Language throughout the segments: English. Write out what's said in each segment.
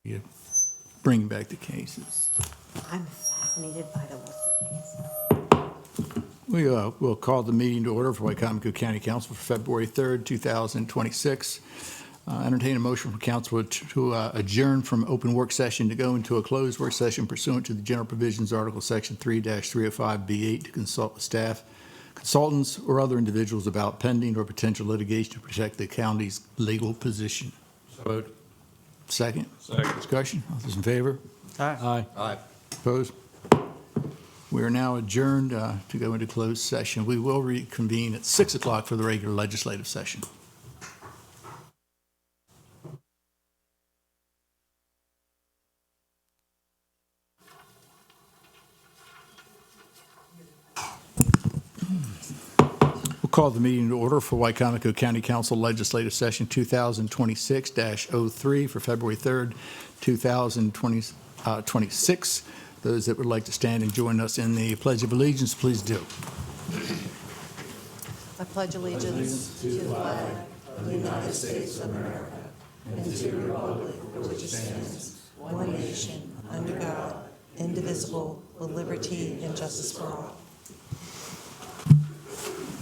You bring back the cases. I'm fascinated by the Worcester case. We will call the meeting to order for Wicomico County Council for February 3rd, 2026. Entertain a motion from council to adjourn from open work session to go into a closed work session pursuant to the general provisions, Article Section 3-305B8 to consult with staff, consultants, or other individuals about pending or potential litigation to protect the county's legal position. So moved. Second? Second. Discussion? All those in favor? Aye. Opposed? We are now adjourned to go into closed session. We will reconvene at 6 o'clock for the regular legislative session. We'll call the meeting to order for Wicomico County Council Legislative Session 2026-03 for February 3rd, 2026. Those that would like to stand and join us in the Pledge of Allegiance, please do. I pledge allegiance to the flag of the United States of America and to the republic for which it stands, one nation, under God, indivisible, with liberty and justice for all.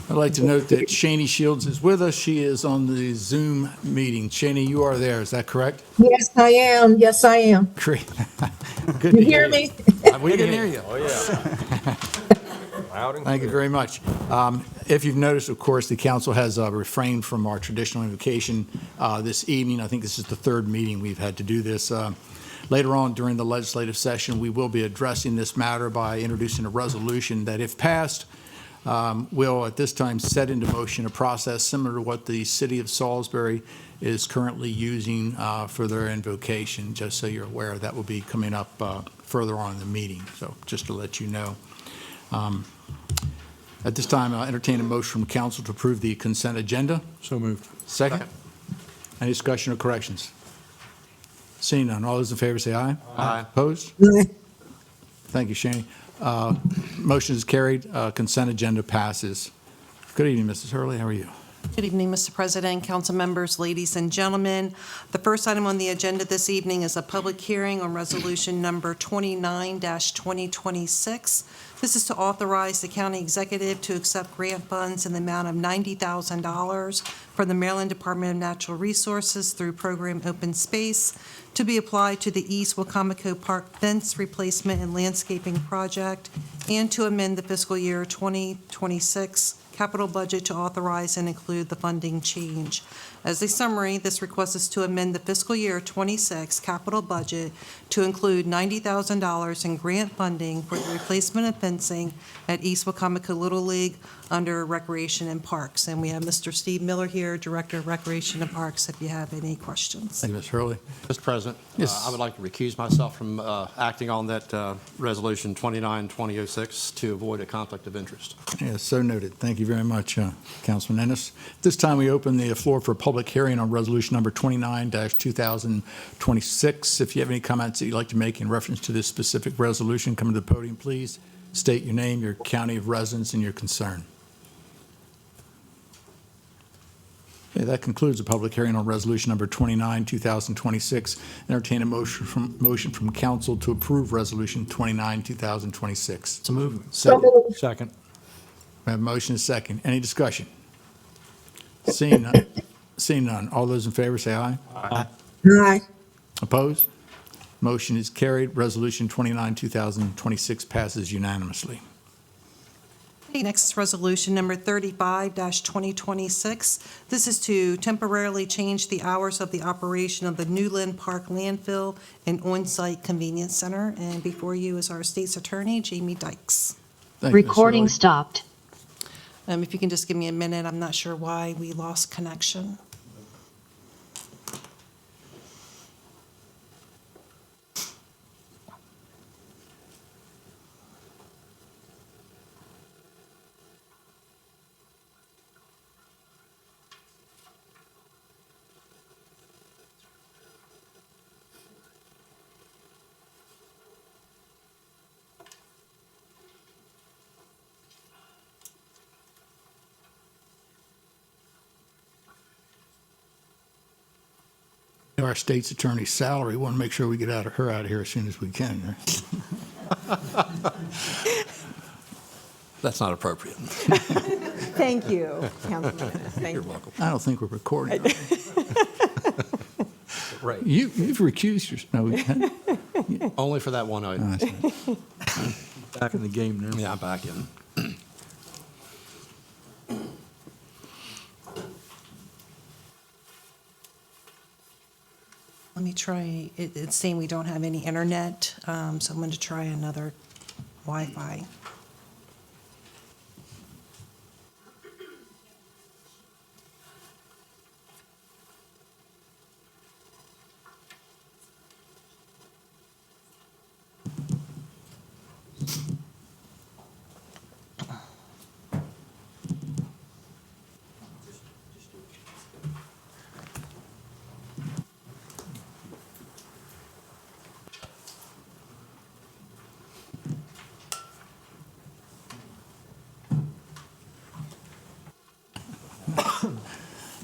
I'd like to note that Shani Shields is with us. She is on the Zoom meeting. Shani, you are there, is that correct? Yes, I am. Yes, I am. Great. Good You to hear me? We can hear you. Oh, yeah. Loud and Thank you very much. If you've noticed, of course, the council has refrained from our traditional invocation this evening. I think this is the third meeting we've had to do this. Later on during the legislative session, we will be addressing this matter by introducing a resolution that, if passed, will at this time set into motion a process similar to what the city of Salisbury is currently using for their invocation. Just so you're aware, that will be coming up further on in the meeting. So just to let you know. At this time, I'll entertain a motion from council to approve the consent agenda. So moved. Second. Any discussion or corrections? Seeing none, all those in favor say aye. Aye. Opposed? Thank you, Shane. Motion is carried. Consent agenda passes. Good evening, Mrs. Hurley. How are you? Good evening, Mr. President, council members, ladies and gentlemen. The first item on the agenda this evening is a public hearing on resolution number 29-2026. This is to authorize the county executive to accept grant funds in the amount of $90,000 from the Maryland Department of Natural Resources through program Open Space to be applied to the East Wicomico Park fence replacement and landscaping project, and to amend the fiscal year 2026 capital budget to authorize and include the funding change. As a summary, this request is to amend the fiscal year 26 capital budget to include $90,000 in grant funding for the replacement of fencing at East Wicomico Little League under Recreation and Parks. And we have Mr. Steve Miller here, Director of Recreation and Parks, if you have any questions. Thank you, Ms. Hurley. Mr. President, Yes. I would like to recuse myself from acting on that Resolution 29-2006 to avoid a conflict of interest. Yes, so noted. Thank you very much, Councilman Ennis. At this time, we open the floor for a public hearing on resolution number 29-2026. If you have any comments that you'd like to make in reference to this specific resolution, come to the podium, please. State your name, your county of residence, and your concern. Okay, that concludes the public hearing on resolution number 29-2026. Entertain a motion from council to approve resolution 29-2026. So moved. Second. Second. We have a motion and a second. Any discussion? Seeing none. Seeing none. All those in favor say aye. Aye. Aye. Opposed? Motion is carried. Resolution 29-2026 passes unanimously. Okay, next is resolution number 35-2026. This is to temporarily change the hours of the operation of the Newland Park landfill and on-site convenience center. And before you is our state's attorney, Jamie Dykes. Thank you, Ms. Recording Hurley. stopped. If you can just give me a minute, I'm not sure why we lost connection. Our state's attorney's salary, we want to make sure we get her out of here as soon as we can. Right? That's not appropriate. Thank you, Councilman. Thank You're you. welcome. I don't think we're recording. Right. You've recused yourself. No, we can't. Only for that one item. Back in the game now. Yeah, I'm back in. Let me try, it's saying we don't have any internet, so I'm going to try another Wi-Fi.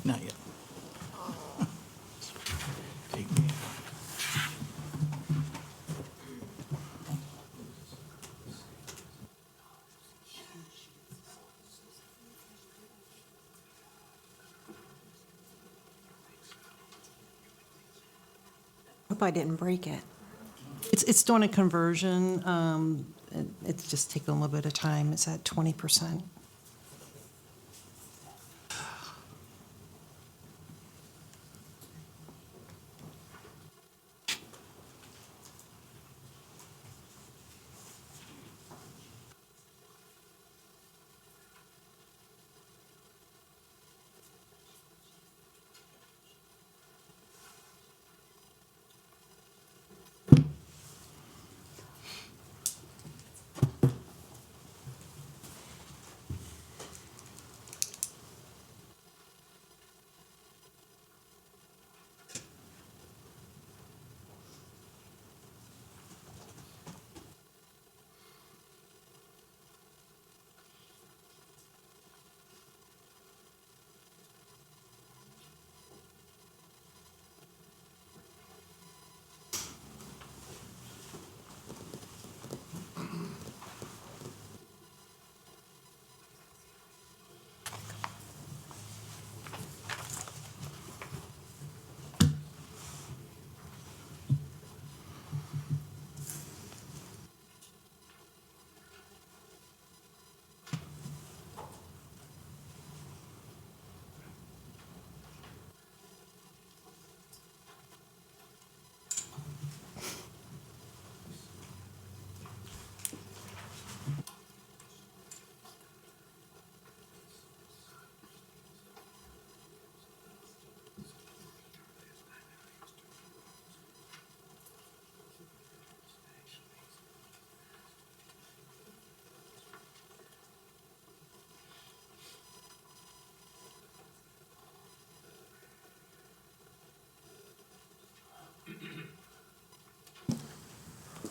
Not yet. Take me. Hope I didn't break it. It's doing a conversion. It's just taking a little bit of time. It's at 20%.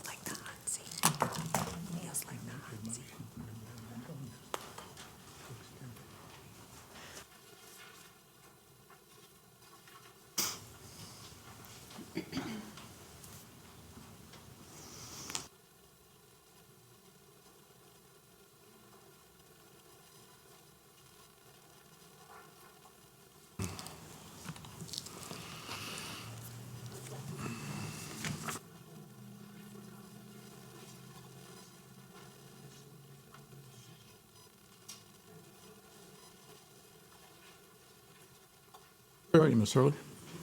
Like the hot seat. Feels like the hot seat. Where are you, Ms. Hurley?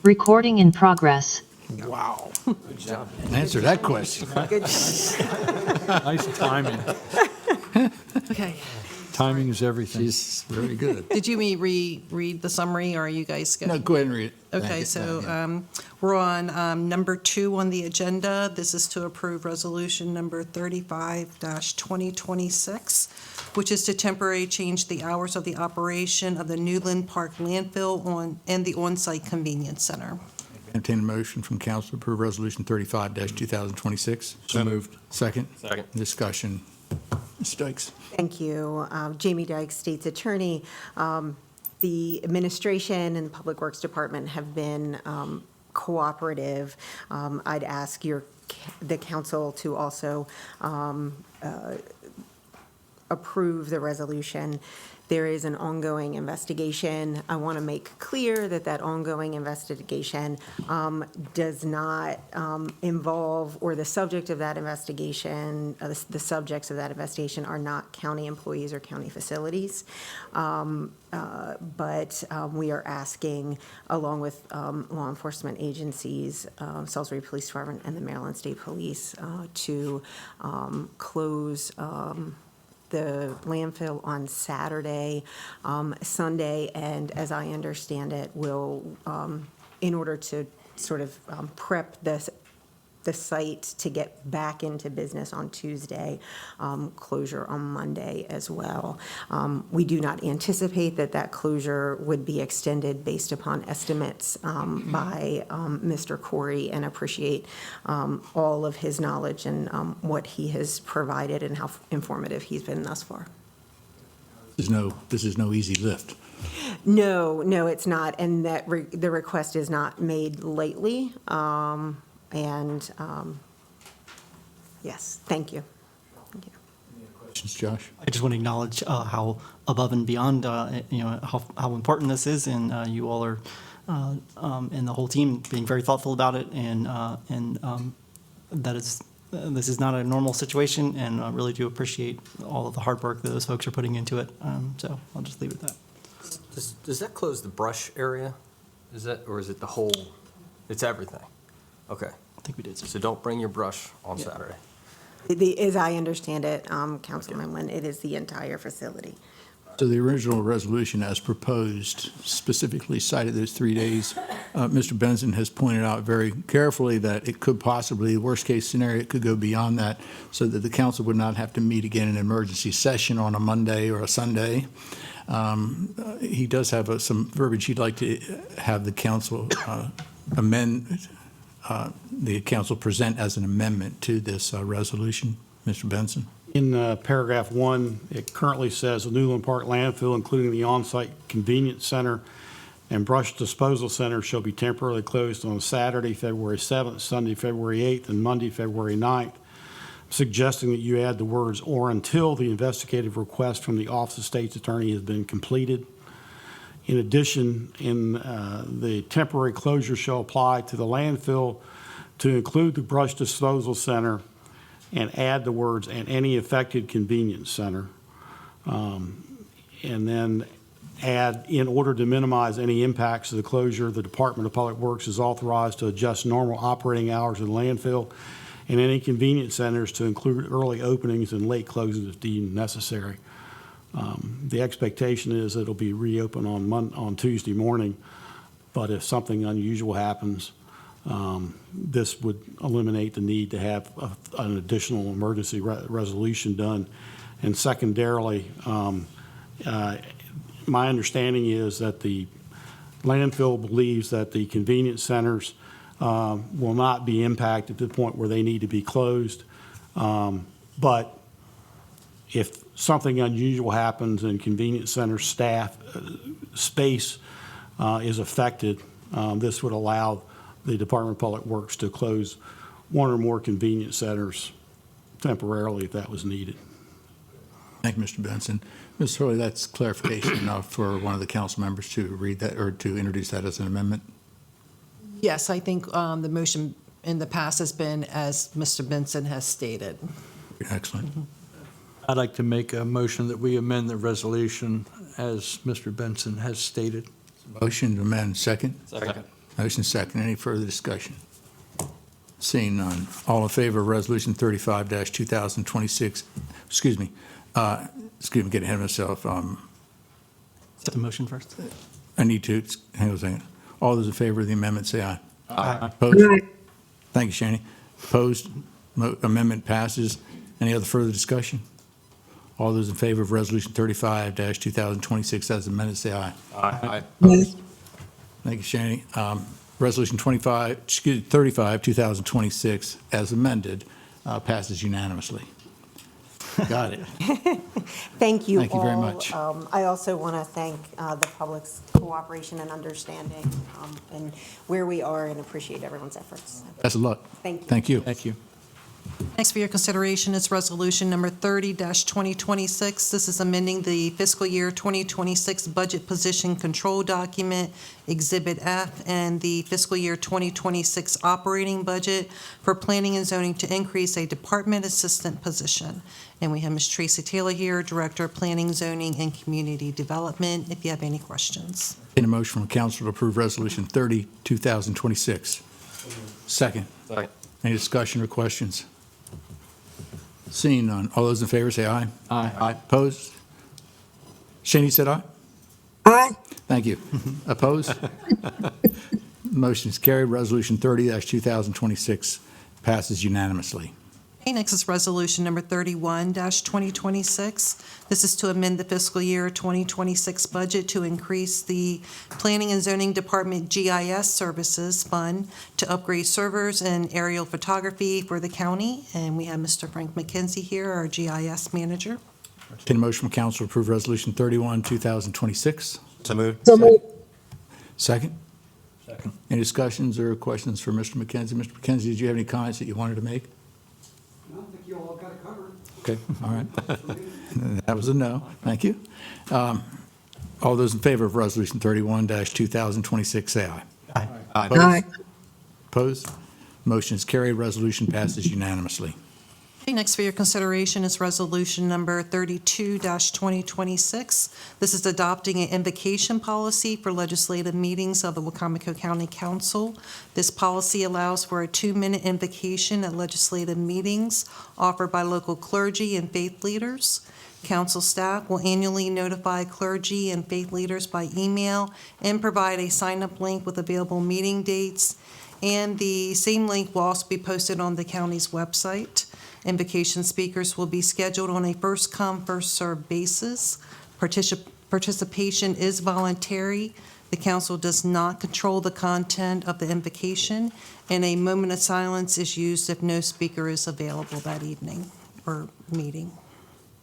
Recording in progress. Wow. Good job. Answer that question. Nice timing. Okay. Timing is everything. She's very good. Did you read the summary, or are you guys good? No, go ahead and read it. Okay, Thank you. so we're on number 2 on the agenda. This is to approve resolution number 35-2026, which is to temporarily change the hours of the operation of the Newland Park landfill and the on-site convenience center. Entertain a motion from council to approve resolution 35-2026. So moved. Second? Second. Discussion. Ms. Stikes? Thank you. Jamie Dyke, State's Attorney. The administration and the Public Works Department have been cooperative. I'd ask the council to also approve the resolution. There is an ongoing investigation. I want to make clear that that ongoing investigation does not involve, or the subject of that investigation, the subjects of that investigation are not county employees or county facilities. But we are asking, along with law enforcement agencies, Salisbury Police Department and the Maryland State Police, to close the landfill on Saturday, Sunday, and as I understand it, will, in order to sort of prep the site to get back into business on Tuesday, closure on Monday as well. We do not anticipate that closure would be extended based upon estimates by Mr. Corey, and appreciate all of his knowledge and what he has provided and how informative he's been thus far. This is no easy lift. No, it's not, and that the request is not made lightly. Yes, thank you. Thank you. Questions, Josh? I just want to acknowledge how above and beyond, how important this is, and you all are, and the whole team being very thoughtful about it, and that this is not a normal situation, and I really do appreciate all of the hard work that those folks are putting into it. So I'll just leave it at that. Does that close the brush area? Or is it the whole, it's everything? Okay, I think we did. so don't bring your brush on Saturday. As I understand it, Councilman Nguyen, it is the entire facility. So the original resolution as proposed specifically cited those 3 days. Mr. Benson has pointed out very carefully that it could possibly, worst-case scenario, it could go beyond that, so that the council would not have to meet again in an emergency session on a Monday or a Sunday. He does have some verbiage he'd like to have the council amend, the council present as an amendment to this resolution. Mr. Benson? In paragraph 1, it currently says the Newland Park landfill, including the on-site convenience center and brush disposal center, shall be temporarily closed on Saturday, February 7th, Sunday, February 8th, and Monday, February 9th, suggesting that you add the words "or until the investigative request from the Office of State's Attorney has been completed." In addition, the temporary closure shall apply to the landfill to include the brush disposal center, and add the words "and any affected convenience center." And then add, in order to minimize any impacts of the closure, the Department of Public Works is authorized to adjust normal operating hours of the landfill and any convenience centers to include early openings and late closings if deemed necessary. The expectation is it'll be reopened on Tuesday morning, but if something unusual happens, this would eliminate the need to have an additional emergency resolution done. And secondarily, my understanding is that the landfill believes that the convenience centers will not be impacted to the point where they need to be closed. But if something unusual happens and convenience center staff space is affected, this would allow the Department of Public Works to close one or more convenience centers temporarily if that was needed. Thank you, Mr. Benson. Ms. Hurley, that's clarification enough for one of the council members to read that or to introduce that as an amendment? Yes, I think the motion in the past has been as Mr. Benson has stated. Excellent. I'd like to make a motion that we amend the resolution as Mr. Benson has stated. Motion to amend, second? Second. Motion second. Any further discussion? Seeing none. All in favor of Resolution 35-2026, excuse me, getting ahead of myself. Set the motion first. I need to, hang on a second. All those in favor of the amendment, say aye. Aye. Opposed? Aye. Thank you, Shani. Opposed? Amendment passes. Any other further discussion? All those in favor of Resolution 35-2026 as amended, say aye. Aye. Opposed? Thank you, Shani. Resolution 35, 2026 as amended passes unanimously. Got it. Thank you all. Thank you very much. I also want to thank the public's cooperation and understanding and where we are, and appreciate everyone's efforts. Best of luck. Thank you. Thank you. Thank you. Next for your consideration is Resolution Number 30-2026. This is amending the fiscal year 2026 Budget Position Control Document, Exhibit F, and the fiscal year 2026 operating budget for planning and zoning to increase a department assistant position. And we have Ms. Tracy Taylor here, Director of Planning, Zoning, and Community Development, if you have any questions. In a motion from council to approve Resolution 30, 2026. Second. Second. Any discussion or questions? Seeing none. All those in favor say aye. Aye. Opposed? Shane, you said aye? Aye. Thank you. Opposed? Motion is carried. Resolution 30-2026 passes unanimously. Okay, next is Resolution Number 31-2026. This is to amend the fiscal year 2026 budget to increase the Planning and Zoning Department GIS Services Fund to upgrade servers and aerial photography for the county. And we have Mr. Frank McKenzie here, our GIS manager. Entertain a motion from council to approve Resolution 31, 2026. So moved. So moved. Second? Second. Any discussions or questions for Mr. McKenzie? Mr. McKenzie, did you have any comments that you wanted to make? I think you all got it covered. Okay, all right. That was a no. Thank you. All those in favor of Resolution 31-2026, say aye. Aye. Aye. Opposed? Motion is carried. Resolution passes unanimously. Okay, next for your consideration is Resolution Number 32-2026. This is adopting an invocation policy for legislative meetings of the Wicomico County Council. This policy allows for a 2-minute invocation at legislative meetings offered by local clergy and faith leaders. Council staff will annually notify clergy and faith leaders by email and provide a sign-up link with available meeting dates. And the same link will also be posted on the county's website. Invocation speakers will be scheduled on a first-come, first-served basis. Participation is voluntary. The council does not control the content of the invocation, and a moment of silence is used if no speaker is available that evening or meeting.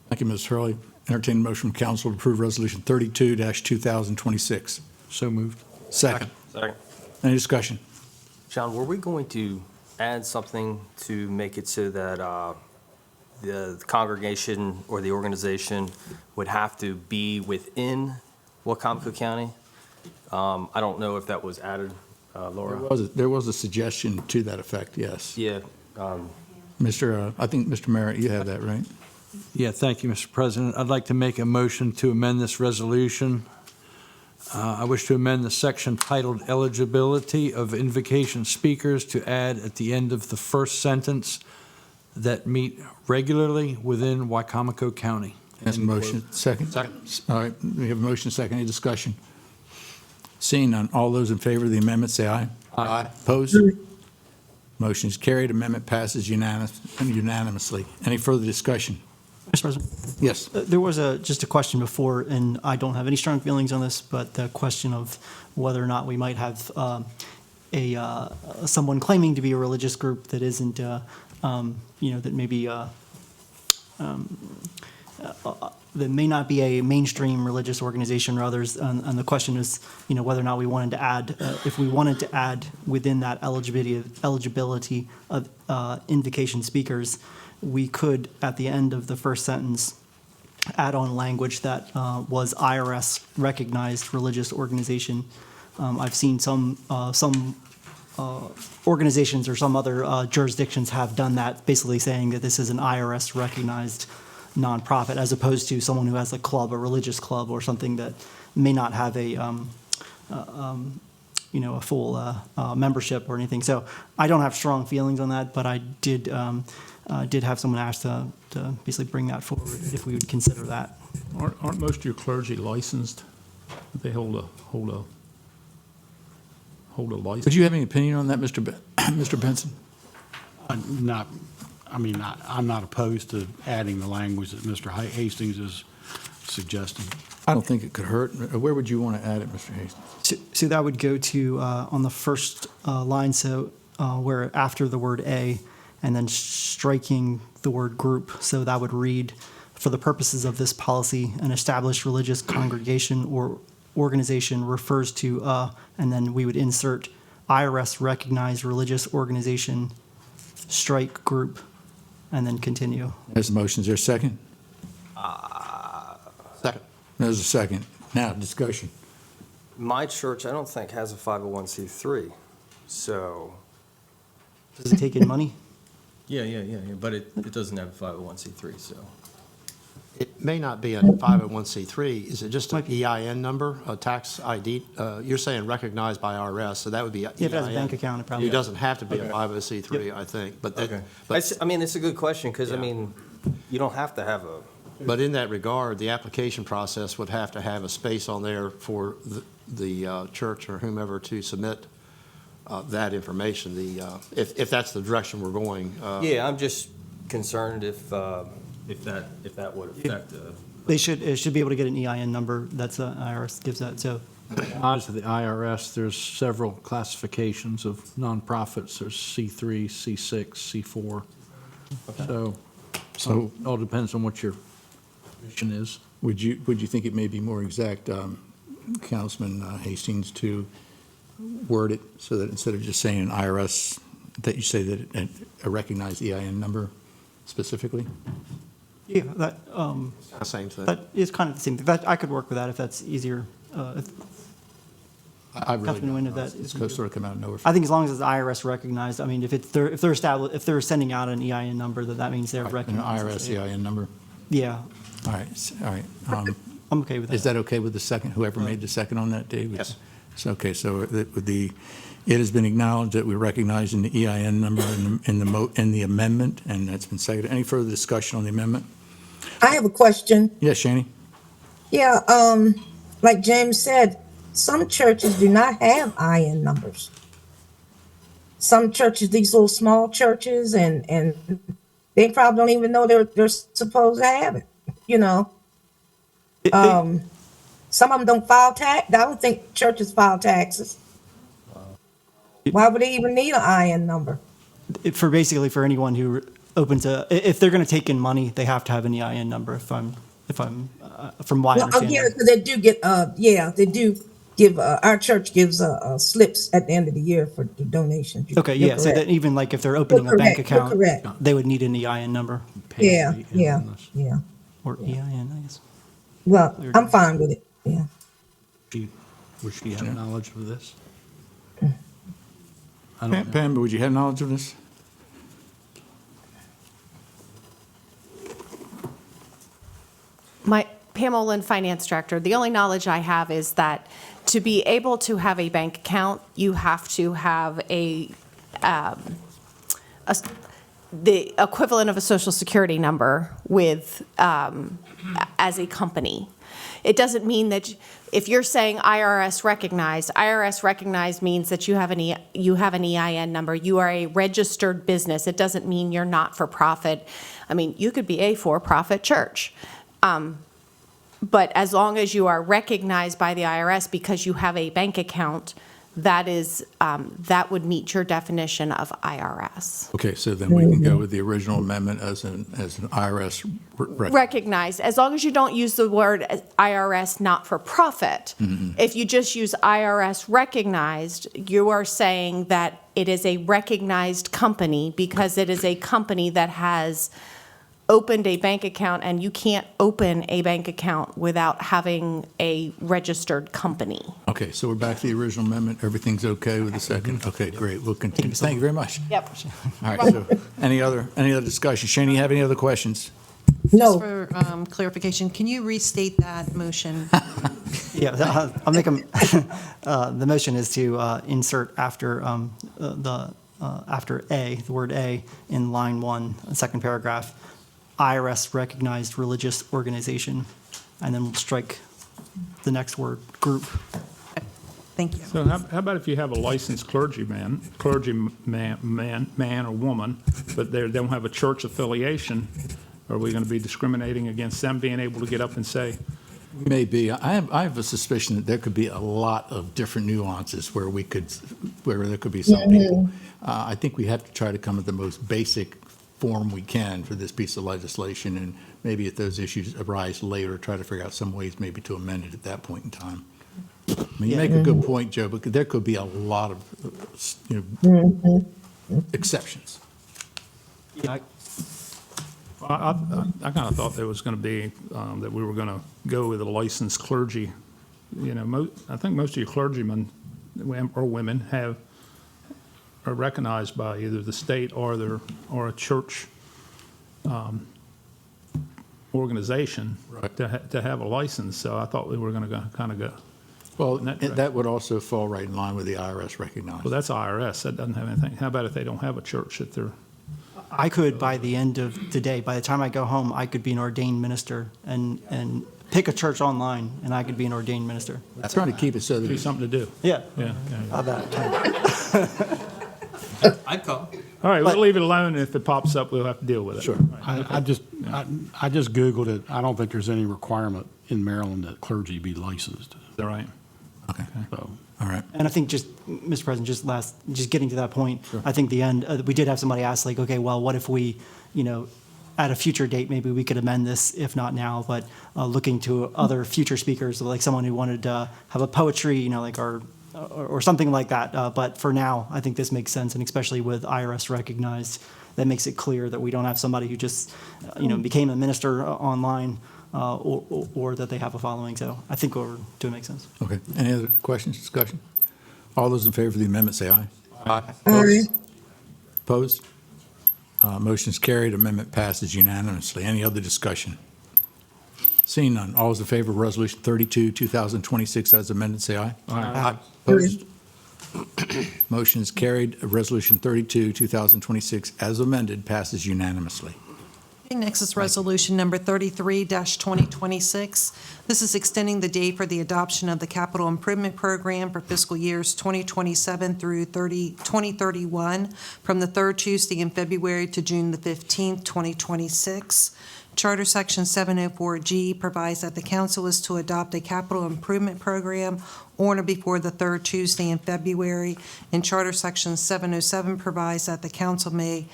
Thank you, Ms. Hurley. Entertain a motion from council to approve Resolution 32-2026. So moved. Second. Second. Any discussion? John, were we going to add something to make it so that the congregation or the organization would have to be within Wicomico County? I don't know if that was added, Laura. There was a suggestion to that effect, yes. Yeah. I think, Mr. Merritt, you have that, right? Yeah, thank you, Mr. President. I'd like to make a motion to amend this resolution. I wish to amend the section titled Eligibility of Invocation Speakers to add at the end of the first sentence that meet regularly within Wicomico County. That's a motion. Second? Second. All right, we have a motion, second. Any discussion? Seeing none, all those in favor of the amendment say aye. Aye. Opposed? Motion is carried. Amendment passes unanimously. Any further discussion? Mr. President, Yes. there was just a question before, and I don't have any strong feelings on this, but the question of whether or not we might have someone claiming to be a religious group that isn't, that maybe that may not be a mainstream religious organization or others. And the question is, whether or not we wanted to add, if we wanted to add within that eligibility of invocation speakers, we could, at the end of the first sentence, add on language that was IRS-recognized religious organization. I've seen some organizations or some other jurisdictions have done that, basically saying that this is an IRS-recognized nonprofit, as opposed to someone who has a club, a religious club, or something that may not have a full membership or anything. So I don't have strong feelings on that, but I did have someone ask to basically bring that forward if we would consider that. Aren't most of your clergy licensed? They hold a license. Would you have any opinion on that, Mr. Benson? I'm not opposed to adding the language that Mr. Hastings is suggesting. I don't think it could hurt. Where would you want to add it, Mr. Hastings? So that would go to on the first line, so where after the word A, and then striking the word group. So that would read, for the purposes of this policy, an established religious congregation or organization refers to, and then we would insert IRS recognized religious organization, strike group, and then continue. There's a motion. Is there a second? Second. There's a second. Now, discussion. My church, I don't think has a 501c3, so. Does it take in money? Yeah, but it doesn't have a 501c3, so. It may not be a 501c3. Is it just an EIN number, a tax ID? You're saying recognized by IRS, so that would be EIN. If it has a bank account, it probably. It doesn't have to be a Okay. 501c3, I think. But that- Okay. but- I mean, it's a good question, because, I Yeah. mean, you don't have to have a, But in that regard, the application process would have to have a space on there for the church or whomever to submit that information, if that's the direction we're going. yeah, I'm just concerned if that would affect the. It should be able to get an EIN number. That's, IRS gives that, so. As to the IRS, there's several classifications of nonprofits. There's C3, C6, C4. So it all depends on what your mission is. Would you think it may be more exact, Councilman Hastings, to word it so that instead of just saying an IRS, that you say that a recognized EIN number specifically? Yeah, that, Same thing. that is kind of the same thing. That, I could work with that if that's easier. If- I really Councilman Nguyen, don't if know. that is- It's sort of come out of nowhere. I think as long as it's IRS recognized, I mean, if they're sending out an EIN number, that means they're An recognized. IRS EIN number. Yeah, All right, all right. I'm okay with that. Is that okay with the second, whoever made the second on that, Dave? Yes. So, okay, so it has been acknowledged that we recognize in the EIN number in the amendment, and that's been seconded. Any further discussion on the amendment? I have a question. Yes, Shani? Yeah, like James said, some churches do not have IN numbers. Some churches, these little small churches, and they probably don't even know they're supposed to have it, you know? Some of them don't file tax. I don't think churches file taxes. Why would they even need an IN number? For anyone who opens if they're going to take in money, they have to have an EIN number. If I'm from what I Well, understand. yeah, because they do get, they do give, our church gives slips at the end of the year for the donations. Okay, You're yeah, so correct. that even like if they're opening a You're bank correct, you're account, correct. they would need an EIN number Yeah, Pay yeah, on this. yeah. or EIN, I guess. Well, I'm fine with it, yeah. Would she have knowledge of this? I don't know. Pam, would you have knowledge of this? Pamela Lynn, Finance Director. The only knowledge I have is that to be able to have a bank account, you have to have the equivalent of a Social Security number with, as a company. It doesn't mean that if you're saying IRS recognized means that you have an EIN number. You are a registered business. It doesn't mean you're not for profit. I mean, you could be a for-profit church. But as long as you are recognized by the IRS because you have a bank account, that would meet your definition of IRS. Okay, so then we can go with the original amendment as an IRS record. Recognized, as long as you don't use the word IRS not-for-profit. If you just use IRS recognized, you are saying that it is a recognized company because it is a company that has opened a bank account, and you can't open a bank account without having a registered company. Okay, so we're back to the original amendment. Everything's okay with the second? Okay, great. We'll continue. Thank you very much. Yep. All right, so any other discussion? Shane, you have any other questions? Just No, for clarification, can you restate that motion? Yeah, I'll make them, the motion is to insert after after A, the word A, in line 1, second paragraph, IRS recognized religious organization, and then we'll strike the next word, group. Thank you. So how about if you have a licensed clergyman or woman, but they don't have a church affiliation? Are we going to be discriminating against them being able to get up and say, Maybe. I have a suspicion that there could be a lot of different nuances where there could be some people. I think we have to try to come at the most basic form we can for this piece of legislation, and maybe if those issues arise later, try to figure out some ways maybe to amend it at that point in time. I mean, you make a good point, Joe, but there could be a lot of, exceptions. Yeah, I kind of thought there was going to be, that we were going to go with a licensed clergy. You know, I think most of your clergymen or women are recognized by either the state or a church organization to have a license. So I thought we were going to kind of go. Well, in that direction. that would also fall right in line with the IRS recognized. Well, that's IRS. That doesn't have anything. How about if they don't have a church that they're? I could, by the end of today, by the time I go home, I could be an ordained minister and pick a church online, and I could be an ordained minister. I'm trying to keep it so that Be something to do. Yeah. Yeah. How about I'd call. All right, But- we'll leave it alone. If it pops up, we'll have to deal with it. Sure. I just Googled it. I don't think there's any requirement in Maryland that clergy be licensed. Is that right? Okay, So all right. And I think Mr. President, just getting to that point, I think the end, we did have somebody ask like, okay, well, what if we, at a future date, maybe we could amend this, if not now, but looking to other future speakers, like someone who wanted to have a poetry, like, or something like that. But for now, I think this makes sense, and especially with IRS recognized, that makes it clear that we don't have somebody who just, became a minister online, or that they have a following. So I think what we're doing makes sense. Okay. Any other questions, discussion? All those in favor of the amendment, say aye. Aye. Opposed? Motion is carried. Amendment passes unanimously. Any other discussion? Seeing none. All those in favor of Resolution 32, 2026 as amended, say aye. Aye. Opposed? Motion is carried. Resolution 32, 2026 as amended passes unanimously. Okay, next is Resolution Number 33-2026. This is extending the date for the adoption of the Capital Improvement Program for fiscal years 2027 through 2031 from the third Tuesday in February to June the 15th, 2026. Charter Section 704G provides that the council is to adopt a capital improvement program on or before the third Tuesday in February. And Charter Section 707 provides that the council may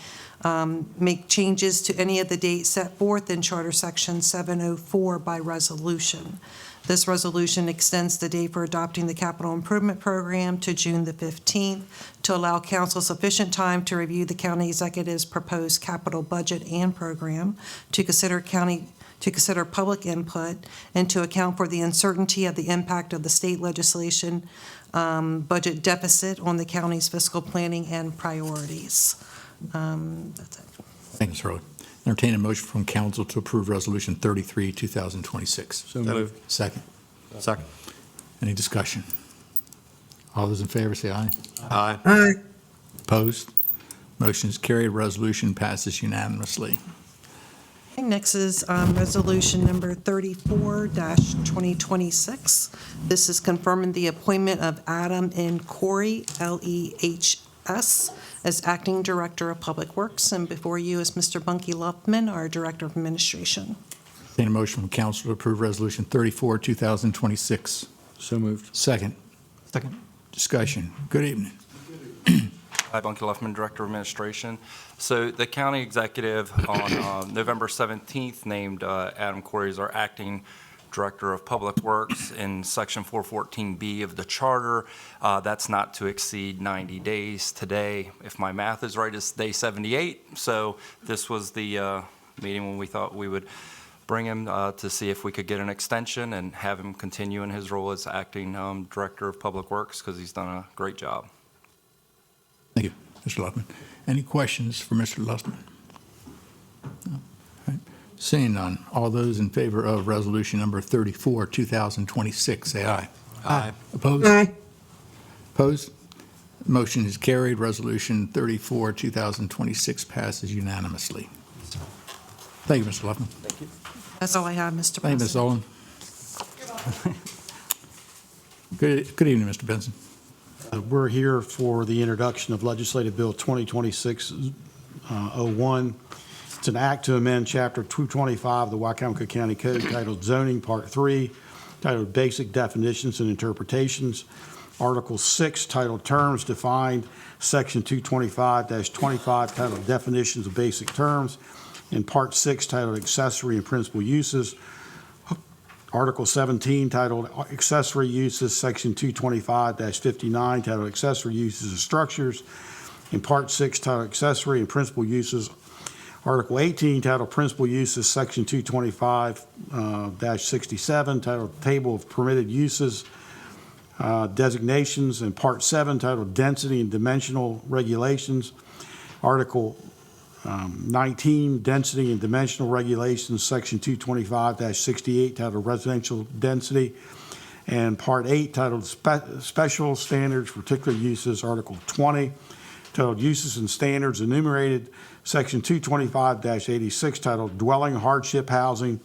make changes to any of the dates set forth in Charter Section 704 by resolution. This resolution extends the date for adopting the capital improvement program to June the 15th to allow council sufficient time to review the county executive's proposed capital budget and program, to consider public input, and to account for the uncertainty of the impact of the state legislation budget deficit on the county's fiscal planning and priorities. That's it. Thank you, Ms. Hurley. Entertain a motion from council to approve Resolution 33, 2026. So moved. Second. Second. Any discussion? All those in favor say aye. Aye. Aye. Opposed? Motion is carried. Resolution passes unanimously. Okay, next is Resolution Number 34-2026. This is confirming the appointment of Adam N. Corey, LEHS, as Acting Director of Public Works. And before you is Mr. Bunky Luffman, our Director of Administration. Entertain a motion from council to approve Resolution 34, 2026. So moved. Second. Second. Discussion. Good evening. Hi, Bunky Luffman, Director of Administration. So the county executive on November 17th named Adam Corey as our acting Director of Public Works in Section 414B of the Charter. That's not to exceed 90 days. Today, if my math is right, is day 78. So this was the meeting when we thought we would bring him to see if we could get an extension and have him continue in his role as acting Director of Public Works, because he's done a great job. Thank you, Mr. Luffman. Any questions for Mr. Luffman? No? All right. Seeing none, all those in favor of Resolution Number 34, 2026, say aye. Aye. Opposed? Aye. Opposed? Motion is carried. Resolution 34, 2026 passes unanimously. Thank you, Mr. Luffman. That's all I have, Mr. Thank you, Ms. President. Owen. Good evening, Mr. Benson. We're here for the introduction of Legislative Bill 2026-01. It's an act to amend Chapter 225 of the Wicomico County Code titled Zoning, Part 3, titled Basic Definitions and Interpretations. Article 6, titled Terms Defined, Section 225-25, titled Definitions of Basic Terms, and Part 6, titled Accessory and Principal Uses. Article 17, titled Accessory Uses, Section 225-59, titled Accessory Uses of Structures, and Part 6, titled Accessory and Principal Uses. Article 18, titled Principal Uses, Section 225-67, titled Table of Permitted Uses, Designations, and Part 7, titled Density and Dimensional Regulations. Article 19, Density and Dimensional Regulations, Section 225-68, titled Residential Density, and Part 8, titled Special Standards for Particular Uses. Article 20, titled Uses and Standards Enumerated, Section 225-86, titled Dwelling Hardship Housing,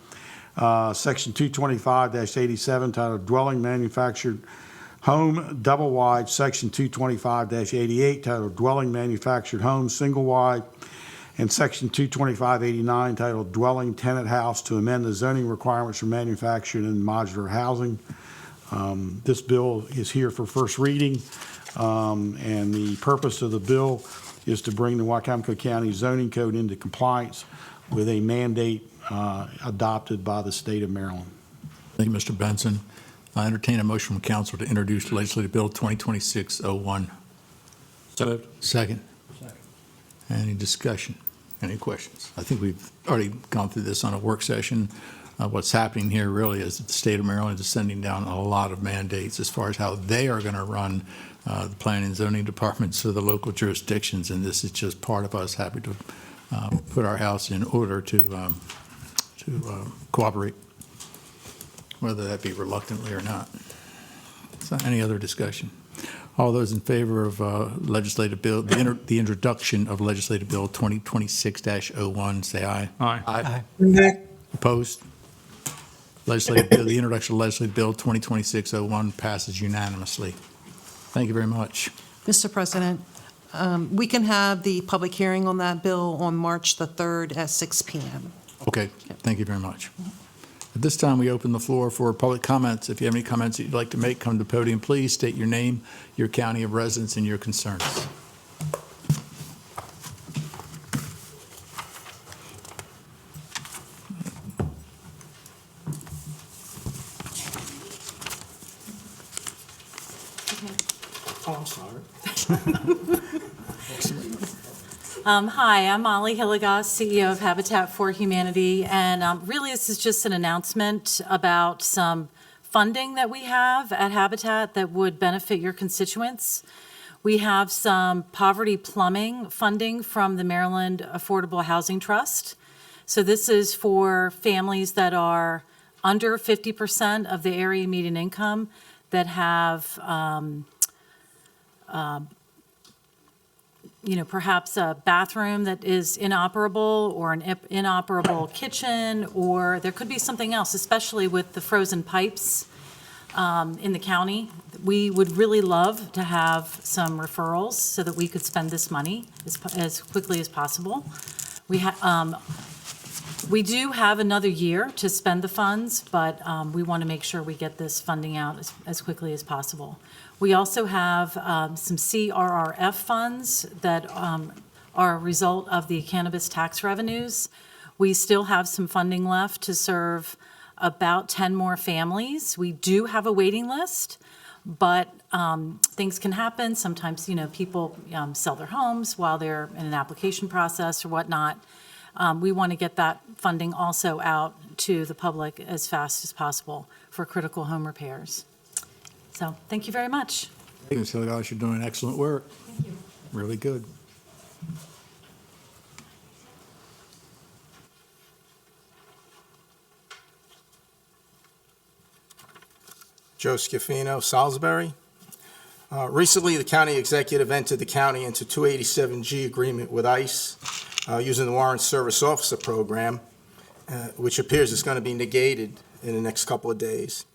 Section 225-87, titled Dwelling Manufactured Home Double Wide, Section 225-88, titled Dwelling Manufactured Home Single Wide, and Section 225-89, titled Dwelling Tenant House, to amend the zoning requirements for manufactured and modular housing. This bill is here for first reading, and the purpose of the bill is to bring the Wicomico County zoning code into compliance with a mandate adopted by the state of Maryland. Thank you, Mr. Benson. I entertain a motion from council to introduce legislative bill 2026-01. So moved. Second. Any discussion? Any questions? I think we've already gone through this on a work session. What's happening here really is that the state of Maryland is sending down a lot of mandates as far as how they are going to run the planning and zoning departments to the local jurisdictions, and this is just part of us having to put our house in order to cooperate, whether that be reluctantly or not. So any other discussion? All those in favor of legislative bill, the introduction of legislative bill 2026-01, say aye. Aye. Aye. Opposed? Legislative bill, the introduction of legislative bill 2026-01 passes unanimously. Thank you very much. Mr. President, we can have the public hearing on that bill on March the 3rd at 6 p.m. Okay, thank you very much. At this time, we open the floor for public comments. If you have any comments that you'd like to make, come to the podium, please. State your name, your county of residence, and your concerns. Oh, I'm sorry. Hi, I'm Molly Hilligoss, CEO of Habitat for Humanity, and really this is just an announcement about some funding that we have at Habitat that would benefit your constituents. We have some poverty plumbing funding from the Maryland Affordable Housing Trust. So this is for families that are under 50% of the area median income that have perhaps a bathroom that is inoperable or an inoperable kitchen, or there could be something else, especially with the frozen pipes in the county. We would really love to have some referrals so that we could spend this money as quickly as possible. We do have another year to spend the funds, but we want to make sure we get this funding out as quickly as possible. We also have some CRRF funds that are a result of the cannabis tax revenues. We still have some funding left to serve about 10 more families. We do have a waiting list, but things can happen. Sometimes, people sell their homes while they're in an application process or whatnot. We want to get that funding also out to the public as fast as possible for critical home repairs. So, thank you very much. Thank you, Ms. Hilligoss. You're doing excellent work. Thank you. Really good. Joe Scafino, Salisbury. Recently, the county executive entered the county into 287G agreement with ICE using the Warrant Service Officer Program, which appears is going to be negated in the next couple of days.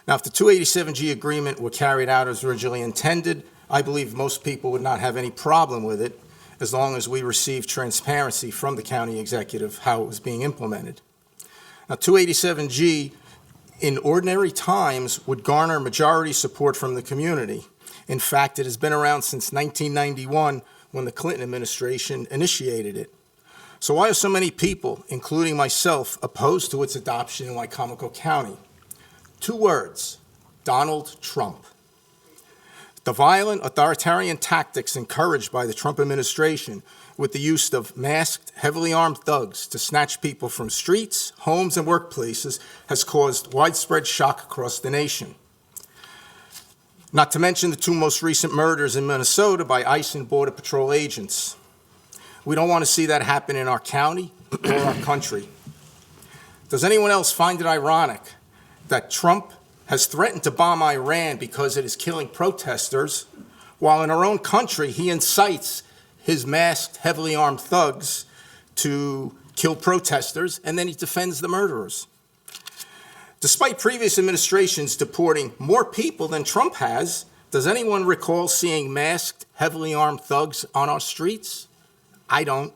Now, if the 287G agreement were carried out as originally intended, I believe most people would not have any problem with it as long as we receive transparency from the county executive how it was being implemented. Now, 287G in ordinary times would garner majority support from the community. In fact, it has been around since 1991 when the Clinton administration initiated it. So why are so many people, including myself, opposed to its adoption in Wicomico County? 2 words: Donald Trump. The violent authoritarian tactics encouraged by the Trump administration with the use of masked, heavily armed thugs to snatch people from streets, homes, and workplaces has caused widespread shock across the nation. Not to mention the 2 most recent murders in Minnesota by ICE and Border Patrol agents. We don't want to see that happen in our county or our country. Does anyone else find it ironic that Trump has threatened to bomb Iran because it is killing protesters, while in our own country he incites his masked, heavily armed thugs to kill protesters, and then he defends the murderers? Despite previous administrations deporting more people than Trump has, does anyone recall seeing masked, heavily armed thugs on our streets? I don't.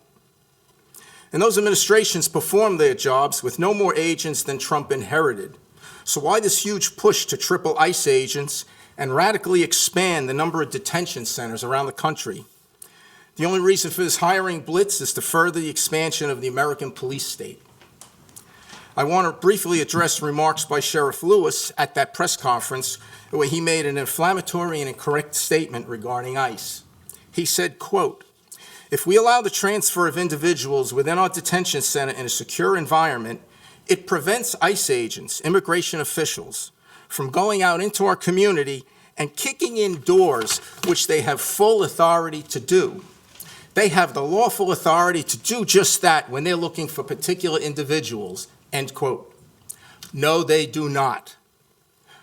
And those administrations performed their jobs with no more agents than Trump inherited. So why this huge push to triple ICE agents and radically expand the number of detention centers around the country? The only reason for this hiring blitz is to further the expansion of the American police state. I want to briefly address remarks by Sheriff Lewis at that press conference where he made an inflammatory and incorrect statement regarding ICE. He said, quote, "If we allow the transfer of individuals within our detention center in a secure environment, it prevents ICE agents, immigration officials, from going out into our community and kicking in doors which they have full authority to do. They have the lawful authority to do just that when they're looking for particular individuals," end quote. No, they do not.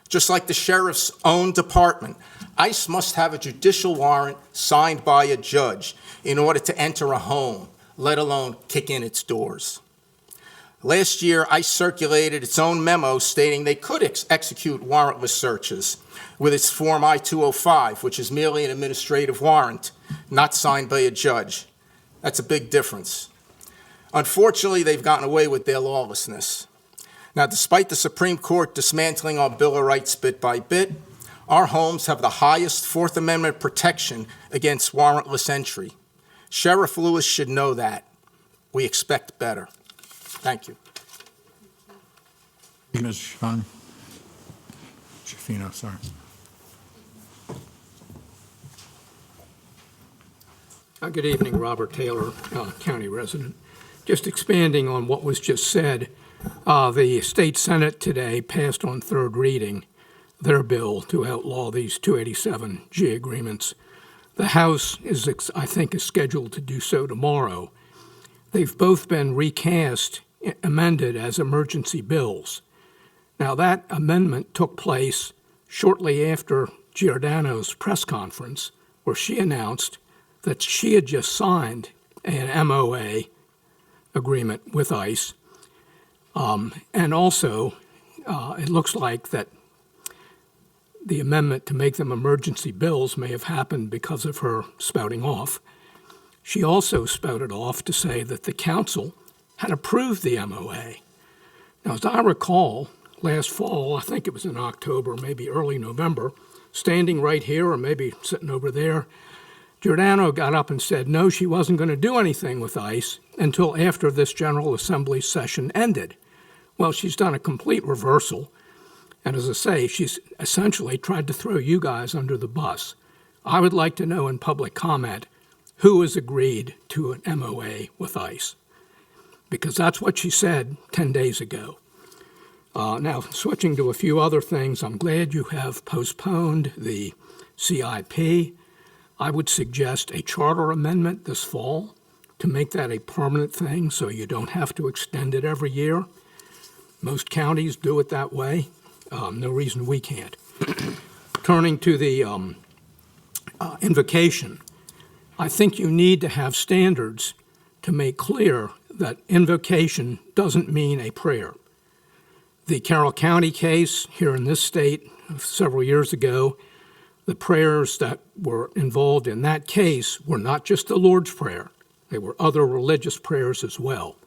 Just like the sheriff's own department, ICE must have a judicial warrant signed by a judge in order to enter a home, let alone kick in its doors. Last year, ICE circulated its own memo stating they could execute warrantless searches with its Form I-205, which is merely an administrative warrant, not signed by a judge. That's a big difference. Unfortunately, they've gotten away with their lawlessness. Now, despite the Supreme Court dismantling our Bill of Rights bit by bit, our homes have the highest Fourth Amendment protection against warrantless entry. Sheriff Lewis should know that. We expect better. Thank you. Mr. Schifino, sorry. Good evening, Robert Taylor, county resident. Just expanding on what was just said, the state Senate today passed on 3rd reading their bill to outlaw these 287G agreements. The House is scheduled to do so tomorrow. They've both been recast, amended as emergency bills. Now, that amendment took place shortly after Giordano's press conference, where she announced that she had just signed an MOA agreement with ICE. And also, it looks like that the amendment to make them emergency bills may have happened because of her spouting off. She also spouted off to say that the council had approved the MOA. Now, as I recall, last fall, I think it was in October, maybe early November, standing right here or maybe sitting over there, Giordano got up and said no, she wasn't going to do anything with ICE until after this General Assembly session ended. Well, she's done a complete reversal. And as I say, she's essentially tried to throw you guys under the bus. I would like to know in public comment who has agreed to an MOA with ICE, because that's what she said 10 days ago. Now, switching to a few other things, I'm glad you have postponed the CIP. I would suggest a charter amendment this fall to make that a permanent thing so you don't have to extend it every year. Most counties do it that way. No reason we can't. Turning to the invocation, I think you need to have standards to make clear that invocation doesn't mean a prayer. The Carroll County case here in this state several years ago, the prayers that were involved in that case were not just the Lord's Prayer. They were other religious prayers as well.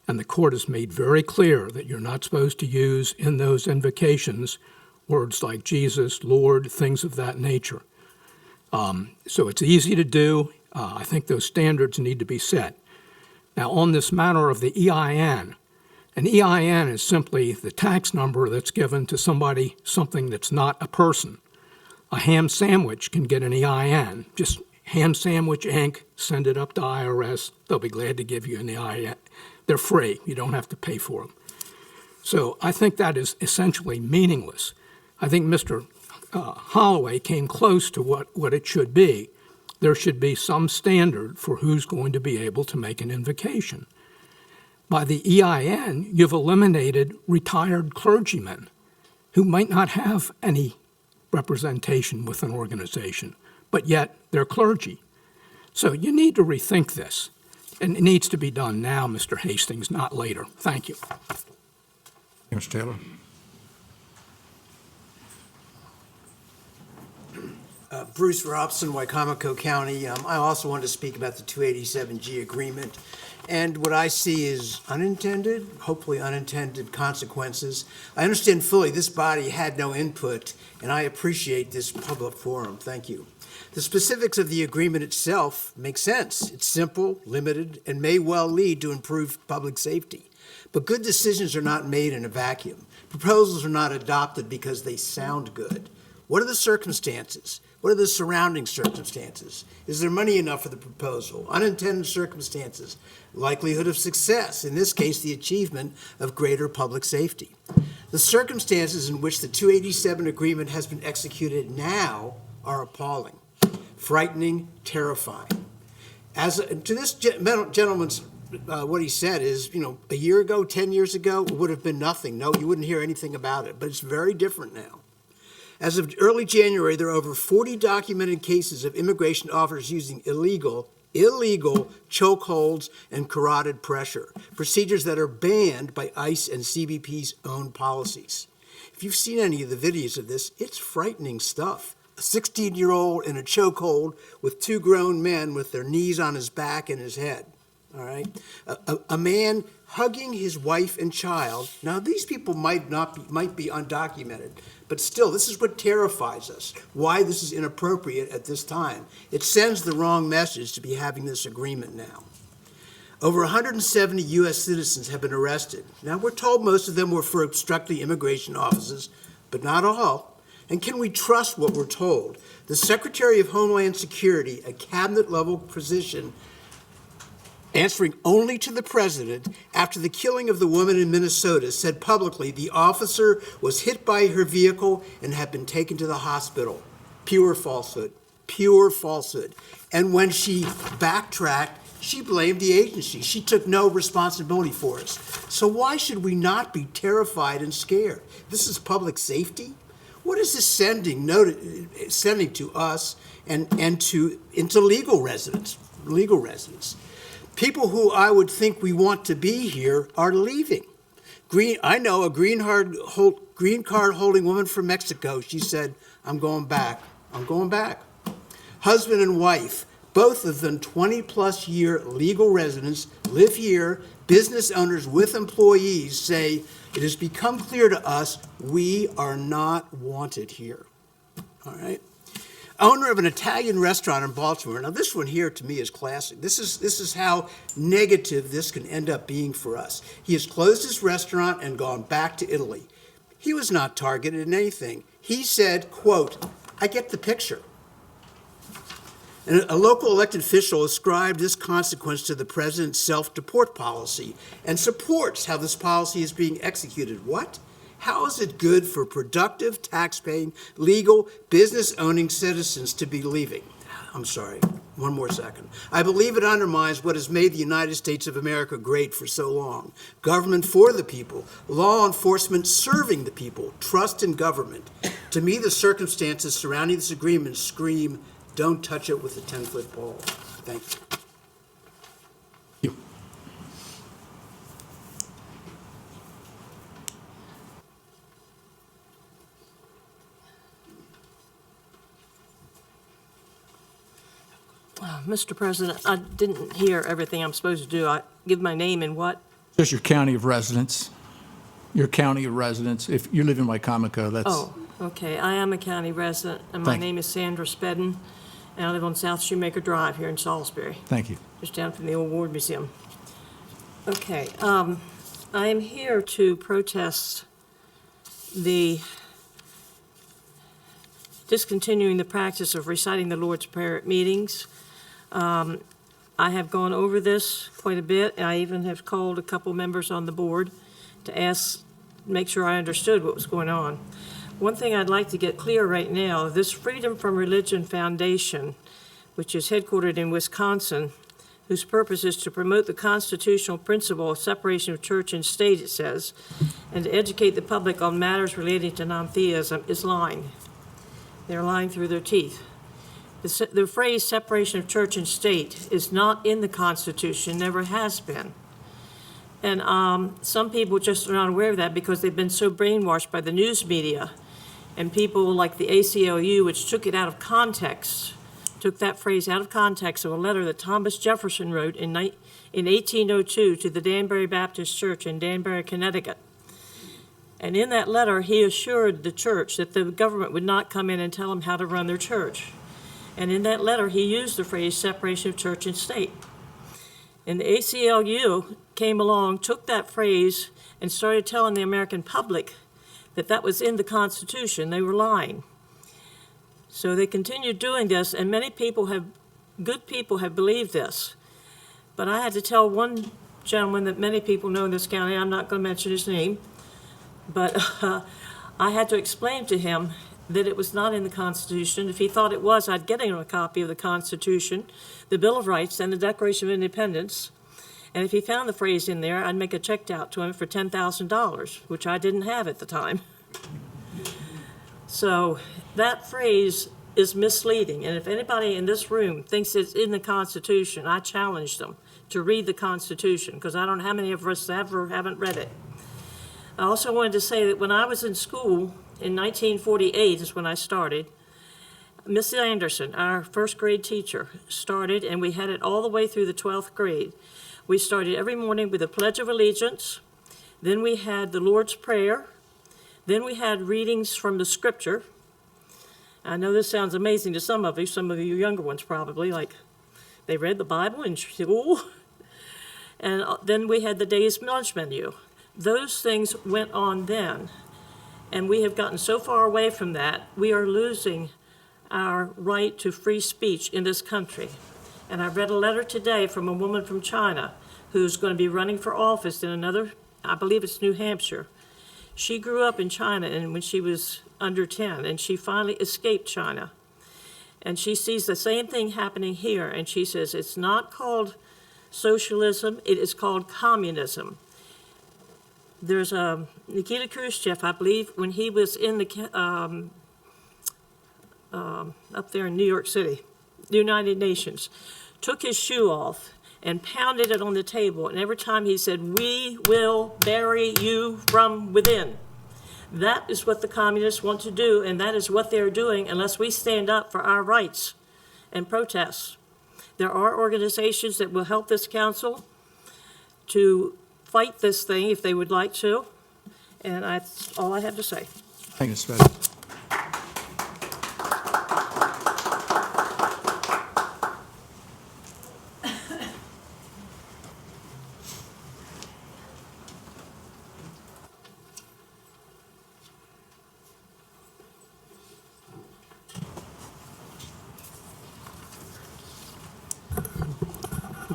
And the court has made very clear that you're not supposed to use in those invocations words like Jesus, Lord, things of that nature. So it's easy to do. I think those standards need to be set. Now, on this matter of the EIN, an EIN is simply the tax number that's given to somebody, something that's not a person. A ham sandwich can get an EIN. Just Ham Sandwich Inc., send it up to IRS. They'll be glad to give you an EIN. They're free. You don't have to pay for them. So I think that is essentially meaningless. I think Mr. Holloway came close to what it should be. There should be some standard for who's going to be able to make an invocation. By the EIN, you've eliminated retired clergymen who might not have any representation with an organization, but yet they're clergy. So you need to rethink this, and it needs to be done now, Mr. Hastings, not later. Thank you. Mr. Taylor? Bruce Robson, Wicomico County. I also wanted to speak about the 287G agreement. And what I see is unintended, hopefully unintended consequences. I understand fully this body had no input, and I appreciate this public forum. Thank you. The specifics of the agreement itself make sense. It's simple, limited, and may well lead to improved public safety. But good decisions are not made in a vacuum. Proposals are not adopted because they sound good. What are the circumstances? What are the surrounding circumstances? Is there money enough for the proposal? Unintended circumstances, likelihood of success, in this case, the achievement of greater public safety. The circumstances in which the 287 agreement has been executed now are appalling, frightening, terrifying. To this gentleman's, what he said is, a year ago, 10 years ago, it would have been nothing. No, you wouldn't hear anything about it, but it's very different now. As of early January, there are over 40 documented cases of immigration officers using illegal chokeholds and carotid pressure, procedures that are banned by ICE and CBP's own policies. If you've seen any of the videos of this, it's frightening stuff. A 16-year-old in a chokehold with two grown men with their knees on his back and his head. All right, a man hugging his wife and child. Now, these people might be undocumented, but still, this is what terrifies us. Why this is inappropriate at this time. It sends the wrong message to be having this agreement now. Over 170 U.S. citizens have been arrested. Now, we're told most of them were for obstructing immigration offices, but not all. And can we trust what we're told? The Secretary of Homeland Security, a cabinet-level position, answering only to the president after the killing of the woman in Minnesota, said publicly the officer was hit by her vehicle and had been taken to the hospital. Pure falsehood. Pure falsehood. And when she backtracked, she blamed the agency. She took no responsibility for it. So why should we not be terrified and scared? This is public safety? What is this sending to us and into legal residents? People who I would think we want to be here are leaving. I know a green card holding woman from Mexico. She said, I'm going back. I'm going back. Husband and wife, both of them 20-plus year legal residents, live here. Business owners with employees say, it has become clear to us we are not wanted here. All right? Owner of an Italian restaurant in Baltimore. Now, this one here to me is classic. This is how negative this can end up being for us. He has closed his restaurant and gone back to Italy. He was not targeted in anything. He said, quote, I get the picture. And a local elected official ascribed this consequence to the president's self-deport policy and supports how this policy is being executed. What? How is it good for productive, tax-paying, legal, business-owning citizens to be leaving? I'm sorry, one more second. I believe it undermines what has made the United States of America great for so long. Government for the people, law enforcement serving the people, trust in government. To me, the circumstances surrounding this agreement scream, don't touch it with a 10-foot pole. Thank you. Mr. President, I didn't hear everything I'm supposed to do. I give my name and what? Just your county of residence. Your county of residence. If you live in Wicomico, that's... Oh, okay. I am a county resident, and my Thank you. name is Sandra Spedden, and I live on South Shoemaker Drive here in Salisbury, Thank you. just down from the old Ward Museum. Okay, I am here to protest the discontinuing the practice of reciting the Lord's Prayer at meetings. I have gone over this quite a bit. I even have called a couple members on the board to make sure I understood what was going on. One thing I'd like to get clear right now, this Freedom from Religion Foundation, which is headquartered in Wisconsin, whose purpose is to promote the constitutional principle of separation of church and state, it says, and to educate the public on matters relating to non-theism, is lying. They're lying through their teeth. The phrase separation of church and state is not in the Constitution, never has been. And some people just are not aware of that because they've been so brainwashed by the news media and people like the ACLU, which took it out of context, took that phrase out of context of a letter that Thomas Jefferson wrote in 1802 to the Danbury Baptist Church in Danbury, Connecticut. And in that letter, he assured the church that the government would not come in and tell them how to run their church. And in that letter, he used the phrase separation of church and state. And the ACLU came along, took that phrase, and started telling the American public that that was in the Constitution. They were lying. So they continued doing this, and good people have believed this. But I had to tell one gentleman that many people know in this county, I'm not going to mention his name, but I had to explain to him that it was not in the Constitution. If he thought it was, I'd get him a copy of the Constitution, the Bill of Rights, and the Declaration of Independence. And if he found the phrase in there, I'd make a check out to him for $10,000, which I didn't have at the time. So that phrase is misleading. And if anybody in this room thinks it's in the Constitution, I challenge them to read the Constitution, because I don't know how many of us haven't read it. I also wanted to say that when I was in school, in 1948 is when I started, Miss Anderson, our first grade teacher, started, and we had it all the way through the 12th grade. We started every morning with the Pledge of Allegiance, then we had the Lord's Prayer, then we had readings from the Scripture. I know this sounds amazing to some of you younger ones probably, like they read the Bible in school. And then we had the day's lunch menu. Those things went on then. And we have gotten so far away from that, we are losing our right to free speech in this country. And I read a letter today from a woman from China who's going to be running for office in another, I believe it's New Hampshire. She grew up in China and when she was under 10, and she finally escaped China. And she sees the same thing happening here, and she says it's not called socialism, it is called communism. There's Nikita Khrushchev, I believe, when he was in the up there in New York City, the United Nations, took his shoe off and pounded it on the table. And every time he said, "We will bury you from within." That is what the communists want to do, and that is what they're doing unless we stand up for our rights and protest. There are organizations that will help this council to fight this thing if they would like to, and that's all I have to say. Thank you, Ms. Spedden.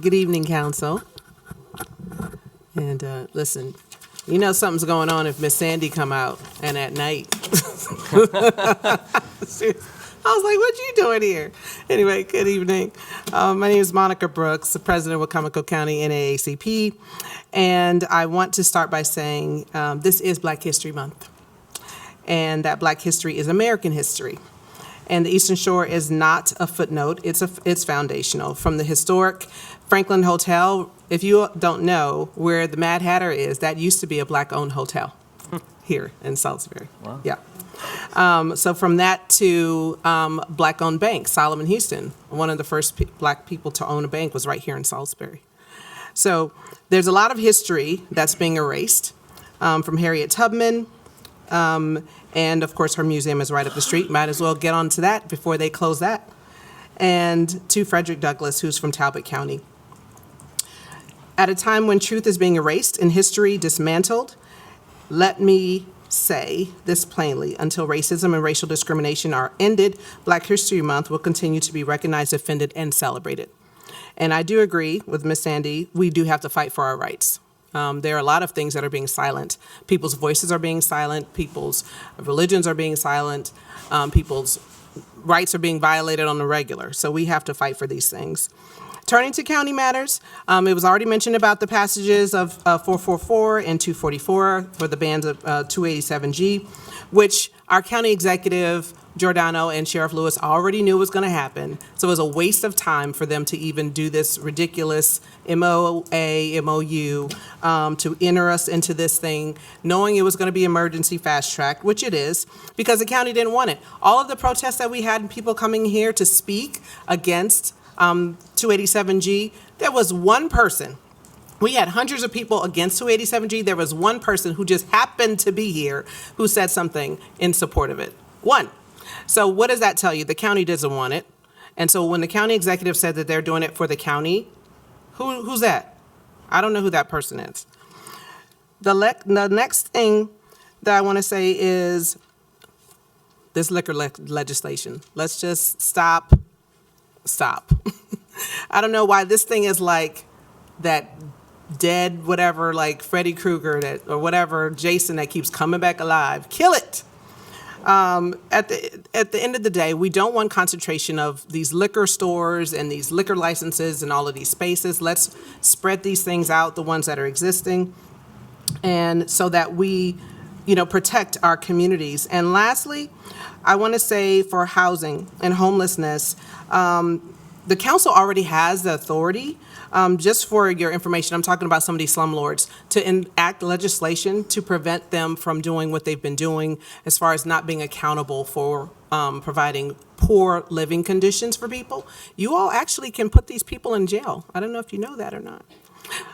Good evening, council. And listen, you know something's going on if Miss Sandy come out and at night. I was like, what you doing here? Anyway, good evening. My name is Monica Brooks, the president of Wicomico County NAACP. And I want to start by saying this is Black History Month. And that Black history is American history. And the Eastern Shore is not a footnote, it's foundational. From the historic Franklin Hotel, if you don't know where the Mad Hatter is, that used to be a Black-owned hotel here in Salisbury. Wow. Yeah. So from that to Black-owned bank, Solomon Houston, one of the first Black people to own a bank was right here in Salisbury. So there's a lot of history that's being erased from Harriet Tubman. And of course, her museum is right up the street. Might as well get on to that before they close that. And to Frederick Douglass, who's from Talbot County. At a time when truth is being erased and history dismantled, let me say this plainly: until racism and racial discrimination are ended, Black History Month will continue to be recognized, defended, and celebrated. And I do agree with Ms. Sandy, we do have to fight for our rights. There are a lot of things that are being silent. People's voices are being silent, people's religions are being silent, people's rights are being violated on the regular. So we have to fight for these things. Turning to county matters, it was already mentioned about the passages of 444 and 244 for the bans of 287G, which our county executive, Giordano, and Sheriff Lewis already knew was going to happen. So it was a waste of time for them to even do this ridiculous MOU to enter us into this thing, knowing it was going to be emergency fast track, which it is, because the county didn't want it. All of the protests that we had and people coming here to speak against 287G, there was one person. We had hundreds of people against 287G. There was one person who just happened to be here who said something in support of it. One. So what does that tell you? The county doesn't want it. And so when the county executive said that they're doing it for the county, who's that? I don't know who that person is. The next thing that I want to say is this liquor legislation. Let's just stop. I don't know why this thing is like that dead whatever, like Freddy Krueger or whatever, Jason that keeps coming back alive. Kill it. At the end of the day, we don't want concentration of these liquor stores and these liquor licenses and all of these spaces. Let's spread these things out, the ones that are existing, and so that we, protect our communities. And lastly, I want to say for housing and homelessness, the council already has the authority. Just for your information, I'm talking about some of these slumlords, to enact legislation to prevent them from doing what they've been doing as far as not being accountable for providing poor living conditions for people. You all actually can put these people in jail. I don't know if you know that or not,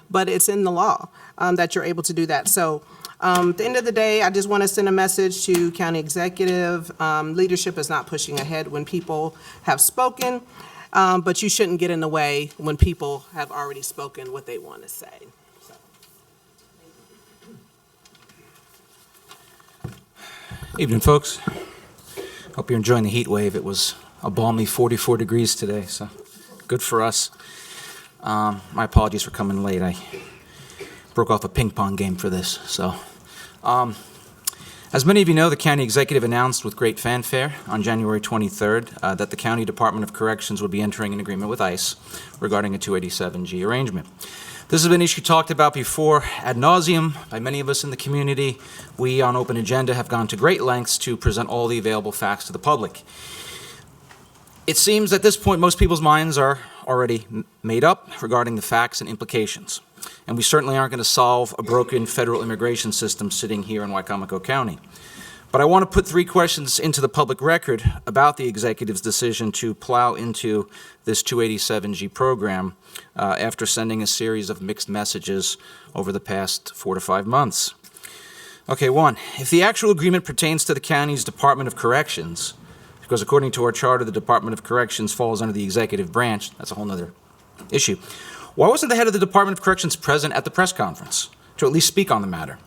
but it's in the law that you're able to do that. So at the end of the day, I just want to send a message to county executive. Leadership is not pushing ahead when people have spoken. But you shouldn't get in the way when people have already spoken what they want to say. So. Evening, folks. Hope you're enjoying the heat wave. It was a balmy 44 degrees today, so good for us. My apologies for coming late. I broke off a ping pong game for this. So, as many of you know, the county executive announced with great fanfare on January 23rd that the County Department of Corrections would be entering an agreement with ICE regarding a 287G arrangement. This has been an issue talked about before ad nauseum by many of us in the community. We on Open Agenda have gone to great lengths to present all the available facts to the public. It seems at this point most people's minds are already made up regarding the facts and implications. And we certainly aren't going to solve a broken federal immigration system sitting here in Wicomico County. But I want to put 3 questions into the public record about the executive's decision to plow into this 287G program after sending a series of mixed messages over the past 4 to 5 months. Okay, 1, if the actual agreement pertains to the county's Department of Corrections, because according to our charter, the Department of Corrections falls under the executive branch, that's a whole other issue. Why wasn't the head of the Department of Corrections present at the press conference to at least speak on the matter?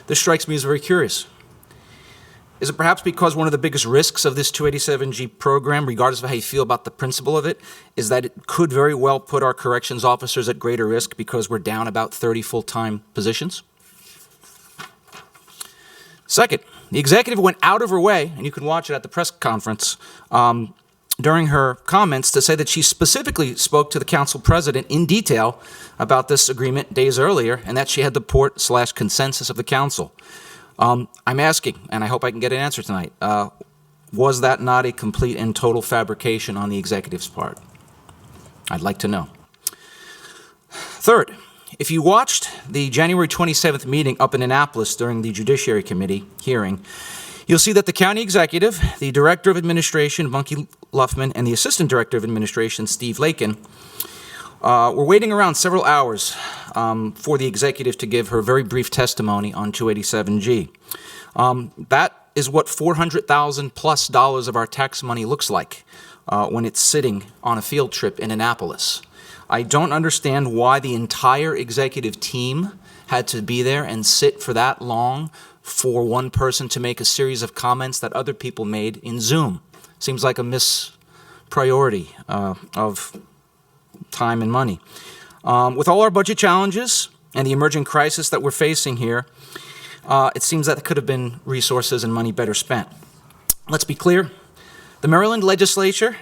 This strikes me as very curious. Is it perhaps because one of the biggest risks of this 287G program, regardless of how you feel about the principle of it, is that it could very well put our corrections officers at greater risk because we're down about 30 full-time positions? Second, the executive went out of her way, and you can watch it at the press conference, during her comments to say that she specifically spoke to the council president in detail about this agreement days earlier and that she had the report/consensus of the council. I'm asking, and I hope I can get an answer tonight, was that not a complete and total fabrication on the executive's part? I'd like to know. Third, if you watched the January 27th meeting up in Annapolis during the Judiciary Committee hearing, you'll see that the county executive, the director of administration, Bunky Luffman, and the assistant director of administration, Steve Lakin, We're waiting around several hours for the executive to give her very brief testimony on 287G. That is what $400,000+ of our tax money looks like when it's sitting on a field trip in Annapolis. I don't understand why the entire executive team had to be there and sit for that long for one person to make a series of comments that other people made in Zoom. Seems like a mispriority of time and money. With all our budget challenges and the emerging crisis that we're facing here, it seems that there could have been resources and money better spent. Let's be clear. The Maryland legislature,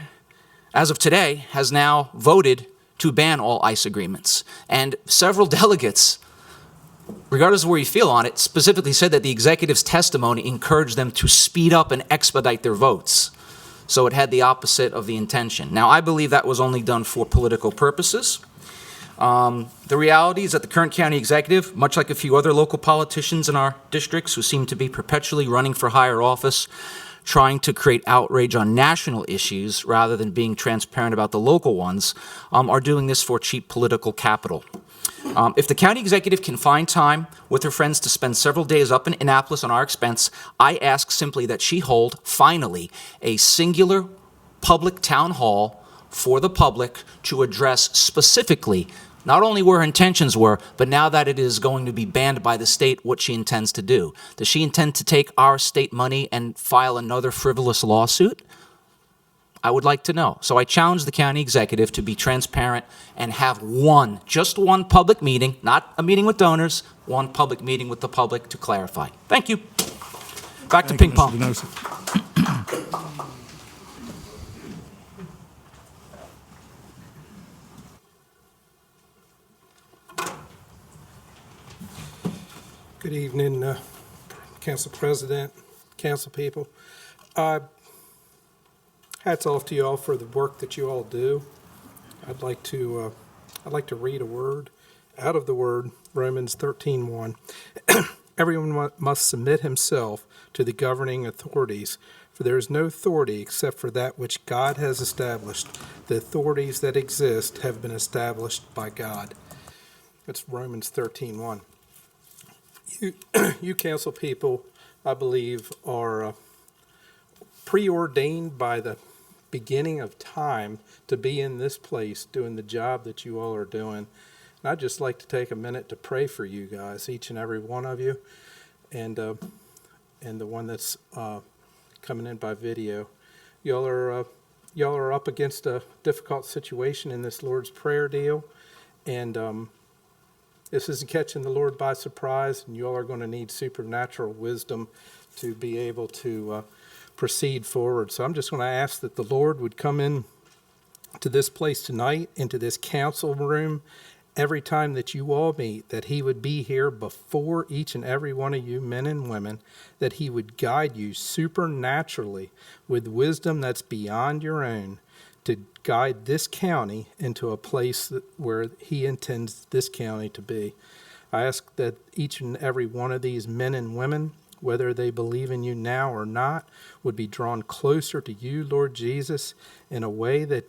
as of today, has now voted to ban all ICE agreements. And several delegates, regardless of where you feel on it, specifically said that the executive's testimony encouraged them to speed up and expedite their votes. So it had the opposite of the intention. Now, I believe that was only done for political purposes. The reality is that the current county executive, much like a few other local politicians in our districts who seem to be perpetually running for higher office, trying to create outrage on national issues rather than being transparent about the local ones, are doing this for cheap political capital. If the county executive can find time with her friends to spend several days up in Annapolis on our expense, I ask simply that she hold, finally, a singular public town hall for the public to address specifically not only where her intentions were, but now that it is going to be banned by the state, what she intends to do. Does she intend to take our state money and file another frivolous lawsuit? I would like to know. So I challenge the county executive to be transparent and have just one public meeting, not a meeting with donors, one public meeting with the public to clarify. Thank you. Back to ping pong. Good evening, Council President, Council people. Hats off to you all for the work that you all do. I'd like to read a word out of the Word, Romans 13:1. Everyone must submit himself to the governing authorities, for there is no authority except for that which God has established. The authorities that exist have been established by God. That's Romans 13:1. You council people, I believe, are preordained by the beginning of time to be in this place doing the job that you all are doing. And I'd just like to take a minute to pray for you guys, each and every one of you, and the one that's coming in by video. Y'all are up against a difficult situation in this Lord's Prayer deal, and this isn't catching the Lord by surprise, and you all are going to need supernatural wisdom to be able to proceed forward. So I'm just going to ask that the Lord would come in to this place tonight, into this council room, every time that you all meet, that he would be here before each and every one of you men and women, that he would guide you supernaturally with wisdom that's beyond your own to guide this county into a place where he intends this county to be. I ask that each and every one of these men and women, whether they believe in you now or not, would be drawn closer to you, Lord Jesus, in a way that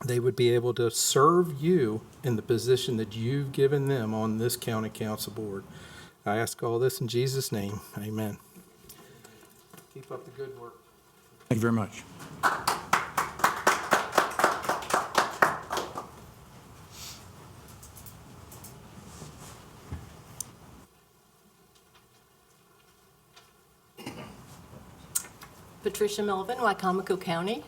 they would be able to serve you in the position that you've given them on this county council board. I ask all this in Jesus' name. Amen. Keep up the good work. Thank you very much. Patricia Melvin, Wicomico County.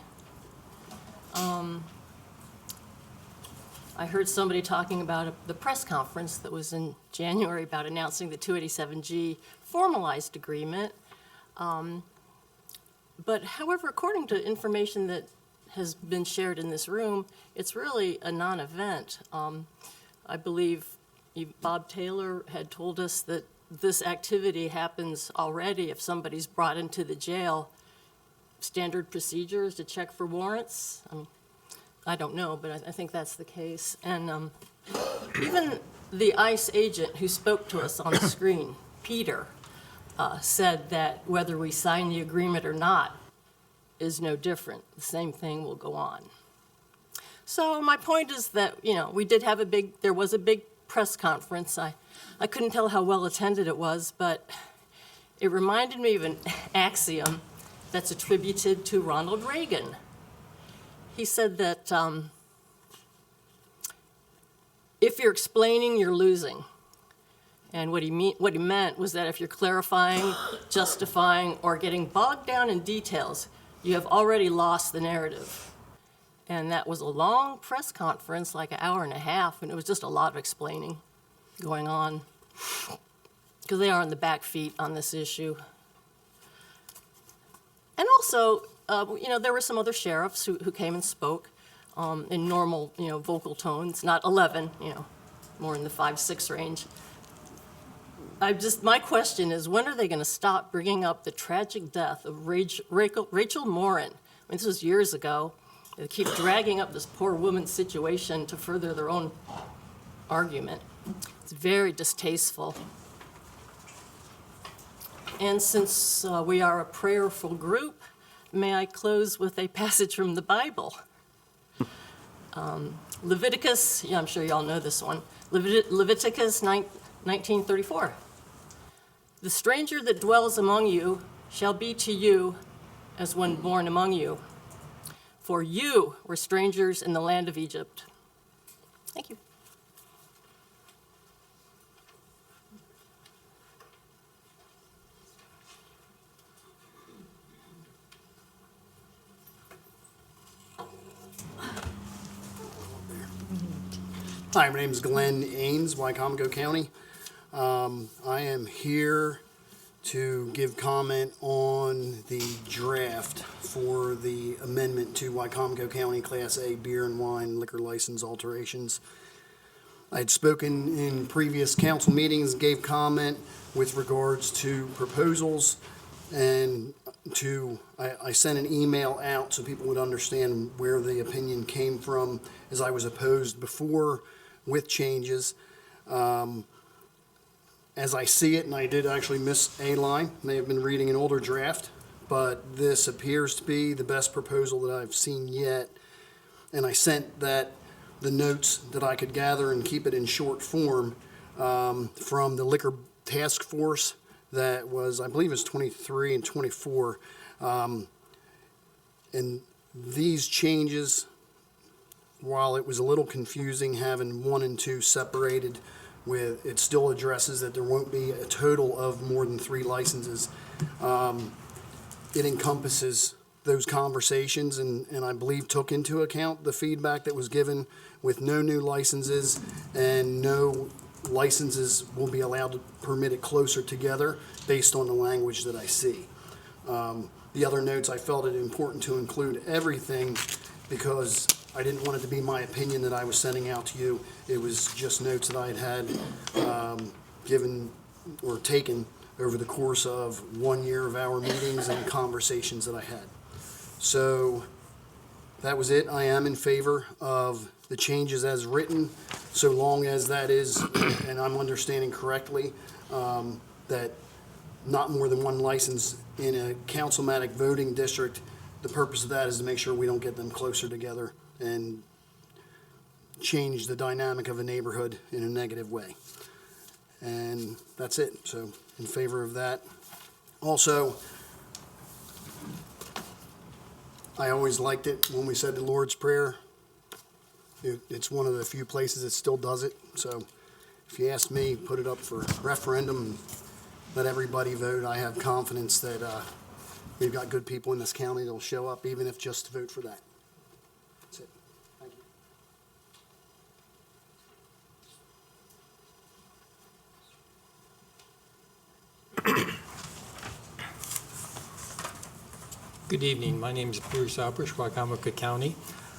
I heard somebody talking about the press conference that was in January about announcing the 287G formalized agreement. But however, according to information that has been shared in this room, it's really a non-event. I believe Bob Taylor had told us that this activity happens already if somebody's brought into the jail. Standard procedures to check for warrants. I don't know, but I think that's the case. And even the ICE agent who spoke to us on the screen, Peter, said that whether we sign the agreement or not is no different. The same thing will go on. So my point is that, there was a big press conference. I couldn't tell how well attended it was, but it reminded me of an axiom that's attributed to Ronald Reagan. He said that if you're explaining, you're losing. And what he meant was that if you're clarifying, justifying, or getting bogged down in details, you have already lost the narrative. And that was a long press conference, like an hour and a half, and it was just a lot of explaining going on, because they are on the back feet on this issue. And also, there were some other sheriffs who came and spoke in normal, vocal tones, not 11, more in the 5-6 range. My question is, when are they going to stop bringing up the tragic death of Rachel Morin? I mean, this was years ago. They keep dragging up this poor woman's situation to further their own argument. It's very distasteful. And since we are a prayerful group, may I close with a passage from the Bible? Leviticus, I'm sure you all know this one. Leviticus 19:34. The stranger that dwells among you shall be to you as one born among you. For you were strangers in the land of Egypt. Thank you. Hi, my name is Glenn Ains, Wicomico County. I am here to give comment on the draft for the amendment to Wicomico County Class A beer and wine liquor license alterations. I had spoken in previous council meetings, gave comment with regards to proposals, and I sent an email out so people would understand where the opinion came from, as I was opposed before with changes. As I see it, and I did actually miss a line, may have been reading an older draft, but this appears to be the best proposal that I've seen yet. And I sent the notes that I could gather and keep it in short form from the Liquor Task Force that was, I believe it was 23 and 24. And these changes, while it was a little confusing having 1 and 2 separated, it still addresses that there won't be a total of more than 3 licenses. It encompasses those conversations and I believe took into account the feedback that was given with no new licenses, and no licenses will be allowed to permit it closer together based on the language that I see. The other notes, I felt it important to include everything because I didn't want it to be my opinion that I was sending out to you. It was just notes that I had given or taken over the course of 1 year of our meetings and conversations that I had. So that was it. I am in favor of the changes as written, so long as that is, and I'm understanding correctly, that not more than 1 license in a councilmatic voting district. The purpose of that is to make sure we don't get them closer together and change the dynamic of a neighborhood in a negative way. And that's it. So in favor of that. Also, I always liked it when we said the Lord's Prayer. It's one of the few places that still does it. So if you ask me, put it up for referendum and let everybody vote. I have confidence that we've got good people in this county that will show up, even if just to vote for that. That's it. Thank you. Good evening. My name is Bruce Albrish, Wicomico County.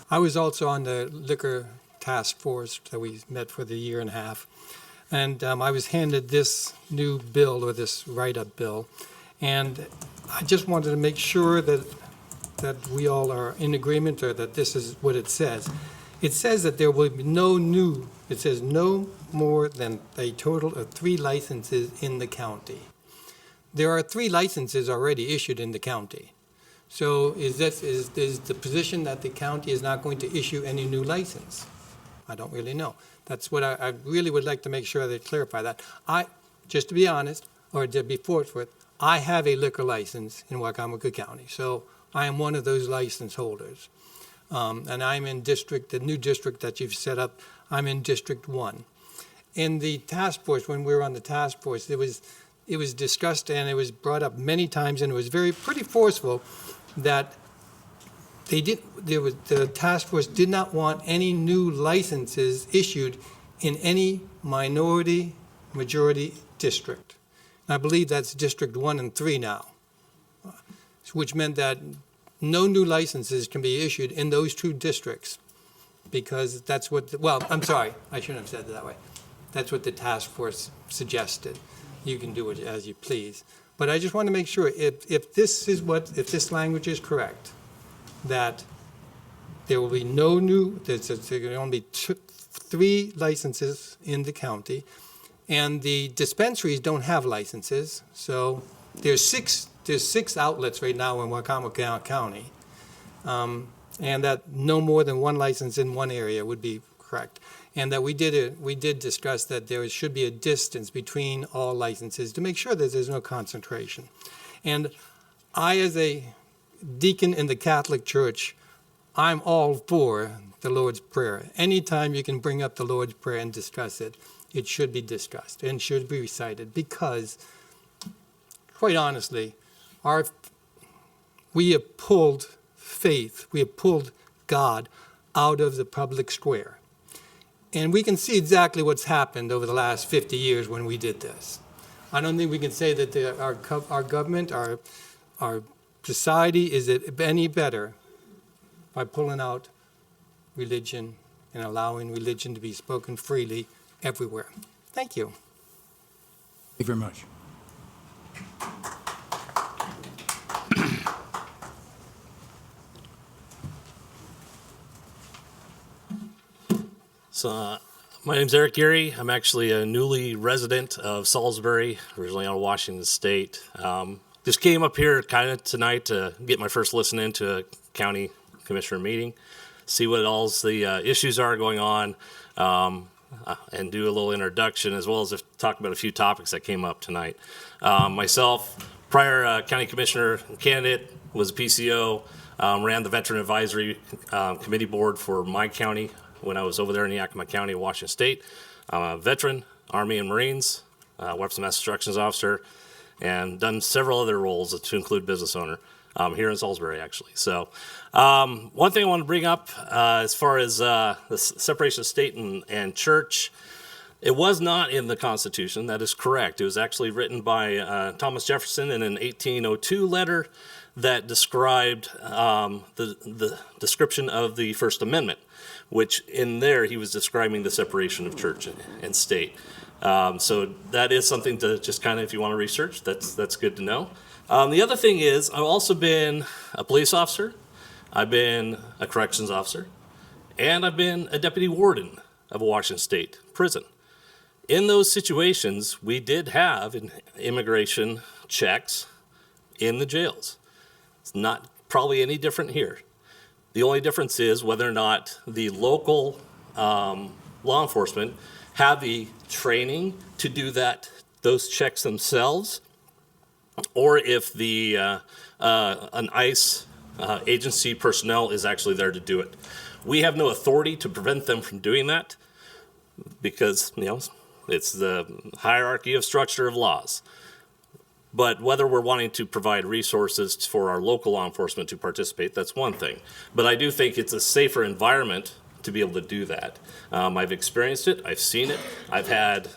I was also on the Liquor Task Force that we met for the year and a half. And I was handed this new bill, or this write-up bill. And I just wanted to make sure that we all are in agreement, or that this is what it says. It says that there will be it says no more than a total of 3 licenses in the county. There are 3 licenses already issued in the county. So is the position that the county is not going to issue any new license? I don't really know. That's what I really would like to make sure they clarify that. Just to be honest, or to be forthright, I have a liquor license in Wicomico County, so I am one of those license holders. And I'm in the new district that you've set up, I'm in District 1. In the task force, when we were on the task force, it was discussed and it was brought up many times, and it was pretty forceful that the task force did not want any new licenses issued in any majority district. And I believe that's District 1 and 3 now, which meant that no new licenses can be issued in those two districts, because that's what, I'm sorry, I shouldn't have said it that way. That's what the task force suggested. You can do it as you please. But I just want to make sure, if this language is correct, that there will be no new, there can only be 3 licenses in the county, and the dispensaries don't have licenses, so there's six outlets right now in Wicomico County, and that no more than 1 license in one area would be correct. And that we did discuss that there should be a distance between all licenses to make sure that there's no concentration. And I, as a deacon in the Catholic Church, I'm all for the Lord's Prayer. Anytime you can bring up the Lord's Prayer and discuss it, it should be discussed and should be recited, because, quite honestly, we have pulled faith, we have pulled God out of the public square. And we can see exactly what's happened over the last 50 years when we did this. I don't think we can say that our government, our society is any better by pulling out religion and allowing religion to be spoken freely everywhere. Thank you. Thank you very much. So, my name's Eric Geary. I'm actually a newly resident of Salisbury, originally out of Washington State. Just came up here kind of tonight to get my first listen into a county commissioner meeting, see what all the issues are going on, and do a little introduction, as well as talk about a few topics that came up tonight. Myself, prior county commissioner candidate, was a PCO, ran the Veteran Advisory Committee Board for my county when I was over there in Yakima County, Washington State. I'm a veteran, Army and Marines, weapons and mass instructions officer, and done several other roles to include business owner here in Salisbury, actually. So one thing I want to bring up as far as the separation of state and church, it was not in the Constitution. That is correct. It was actually written by Thomas Jefferson in an 1802 letter that described the description of the First Amendment, which in there he was describing the separation of church and state. So that is something to just kind of, if you want to research, that's good to know. The other thing is, I've also been a police officer, I've been a corrections officer, and I've been a deputy warden of a Washington State prison. In those situations, we did have immigration checks in the jails. It's not probably any different here. The only difference is whether or not the local law enforcement have the training to do those checks themselves, or if an ICE agency personnel is actually there to do it. We have no authority to prevent them from doing that because, it's the hierarchy of structure of laws. But whether we're wanting to provide resources for our local law enforcement to participate, that's one thing. But I do think it's a safer environment to be able to do that. I've experienced it. I've seen it. I've had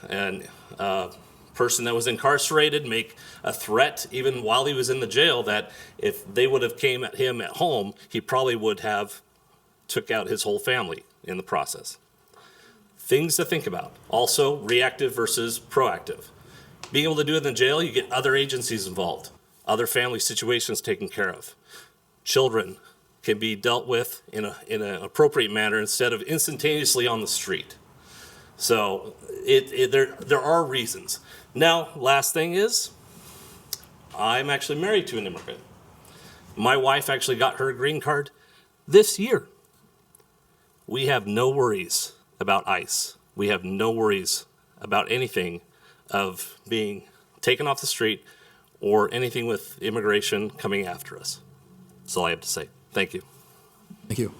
a person that was incarcerated make a threat even while he was in the jail that if they would have came at him at home, he probably would have took out his whole family in the process. Things to think about. Also, reactive versus proactive. Being able to do it in the jail, you get other agencies involved, other family situations taken care of. Children can be dealt with in an appropriate manner instead of instantaneously on the street. So there are reasons. Now, last thing is, I'm actually married to an immigrant. My wife actually got her green card this year. We have no worries about ICE. We have no worries about anything of being taken off the street or anything with immigration coming after us. That's all I have to say. Thank you. Thank you.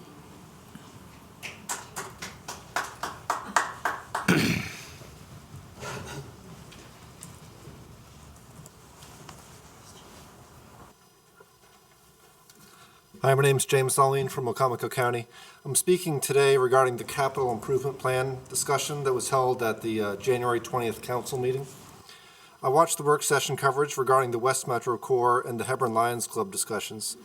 Hi, my name is James Nolleen from Wicomico County. I'm speaking today regarding the capital improvement plan discussion that was held at the January 20th council meeting. I watched the work session coverage regarding the West Metro Core and the Hebron Lions Club discussions,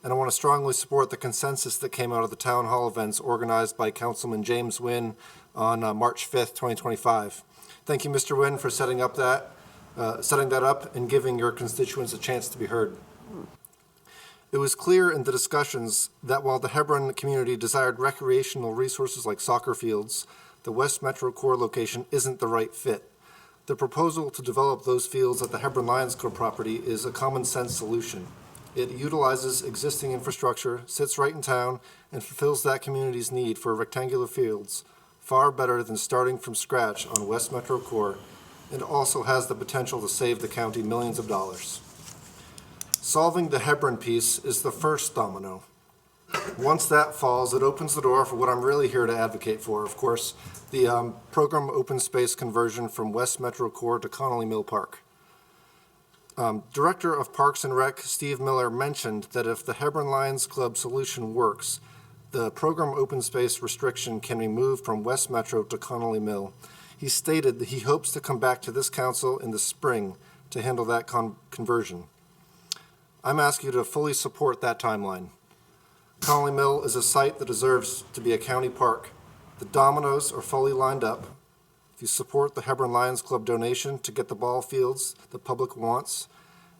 and I want to strongly support the consensus that came out of the town hall events organized by Councilman James Wynn on March 5th, 2025. Thank you, Mr. Wynn, for setting that up and giving your constituents a chance to be heard. It was clear in the discussions that while the Hebron community desired recreational resources like soccer fields, the West Metro Core location isn't the right fit. The proposal to develop those fields at the Hebron Lions Club property is a common sense solution. It utilizes existing infrastructure, sits right in town, and fulfills that community's need for rectangular fields far better than starting from scratch on West Metro Core, and also has the potential to save the county millions of dollars. Solving the Hebron piece is the first domino. Once that falls, it opens the door for what I'm really here to advocate for, of course, the program open space conversion from West Metro Core to Connolly Mill Park. Director of Parks and Rec, Steve Miller, mentioned that if the Hebron Lions Club solution works, the program open space restriction can be moved from West Metro to Connolly Mill. He stated that he hopes to come back to this council in the spring to handle that conversion. I'm asking you to fully support that timeline. Connolly Mill is a site that deserves to be a county park. The dominoes are fully lined up. If you support the Hebron Lions Club donation to get the ball fields the public wants,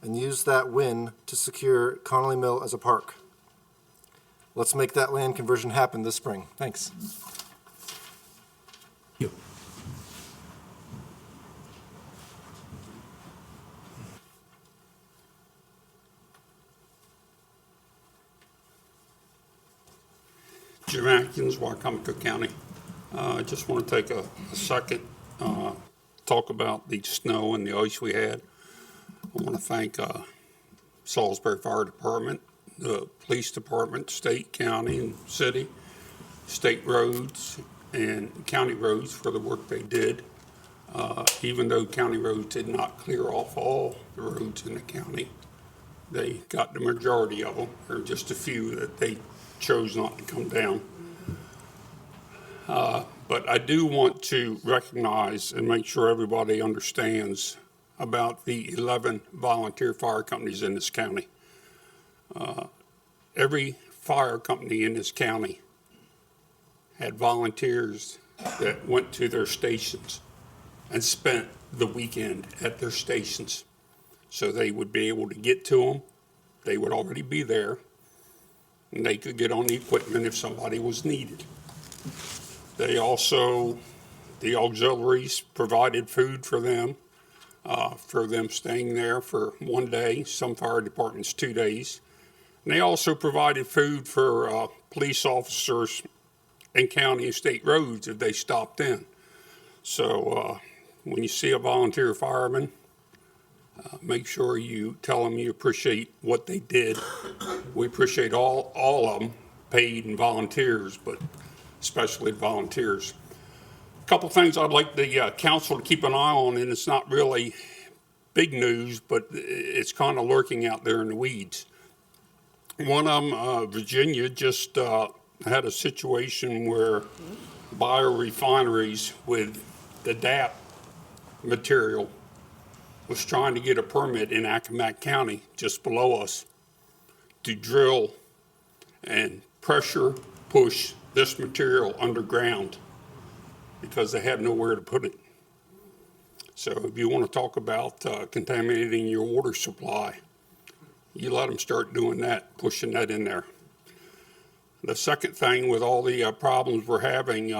and use that win to secure Connolly Mill as a park. Let's make that land conversion happen this spring. Thanks. Jim Atkins, Wicomico County. I just want to take a second, talk about the snow and the ice we had. I want to thank Salisbury Fire Department, the Police Department, State, County, and City, State Roads, and County Roads for the work they did. Even though County Roads did not clear off all the roads in the county, they got the majority of them. There were just a few that they chose not to come down. But I do want to recognize and make sure everybody understands about the 11 volunteer fire companies in this county. Every fire company in this county had volunteers that went to their stations and spent the weekend at their stations. So they would be able to get to them. They would already be there. And they could get on the equipment if somebody was needed. They also, the auxiliaries provided food for them staying there for 1 day, some fire departments 2 days. And they also provided food for police officers and county and state roads if they stopped in. So when you see a volunteer fireman, make sure you tell them you appreciate what they did. We appreciate all of them, paid and volunteers, but especially volunteers. A couple things I'd like the council to keep an eye on, and it's not really big news, but it's kind of lurking out there in the weeds. One of them, Virginia, just had a situation where biorefineries with the DAP material was trying to get a permit in Accomack County, just below us, to drill and pressure push this material underground because they had nowhere to put it. So if you want to talk about contaminating your water supply, you let them start doing that, pushing that in there. The second thing, with all the problems we're having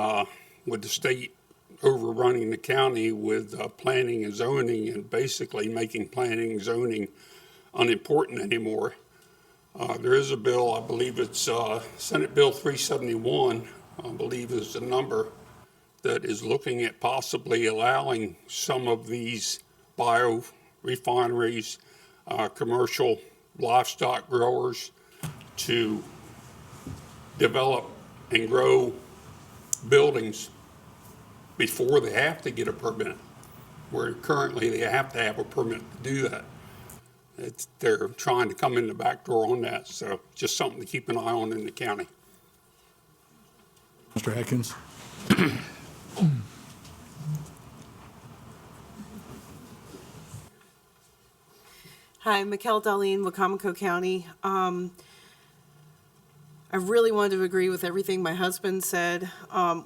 with the state overrunning the county with planning and zoning and basically making planning and zoning unimportant anymore, There is a bill, I believe it's Senate Bill 371, I believe is the number, that is looking at possibly allowing some of these biorefineries, commercial livestock growers to develop and grow buildings before they have to get a permit, where currently they have to have a permit to do that. They're trying to come in the back door on that, so just something to keep an eye on in the county. Mr. Atkins? Hi, Mikkel Darlene, Wicomico County. I really wanted to agree with everything my husband said.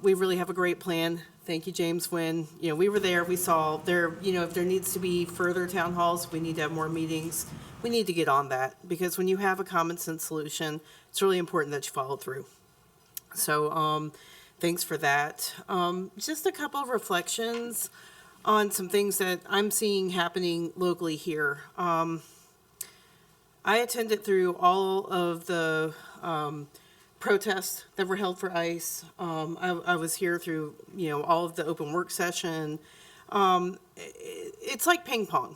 We really have a great plan. Thank you, James Wynn. We were there, we saw there, if there needs to be further town halls, we need to have more meetings. We need to get on that, because when you have a common sense solution, it's really important that you follow through. So, thanks for that. Just a couple of reflections on some things that I'm seeing happening locally here. I attended through all of the protests that were held for ICE. I was here through, all of the open work session. It's like ping pong.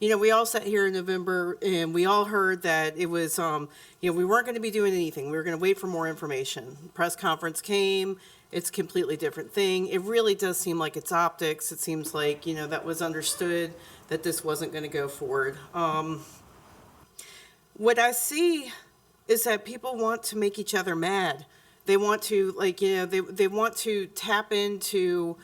We all sat here in November and we all heard that it was, we weren't going to be doing anything. We were going to wait for more information. Press conference came. It's a completely different thing. It really does seem like it's optics. It seems like, that was understood that this wasn't going to go forward. What I see is that people want to make each other mad. They want to, they want to tap into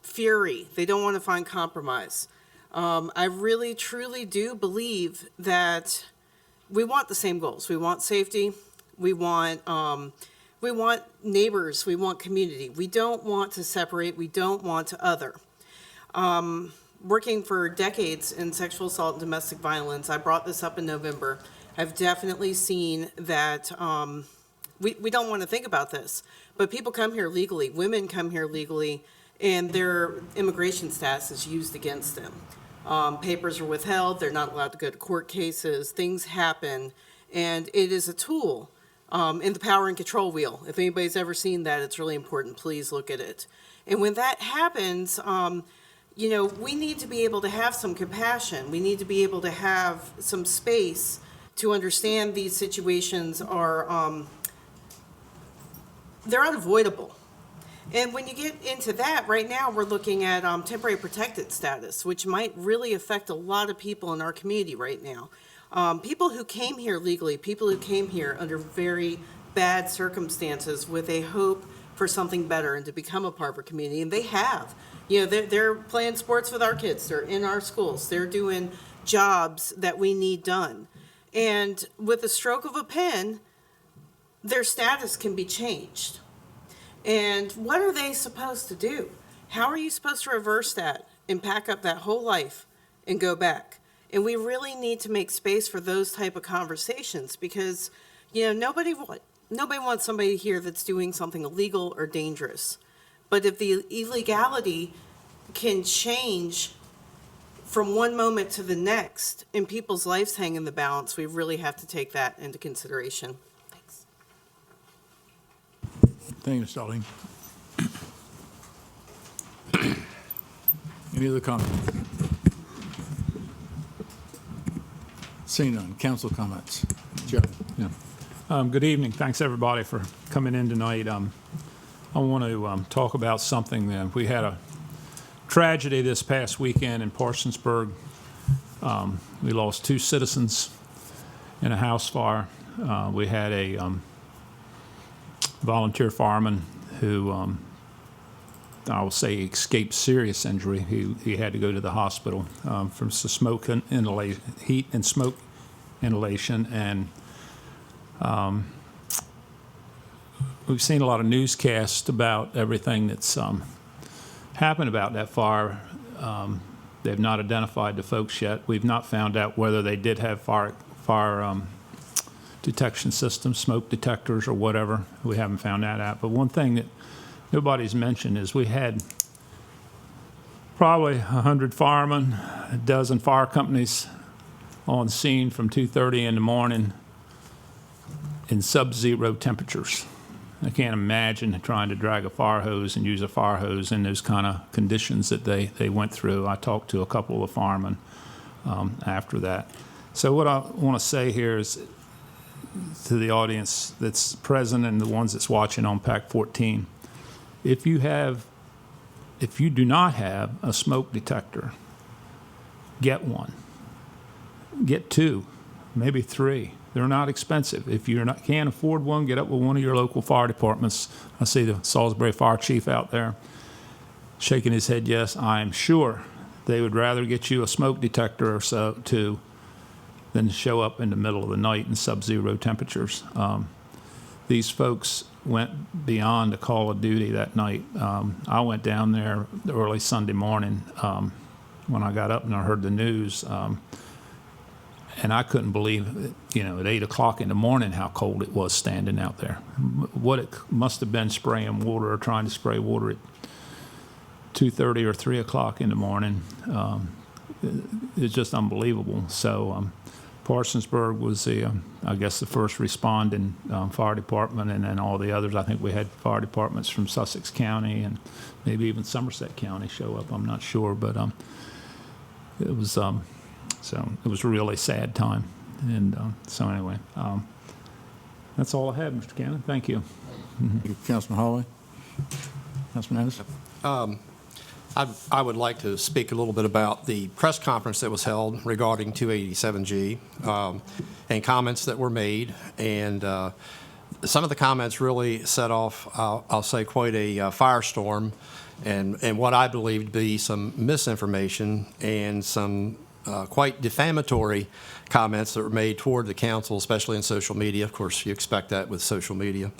fury. They don't want to find compromise. I really, truly do believe that we want the same goals. We want safety. We want neighbors. We want community. We don't want to separate. We don't want to other. Working for decades in sexual assault and domestic violence, I brought this up in November. I've definitely seen that we don't want to think about this, but people come here legally. Women come here legally, and their immigration status is used against them. Papers are withheld. They're not allowed to go to court cases. Things happen, and it is a tool in the power and control wheel. If anybody's ever seen that, it's really important. Please look at it. And when that happens, we need to be able to have some compassion. We need to be able to have some space to understand these situations are, they're unavoidable. And when you get into that, right now we're looking at temporary protected status, which might really affect a lot of people in our community right now. People who came here legally, people who came here under very bad circumstances with a hope for something better and to become a part of our community, and they have. They're playing sports with our kids. They're in our schools. They're doing jobs that we need done. And with the stroke of a pen, their status can be changed. And what are they supposed to do? How are you supposed to reverse that and pack up that whole life and go back? And we really need to make space for those type of conversations, because, nobody wants somebody here that's doing something illegal or dangerous. But if the illegality can change from one moment to the next and people's lives hang in the balance, we really have to take that into consideration. Thanks. Thank you, Ms. Darling. Any other comments? Seeing none, council comments. Joe? Yeah. Good evening. Thanks, everybody, for coming in tonight. I want to talk about something. We had a tragedy this past weekend in Parsonsburg. We lost 2 citizens in a house fire. We had a volunteer fireman who, I will say, escaped serious injury. He had to go to the hospital from smoke inhalation, heat and smoke inhalation, and we've seen a lot of newscasts about everything that's happened about that fire. They've not identified the folks yet. We've not found out whether they did have fire detection systems, smoke detectors or whatever. We haven't found that out. But one thing that nobody's mentioned is we had probably 100 firemen, a dozen fire companies on scene from 2:30 in the morning in sub-zero temperatures. I can't imagine trying to drag a fire hose and use a fire hose in those kind of conditions that they went through. I talked to a couple of firemen after that. So what I want to say here is to the audience that's present and the ones that's watching on PAC 14, if you do not have a smoke detector, get one. Get two, maybe three. They're not expensive. If you can't afford one, get up with one of your local fire departments. I see the Salisbury Fire Chief out there shaking his head yes. I am sure they would rather get you a smoke detector or so too than show up in the middle of the night in sub-zero temperatures. These folks went beyond the call of duty that night. I went down there early Sunday morning when I got up and I heard the news, and I couldn't believe, at 8 o'clock in the morning how cold it was standing out there. What it must have been spraying water or trying to spray water at 2:30 or 3 o'clock in the morning. It's just unbelievable. So Parsonsburg was I guess the first responding fire department, and then all the others. I think we had fire departments from Sussex County and maybe even Somerset County show up. I'm not sure, but it was it was a really sad time. And so anyway, that's all I had, Mr. Cannon. Thank you. Councilman Hawley? Councilman Ennis? I would like to speak a little bit about the press conference that was held regarding 287G and comments that were made. And some of the comments really set off, I'll say, quite a firestorm and what I believe to be some misinformation and some quite defamatory comments that were made toward the council, especially in social media. Of course, you expect that with social media.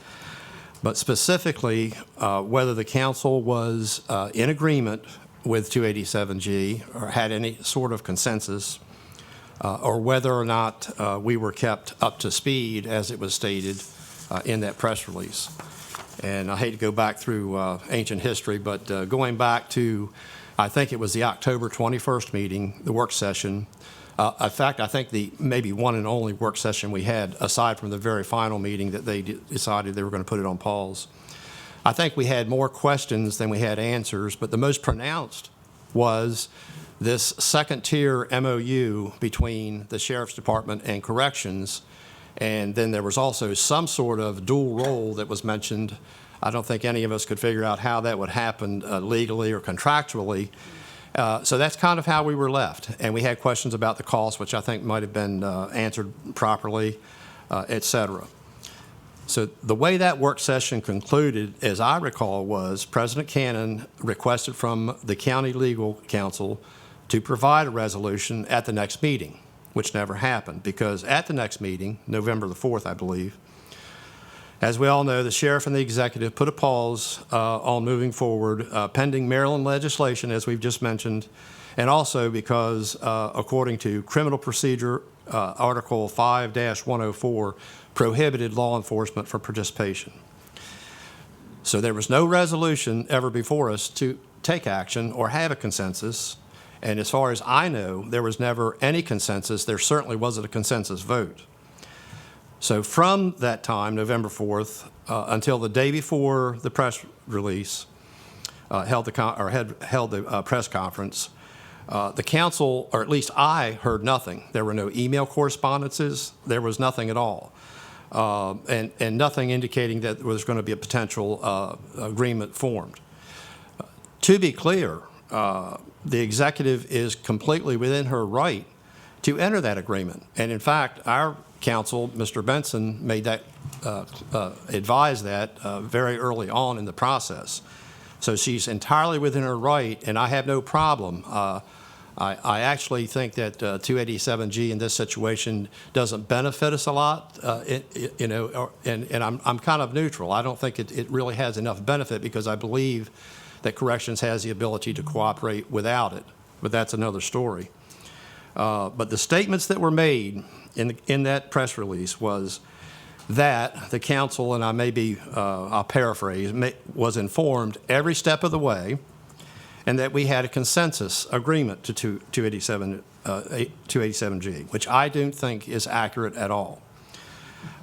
But specifically, whether the council was in agreement with 287G or had any sort of consensus, or whether or not we were kept up to speed as it was stated in that press release. And I hate to go back through ancient history, but going back to, I think it was the October 21st meeting, the work session. In fact, I think the maybe one and only work session we had, aside from the very final meeting that they decided they were going to put it on pause. I think we had more questions than we had answers, but the most pronounced was this second-tier MOU between the Sheriff's Department and Corrections, and then there was also some sort of dual role that was mentioned. I don't think any of us could figure out how that would happen legally or contractually. So that's kind of how we were left. And we had questions about the cost, which I think might have been answered properly, et cetera. So the way that work session concluded, as I recall, was President Cannon requested from the county legal counsel to provide a resolution at the next meeting, which never happened, because at the next meeting, November the 4th, I believe, as we all know, the sheriff and the executive put a pause on moving forward, pending Maryland legislation, as we've just mentioned, and also because, according to Criminal Procedure Article 5-104, prohibited law enforcement from participation. So there was no resolution ever before us to take action or have a consensus, and as far as I know, there was never any consensus. There certainly wasn't a consensus vote. So from that time, November 4th, until the day before the press release, held the press conference, the council, or at least I, heard nothing. There were no email correspondences. There was nothing at all, and nothing indicating that there was going to be a potential agreement formed. To be clear, the executive is completely within her right to enter that agreement, and in fact, our counsel, Mr. Benson, made that, advised that very early on in the process. So she's entirely within her right, and I have no problem. I actually think that 287G in this situation doesn't benefit us a lot, and I'm kind of neutral. I don't think it really has enough benefit because I believe that corrections has the ability to cooperate without it, but that's another story. But the statements that were made in that press release was that the council, and I'll paraphrase, was informed every step of the way, and that we had a consensus agreement to 287G, which I don't think is accurate at all.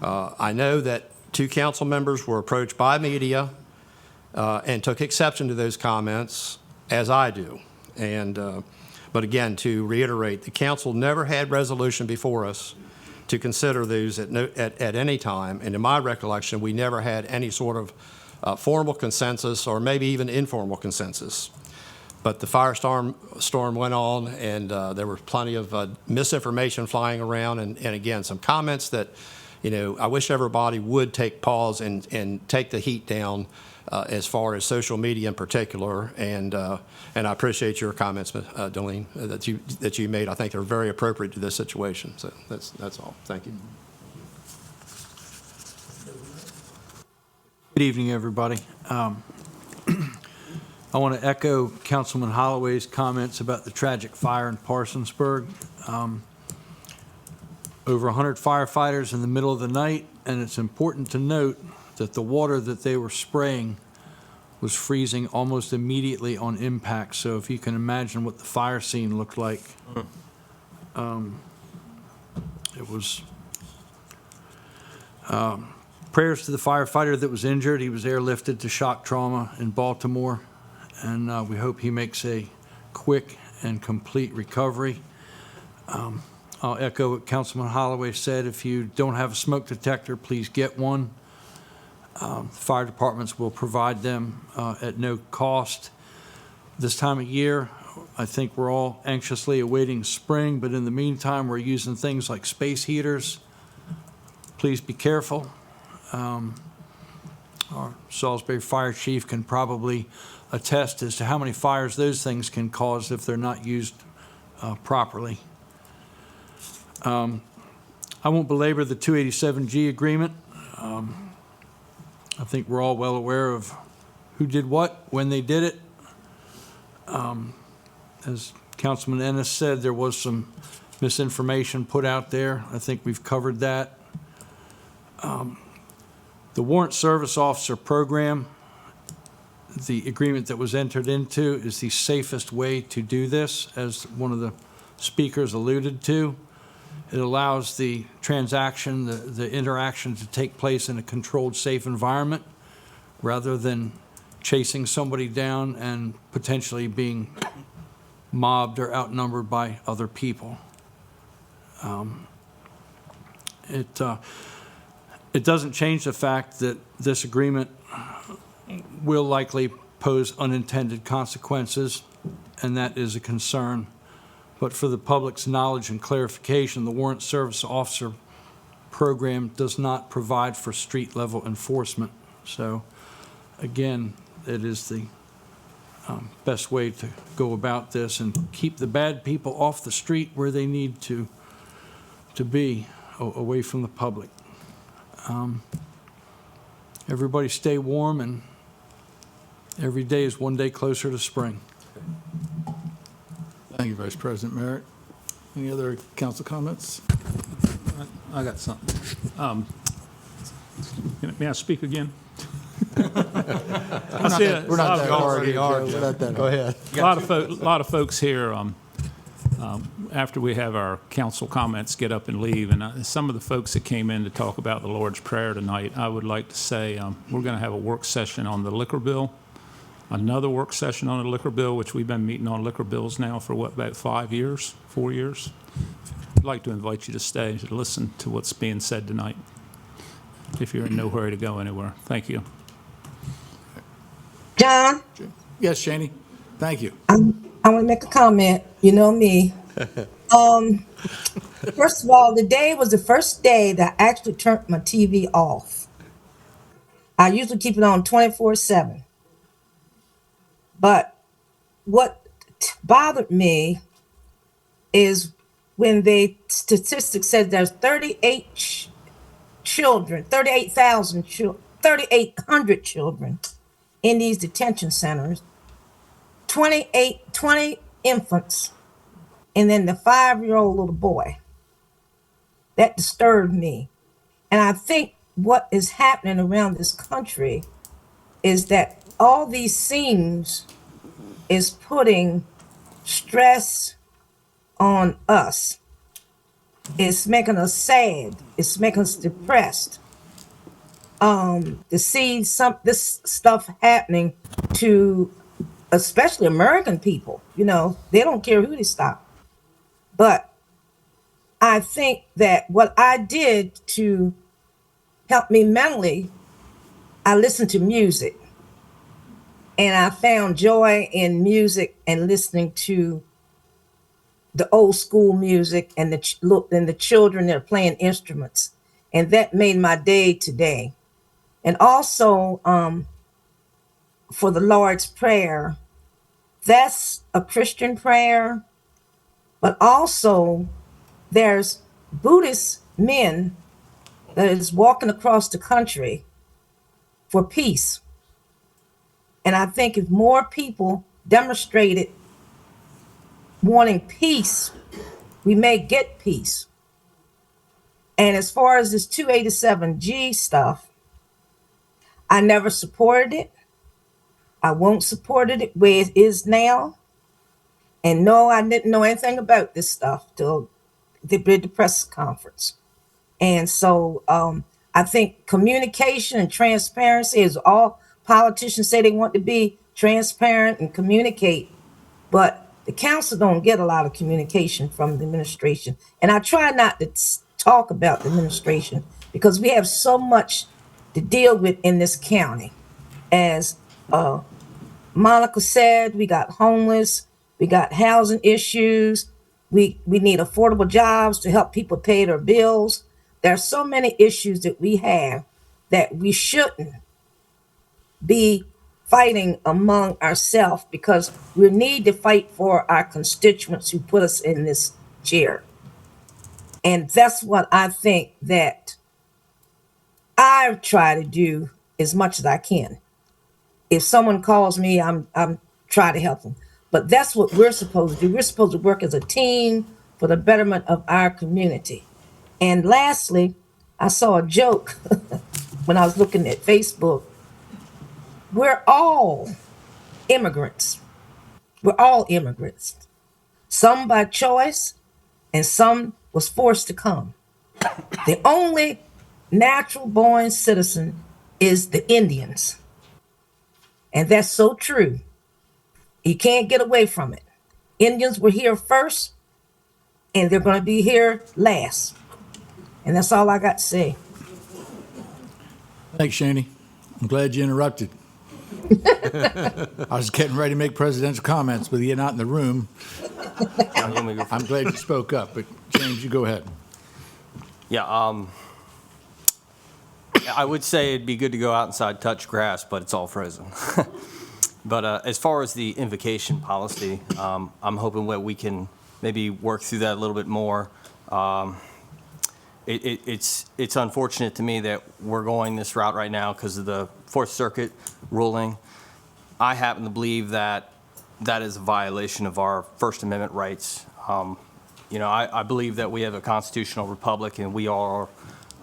I know that 2 council members were approached by media and took exception to those comments, as I do. But again, to reiterate, the council never had resolution before us to consider those at any time. And in my recollection, we never had any sort of formal consensus or maybe even informal consensus. But the storm went on, and there was plenty of misinformation flying around, and again, some comments that, I wish everybody would take pause and take the heat down as far as social media in particular. And I appreciate your comments, Darlene, that you made. I think they're very appropriate to this situation. So that's all. Thank you. Good evening, everybody. I want to echo Councilman Holloway's comments about the tragic fire in Parsonsburg. Over 100 firefighters in the middle of the night, and it's important to note that the water that they were spraying was freezing almost immediately on impact. So if you can imagine what the fire scene looked like, it was prayers to the firefighter that was injured. He was airlifted to shock trauma in Baltimore, and we hope he makes a quick and complete recovery. I'll echo what Councilman Holloway said. If you don't have a smoke detector, please get one. Fire departments will provide them at no cost. This time of year, I think we're all anxiously awaiting spring, but in the meantime, we're using things like space heaters. Please be careful. Our Salisbury Fire Chief can probably attest as to how many fires those things can cause if they're not used properly. I won't belabor the 287G agreement. I think we're all well aware of who did what, when they did it. As Councilman Ennis said, there was some misinformation put out there. I think we've covered that. The Warrant Service Officer Program, the agreement that was entered into, is the safest way to do this, as one of the speakers alluded to. It allows the transaction, the interaction to take place in a controlled, safe environment rather than chasing somebody down and potentially being mobbed or outnumbered by other people. It doesn't change the fact that this agreement will likely pose unintended consequences, and that is a concern. But for the public's knowledge and clarification, the Warrant Service Officer Program does not provide for street-level enforcement. So, again, it is the best way to go about this and keep the bad people off the street where they need to be, away from the public. Everybody stay warm, and every day is one day closer to spring. Thank you, Vice President Merritt. Any other council comments? I got something. May I speak again? We're not that hard here, Joe. Go ahead. A lot of folks here, after we have our council comments, get up and leave. And some of the folks that came in to talk about the Lord's Prayer tonight, I would like to say we're going to have a work session on the liquor bill, another work session on the liquor bill, which we've been meeting on liquor bills now for, about 4 years? I'd like to invite you to stay to listen to what's being said tonight, if you're in no hurry to go anywhere. Thank you. John? Yes, Shani? Thank you. I want to make a comment. You know me. First of all, today was the first day that I actually turned my TV off. I usually keep it on 24/7. But what bothered me is when the statistics said there's 3,800 children in these detention centers, 20 infants, and then the 5-year-old little boy. That disturbed me. And I think what is happening around this country is that all these scenes is putting stress on us. It's making us sad. It's making us depressed. To see this stuff happening to especially American people. You know, they don't care who they stop. But I think that what I did to help me mentally, I listened to music. And I found joy in music and listening to the old school music and the children that are playing instruments. And that made my day today. And also for the Lord's Prayer, that's a Christian prayer, but also there's Buddhist men that is walking across the country for peace. And I think if more people demonstrated wanting peace, we may get peace. And as far as this 287G stuff, I never supported it. I won't support it where it is now. And no, I didn't know anything about this stuff till they did the press conference. And so I think communication and transparency is all politicians say they want to be transparent and communicate, but the council don't get a lot of communication from the administration. And I try not to talk about the administration because we have so much to deal with in this county. As Monica said, we got homeless, we got housing issues, we need affordable jobs to help people pay their bills. There are so many issues that we have that we shouldn't be fighting among ourselves because we need to fight for our constituents who put us in this chair. And that's what I think that I try to do as much as I can. If someone calls me, I'm try to help them. But that's what we're supposed to do. We're supposed to work as a team for the betterment of our community. And lastly, I saw a joke when I was looking at Facebook. We're all immigrants. We're all immigrants. Some by choice and some was forced to come. The only natural born citizen is the Indians. And that's so true. You can't get away from it. Indians were here first, and they're going to be here last. And that's all I got to say. Thanks, Shani. I'm glad you interrupted. I was getting ready to make presidential comments, but you're not in the room. I'm glad you spoke up, but James, you go ahead. Yeah, I would say it'd be good to go outside, touch grass, but it's all frozen. But as far as the invocation policy, I'm hoping that we can maybe work through that a little bit more. It's unfortunate to me that we're going this route right now because of the Fourth Circuit ruling. I happen to believe that that is a violation of our First Amendment rights. You know, I believe that we have a constitutional republic and we are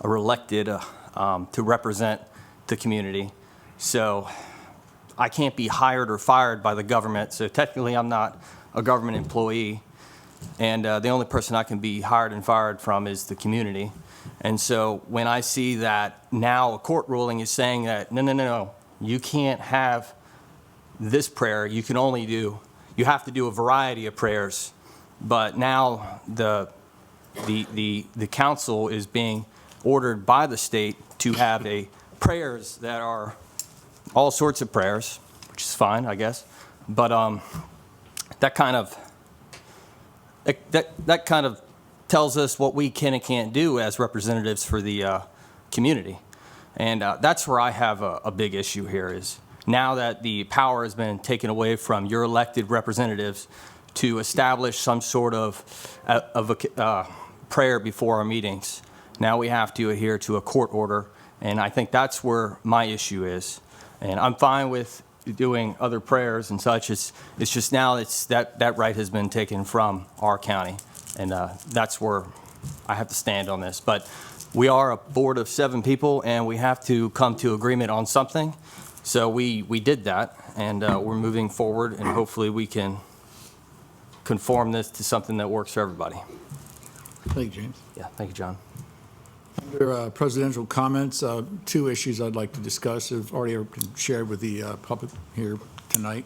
elected to represent the community. So I can't be hired or fired by the government. So technically I'm not a government employee. And the only person I can be hired and fired from is the community. And so when I see that now a court ruling is saying that, no, you can't have this prayer. You can only do, you have to do a variety of prayers. But now the council is being ordered by the state to have prayers that are all sorts of prayers, which is fine, I guess. But that kind of tells us what we can and can't do as representatives for the community. And that's where I have a big issue here is now that the power has been taken away from your elected representatives to establish some sort of a prayer before our meetings. Now we have to adhere to a court order, and I think that's where my issue is. And I'm fine with doing other prayers and such. It's just now that right has been taken from our county, and that's where I have to stand on this. But we are a board of 7 people, and we have to come to agreement on something. So we did that, and we're moving forward, and hopefully we can conform this to something that works for everybody. Thank you, James. Yeah, thank you, John. Under presidential comments, two issues I'd like to discuss have already been shared with the public here tonight.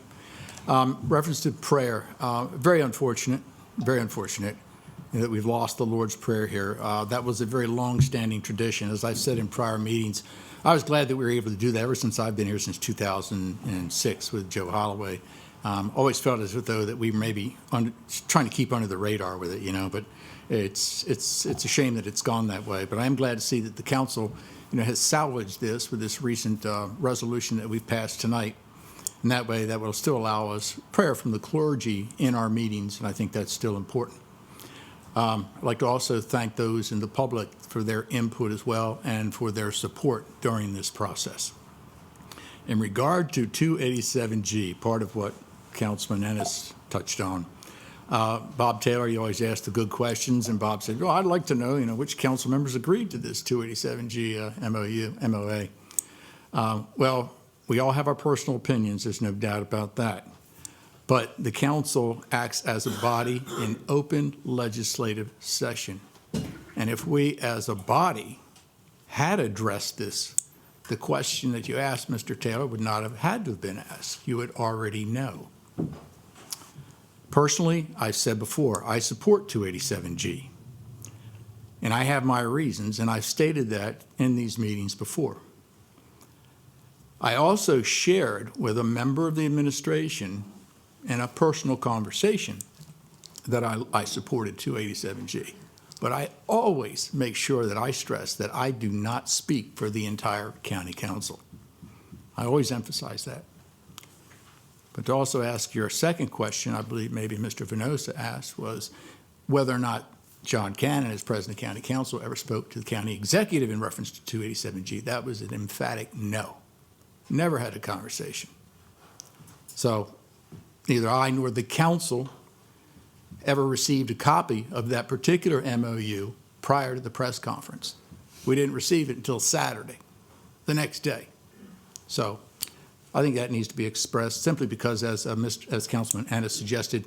Reference to prayer, very unfortunate that we've lost the Lord's Prayer here. That was a very long-standing tradition. As I've said in prior meetings, I was glad that we were able to do that ever since I've been here since 2006 with Joe Holloway. Always felt as though that we were maybe trying to keep under the radar with it, you know, but it's a shame that it's gone that way. But I am glad to see that the council, you know, has salvaged this with this recent resolution that we've passed tonight. And that way, that will still allow us prayer from the clergy in our meetings, and I think that's still important. I'd like to also thank those in the public for their input as well and for their support during this process. In regard to 287G, part of what Councilman Ennis touched on, Bob Taylor, you always ask the good questions, and Bob said, well, I'd like to know, you know, which council members agreed to this 287G MOA. Well, we all have our personal opinions, there's no doubt about that. But the council acts as a body in open legislative session. And if we as a body had addressed this, the question that you asked, Mr. Taylor, would not have had to have been asked. You would already know. Personally, I've said before, I support 287G. And I have my reasons, and I've stated that in these meetings before. I also shared with a member of the administration in a personal conversation that I supported 287G. But I always make sure that I stress that I do not speak for the entire county council. I always emphasize that. But to also ask your second question, I believe maybe Mr. Venosa asked, was whether or not John Cannon, as president of county council, ever spoke to the county executive in reference to 287G. That was an emphatic no. Never had a conversation. So neither I nor the council ever received a copy of that particular MOU prior to the press conference. We didn't receive it until Saturday, the next day. So I think that needs to be expressed simply because, as Councilman Ennis suggested,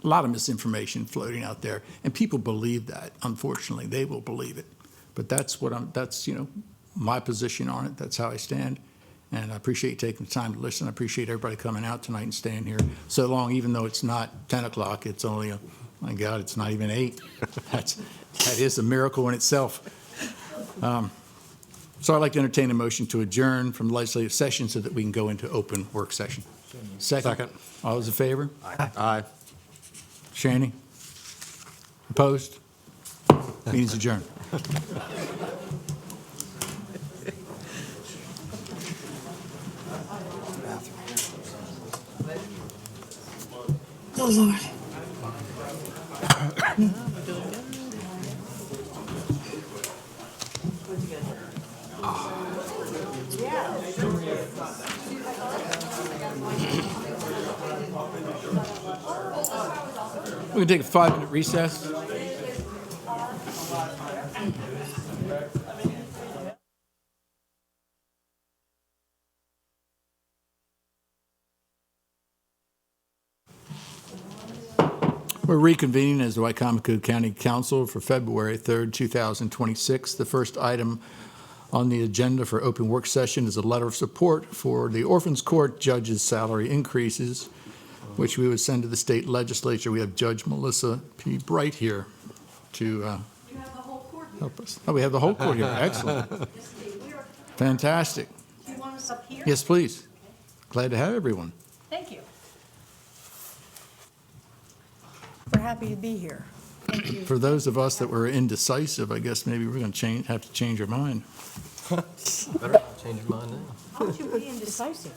a lot of misinformation floating out there, and people believe that. Unfortunately, they will believe it. But that's you know, my position on it. That's how I stand. And I appreciate you taking the time to listen. I appreciate everybody coming out tonight and staying here so long, even though it's not 10 o'clock. It's only, my God, it's not even 8. That is a miracle in itself. So I'd like to entertain a motion to adjourn from the legislative session so that we can go into open work session. Second. All those in favor? Aye. Aye. Shanny? Opposed? Meeting's adjourned. Oh, Lord. We're going to take a 5-minute recess. We're reconvening as the Wicomico County Council for February 3rd, 2026. The first item on the agenda for open work session is a letter of support for the Orphans Court judges' salary increases, which we would send to the state legislature. We have Judge Melissa P. Bright here to help us. Oh, we have the whole court here. Excellent. Fantastic. Do you want us up here? Yes, please. Glad to have everyone. Thank you. We're happy to be here. Thank you. For those of us that were indecisive, I guess maybe we're going to have to change our mind. Better change your mind now. How would you be indecisive?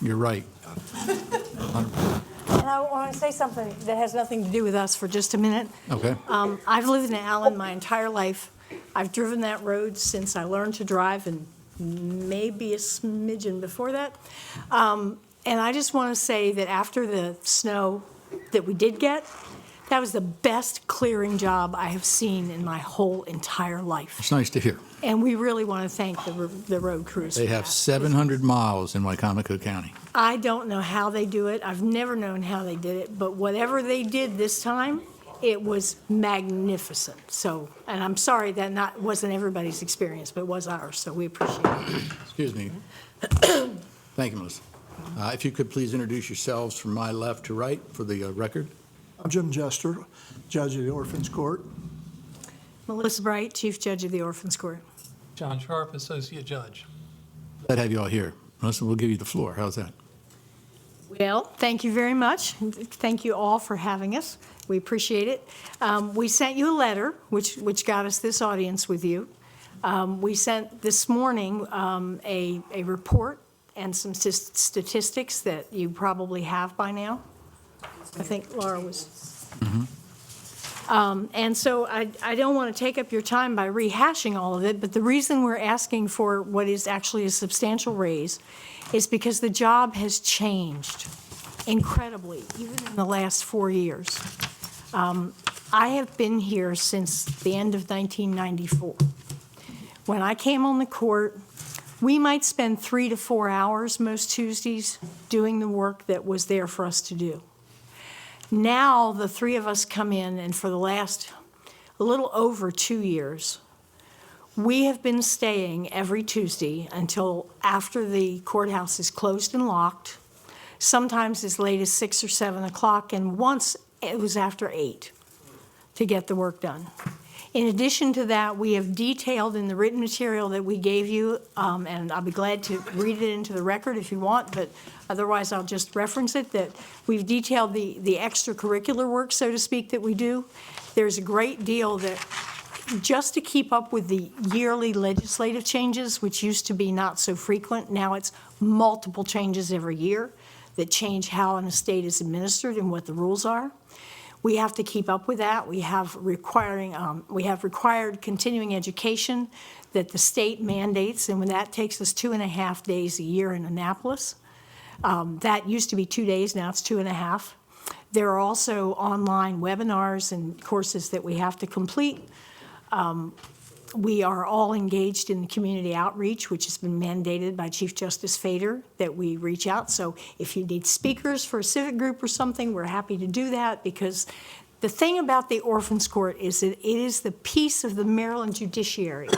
You're right. And I want to say something that has nothing to do with us for just a minute. Okay. I've lived in Allen my entire life. I've driven that road since I learned to drive, and maybe a smidgen before that. And I just want to say that after the snow that we did get, that was the best clearing job I have seen in my whole entire life. It's nice to hear. And we really want to thank the road crews. They for have that. 700 miles in Wicomico County. I don't know how they do it. I've never known how they did it, but whatever they did this time, It was magnificent. So, and I'm sorry that wasn't everybody's experience, but it was ours, so we appreciate it. Excuse me. Thank you, Melissa. If you could please introduce yourselves from my left to right for the record. I'm Jim Jester, Judge of the Orphans Court. Melissa Bright, Chief Judge of the Orphans Court. John Sharp, Associate Judge. Glad to have you all here. Melissa, we'll give you the floor. How's that? Well, thank you very much. Thank you all for having us. We appreciate it. We sent you a letter, which got us this audience with you. We sent this morning a report and some statistics that you probably have by now. I think Laura was. And so I don't want to take up your time by rehashing all of it, but the reason we're asking for what is actually a substantial raise is because the job has changed incredibly, even in the last 4 years. I have been here since the end of 1994. When I came on the court, we might spend 3 to 4 hours most Tuesdays doing the work that was there for us to do. Now, the three of us come in, and for the last a little over 2 years, we have been staying every Tuesday until after the courthouse is closed and locked, sometimes as late as 6 or 7 o'clock, and once it was after 8 to get the work done. In addition to that, we have detailed in the written material that we gave you, and I'll be glad to read it into the record if you want, but otherwise I'll just reference it, that we've detailed the extracurricular work, so to speak, that we do. There's a great deal that, just to keep up with the yearly legislative changes, which used to be not so frequent, now it's multiple changes every year that change how an estate is administered and what the rules are. We have to keep up with that. We have required continuing education that the state mandates, and when that takes us 2.5 days a year in Annapolis. That used to be 2 days, now it's 2.5. There are also online webinars and courses that we have to complete. We are all engaged in community outreach, which has been mandated by Chief Justice Fader, that we reach out. So if you need speakers for a civic group or something, we're happy to do that, because the thing about the Orphans Court is that it is the piece of the Maryland judiciary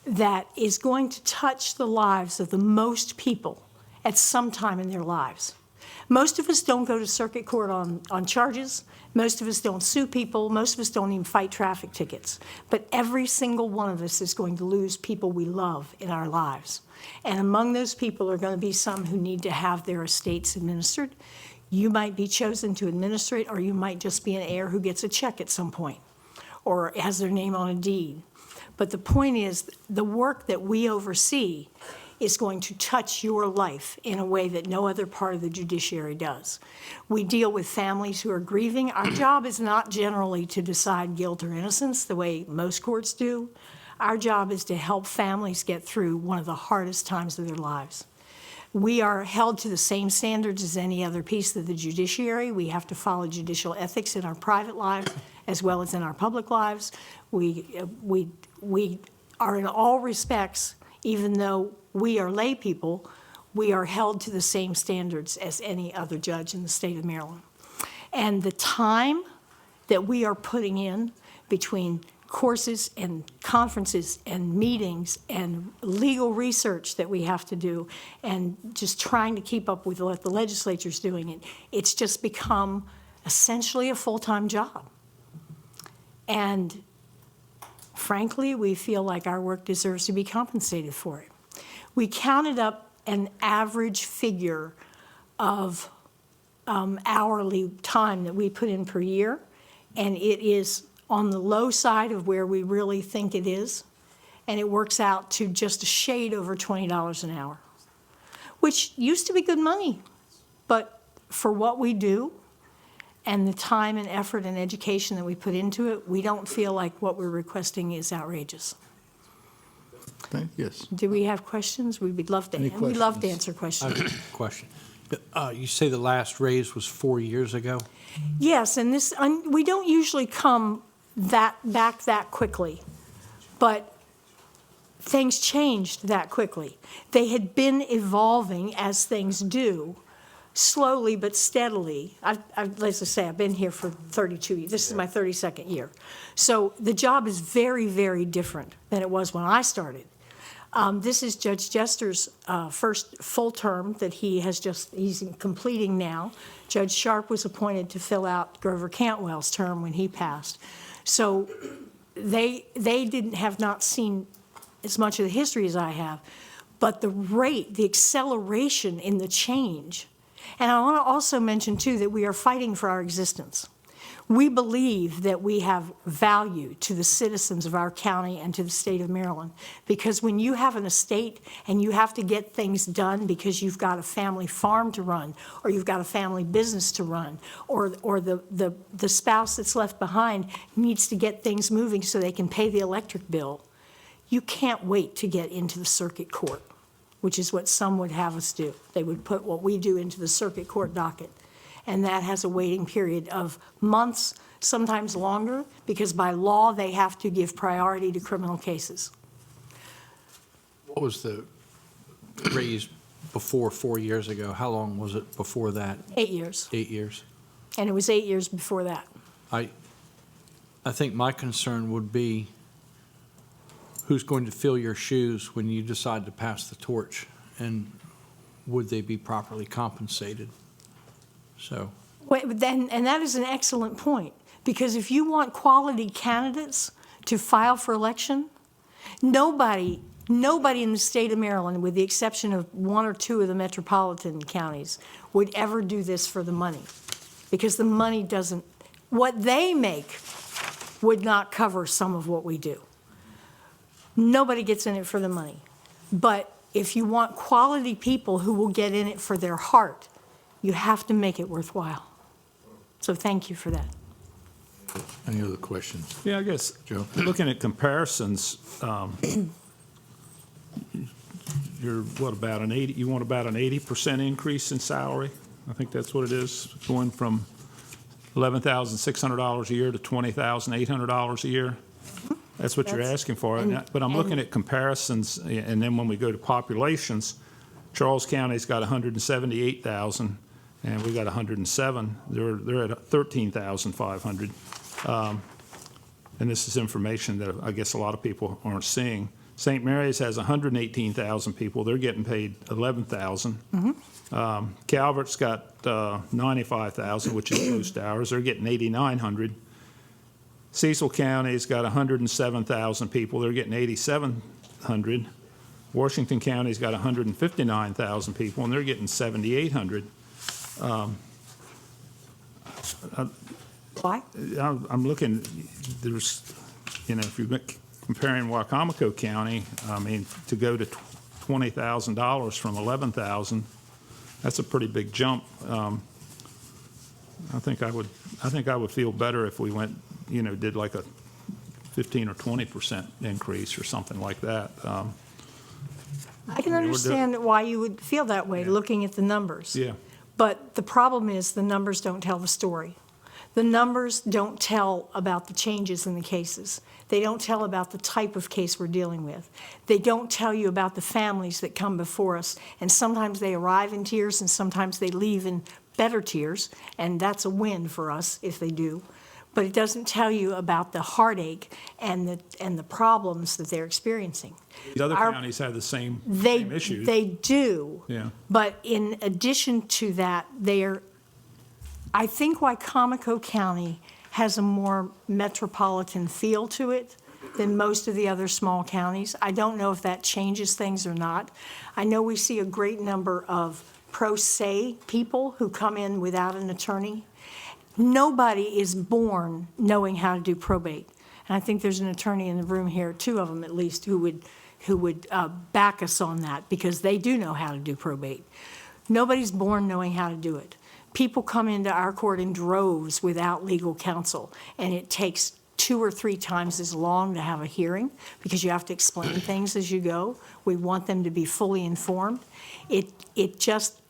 that is going to touch the lives of the most people at some time in their lives. Most of us don't go to circuit court on charges. Most of us don't sue people. Most of us don't even fight traffic tickets. But every single one of us is going to lose people we love in our lives. And among those people are going to be some who need to have their estates administered. You might be chosen to administer it, or you might just be an heir who gets a check at some point or has their name on a deed. But the point is, the work that we oversee is going to touch your life in a way that no other part of the judiciary does. We deal with families who are grieving. Our job is not generally to decide guilt or innocence the way most courts do. Our job is to help families get through one of the hardest times of their lives. We are held to the same standards as any other piece of the judiciary. We have to follow judicial ethics in our private lives as well as in our public lives. We are in all respects, even though we are lay people, we are held to the same standards as any other judge in the state of Maryland. And the time that we are putting in between courses and conferences and meetings and legal research that we have to do and just trying to keep up with what the legislature's doing, it's just become essentially a full-time job. And frankly, we feel like our work deserves to be compensated for it. We counted up an average figure of hourly time that we put in per year, and it is on the low side of where we really think it is, and it works out to just a shade over $20 an hour, which used to be good money, but for what we do and the time and effort and education that we put into it, we don't feel like what we're requesting is outrageous. Okay, yes. Do we have questions? We'd love to. Any We love to questions? answer I questions. have a question. You say the last raise was 4 years ago? Yes, and we don't usually come back that quickly, but things changed that quickly. They had been evolving as things do slowly but steadily, let's just say I've been here for 32 years. This is my 32nd year. So the job is very, very different than it was when I started. This is Judge Jester's first full term that he's completing now. Judge Sharp was appointed to fill out Grover Cantwell's term when he passed. So they have not seen as much of the history as I have, but the rate, the acceleration in the change. And I want to also mention, too, that we are fighting for our existence. We believe that we have value to the citizens of our county and to the state of Maryland, because when you have an estate and you have to get things done because you've got a family farm to run, or you've got a family business to run, or the spouse that's left behind needs to get things moving so they can pay the electric bill, you can't wait to get into the circuit court, which is what some would have us do. They would put what we do into the circuit court docket. And that has a waiting period of months, sometimes longer, because by law, they have to give priority to criminal cases. What was the raise before 4 years ago? How long was it before that? 8 years. 8 years. And it was 8 years before that. I think my concern would be who's going to fill your shoes when you decide to pass the torch, and would they be properly compensated? So. And that is an excellent point, because if you want quality candidates to file for election, nobody in the state of Maryland, with the exception of 1 or 2 of the metropolitan counties, would ever do this for the money, because the money doesn't, what they make would not cover some of what we do. Nobody gets in it for the money. But if you want quality people who will get in it for their heart, you have to make it worthwhile. So thank you for that. Any other questions? Yeah, I guess, Joe? looking at comparisons, you're what, about an 80, you want about an 80% increase in salary? I think that's what it is, going from $11,600 a year to $20,800 a year. That's what you're asking for. But I'm looking at comparisons, and then when we go to populations, Charles County's got 178,000, and we got 107. They're at 13,500. And this is information that I guess a lot of people aren't seeing. St. Mary's has 118,000 people. They're getting paid 11,000. Calvert's got 95,000, which is post hours. They're getting 8,900. Cecil County's got 107,000 people. They're getting 8,700. Washington County's got 159,000 people, and they're getting 7,800. Why? I'm looking, there's, if you're comparing Wicomico County, I mean, to go to $20,000 from 11,000, that's a pretty big jump. I think I would feel better if we went, did like a 15 or 20% increase or something like that. I can understand why you would feel that way, looking at the numbers. Yeah. But the problem is the numbers don't tell the story. The numbers don't tell about the changes in the cases. They don't tell about the type of case we're dealing with. They don't tell you about the families that come before us, and sometimes they arrive in tears and sometimes they leave in better tears, and that's a win for us if they do. But it doesn't tell you about the heartache and the problems that they're experiencing. The other counties have the same issues. They do. Yeah. But in addition to that, I think Wicomico County has a more metropolitan feel to it than most of the other small counties. I don't know if that changes things or not. I know we see a great number of pro se people who come in without an attorney. Nobody is born knowing how to do probate. And I think there's an attorney in the room here, 2 of them at least, who would back us on that, because they do know how to do probate. Nobody's born knowing how to do it. People come into our court in droves without legal counsel, and it takes 2 or 3 times as long to have a hearing because you have to explain things as you go. We want them to be fully informed. It just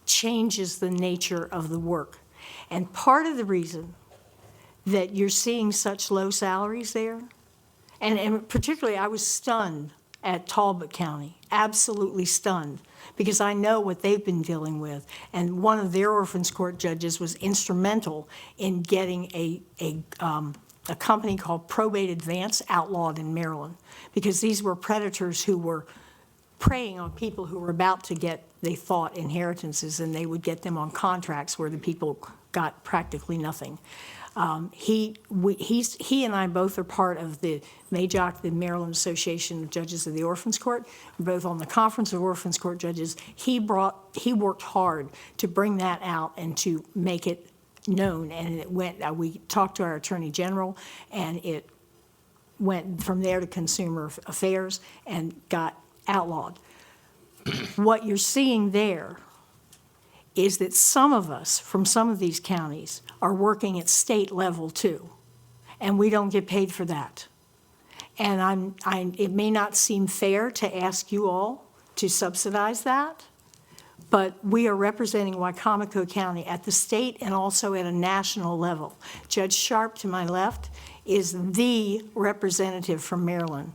changes the nature of the work. And part of the reason that you're seeing such low salaries there, and particularly I was stunned at Talbot County, absolutely stunned, because I know what they've been dealing with. And one of their orphans court judges was instrumental in getting a company called Probate Advance outlawed in Maryland, because these were predators who were preying on people who were about to get, they thought, inheritances, and they would get them on contracts where the people got practically nothing. He and I both are part of the MAJOC, the Maryland Association of Judges of the Orphans Court. We're both on the Conference of Orphans Court Judges. He worked hard to bring that out and to make it known, and it went. We talked to our Attorney General, and it went from there to Consumer Affairs and got outlawed. What you're seeing there is that some of us from some of these counties are working at state level too, and we don't get paid for that. And it may not seem fair to ask you all to subsidize that, but we are representing Wicomico County at the state and also at a national level. Judge Sharp to my left is the representative from Maryland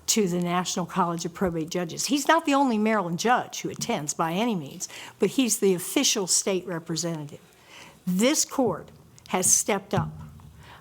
to the National College of Probate Judges. He's not the only Maryland judge who attends by any means, but he's the official state representative. This court has stepped up.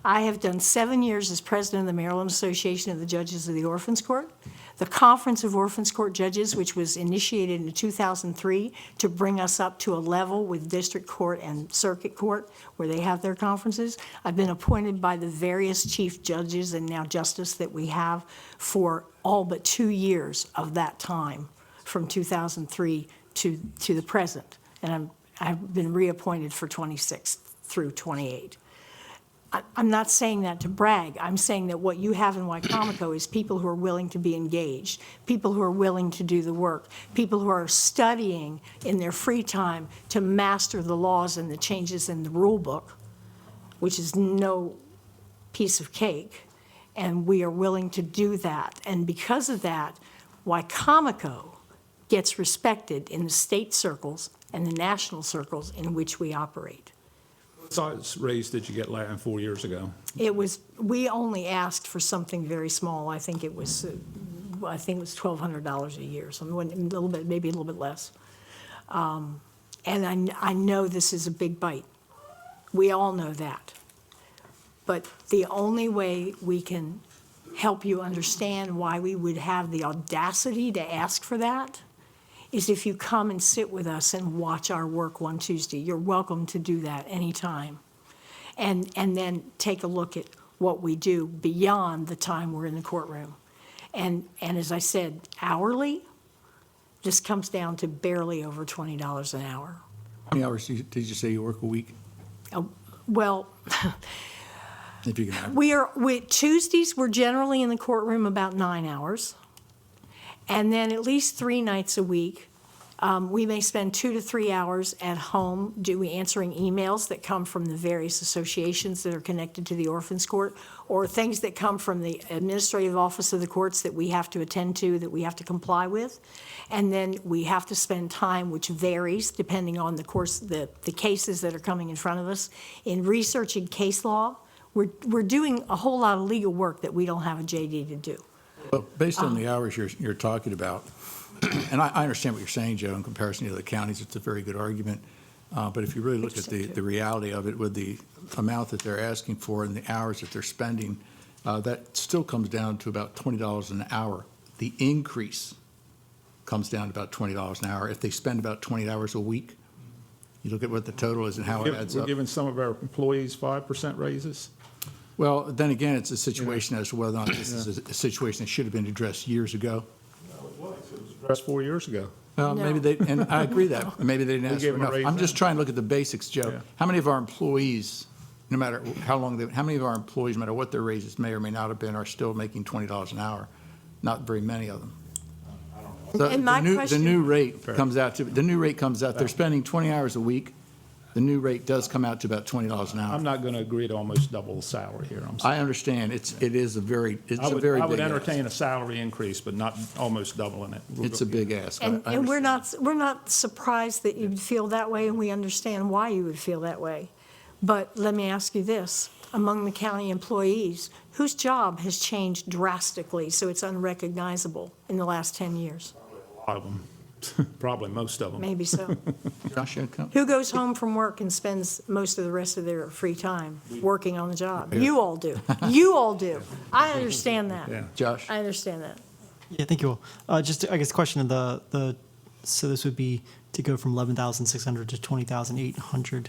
I have done 7 years as president of the Maryland Association of the Judges of the Orphans Court. The Conference of Orphans Court Judges, which was initiated in 2003 to bring us up to a level with district court and circuit court where they have their conferences. I've been appointed by the various chief judges and now justice that we have for all but 2 years of that time, from 2003 to the present. And I've been reappointed for 26 through 28. I'm not saying that to brag. I'm saying that what you have in Wicomico is people who are willing to be engaged, people who are willing to do the work, people who are studying in their free time to master the laws and the changes in the rule book, which is no piece of cake, and we are willing to do that. And because of that, Wicomico gets respected in the state circles and the national circles in which we operate. What size raise did you get 4 years ago? We only asked for something very small. I think it was $1,200 a year, so a little bit, maybe a little bit less. And I know this is a big bite. We all know that. But the only way we can help you understand why we would have the audacity to ask for that is if you come and sit with us and watch our work one Tuesday. You're welcome to do that anytime. And then take a look at what we do beyond the time we're in the courtroom. And as I said, hourly, this comes down to barely over $20 an hour. How many hours did you say you work a week? Well, if you can Tuesdays, we're generally in the courtroom about 9 hours. And then at least 3 nights a week, we may spend 2 to 3 hours at home answering emails that come from the various associations that are connected to the Orphans Court, or things that come from the administrative office of the courts that we have to attend to, that we have to comply with. And then we have to spend time, which varies depending on the cases that are coming in front of us, in researching case law. We're doing a whole lot of legal work that we don't have a JD to do. Well, based on the hours you're talking about, and I understand what you're saying, Joe, in comparison to the counties, it's a very good argument. But if you really look at the reality of it with the amount that they're asking for and the hours that they're spending, that still comes down to about $20 an hour. The increase comes down to about $20 an hour. If they spend about 20 hours a week, you look at what the total is and how it adds up. We're giving some of our employees 5% raises? Well, then again, it's a situation as to whether or not this is a situation that should have been addressed years ago. It was addressed 4 years ago. Maybe they, and I agree that, maybe they didn't ask for enough. I'm just trying to look at the basics, Joe. Yeah. How many of our employees, no matter how many of our employees, no matter what their raises may or may not have been, are still making $20 an hour? Not very many of them. And my question- The new rate comes out, they're spending 20 hours a week. The new rate does come out to about $20 an hour. I'm not going to agree to almost double the salary here. I'm sorry. I understand. It's a very big I would ask. entertain a salary increase, but not almost doubling it. It's a big ask. And we're not surprised that you'd feel that way, and we understand why you would feel that way. But let me ask you this, among the county employees, whose job has changed drastically so it's unrecognizable in the last 10 years? A lot of them, probably most of them. Maybe so. Josh, you had a comment? Who goes home from work and spends most of the rest of their free time working on the job? You all do. You all do. I understand that. Yeah. Josh? I understand that. Yeah, thank you all. Just, I guess, question of so this would be to go from 11,600 to 20,800.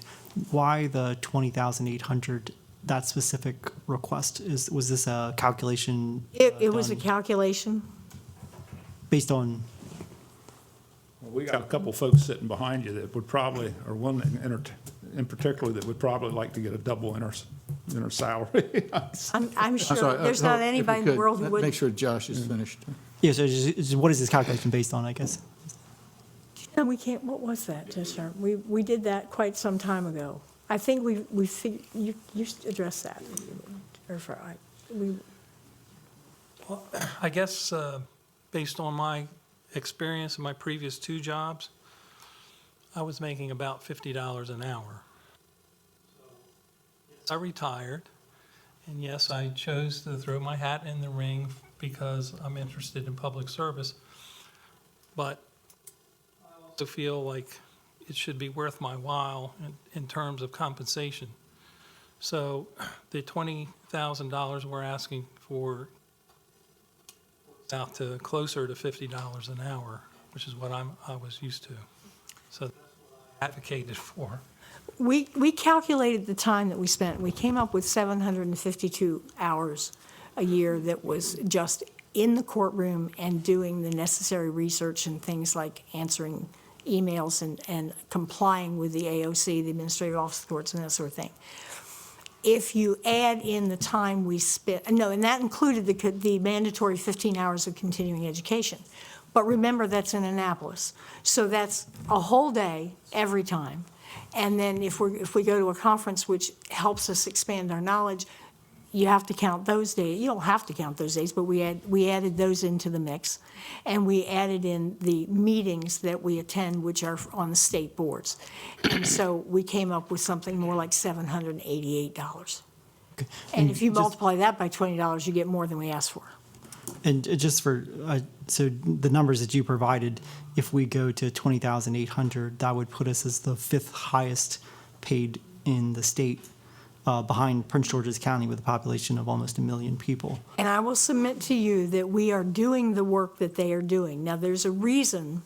Why the 20,800, that specific request? Was this a calculation? It was a done calculation. based on, Well, we got a couple folks sitting behind you that would probably, or one in particular that would probably like to get a double in her salary. I'm sure sorry, there's not anybody in the world who Make wouldn't. sure Josh is finished. yeah, so just, what is this calculation based on, I guess? No, we can't, what was that, Judge Sharp? We did that quite some time ago. I think you addressed that. Well, I guess based on my experience in my previous 2 jobs, I was making about $50 an hour. I retired, and yes, I chose to throw my hat in the ring because I'm interested in public service, but I also feel like it should be worth my while in terms of compensation. So the $20,000 we're asking for works out to closer to $50 an hour, which is what I was used to. So that's what I advocated for. We calculated the time that we spent. We came up with 752 hours a year that was just in the courtroom and doing the necessary research and things like answering emails and complying with the AOC, the Administrative Office of the Courts, and that sort of thing. If you add in the time we spent, no, and that included the mandatory 15 hours of continuing education. But remember, that's in Annapolis. So that's a whole day every time. And then if we go to a conference which helps us expand our knowledge, you have to count those days. You don't have to count those days, but we added those into the mix. And we added in the meetings that we attend, which are on the state boards. And so we came up with something more like $788. Okay. And if you multiply that by $20, you get more than we asked for. And just for, so the numbers that you provided, if we go to 20,800, that would put us as the 5th highest paid in the state, behind Prince George's County with a population of almost 1 million people. And I will submit to you that we are doing the work that they are doing. Now, there's a reason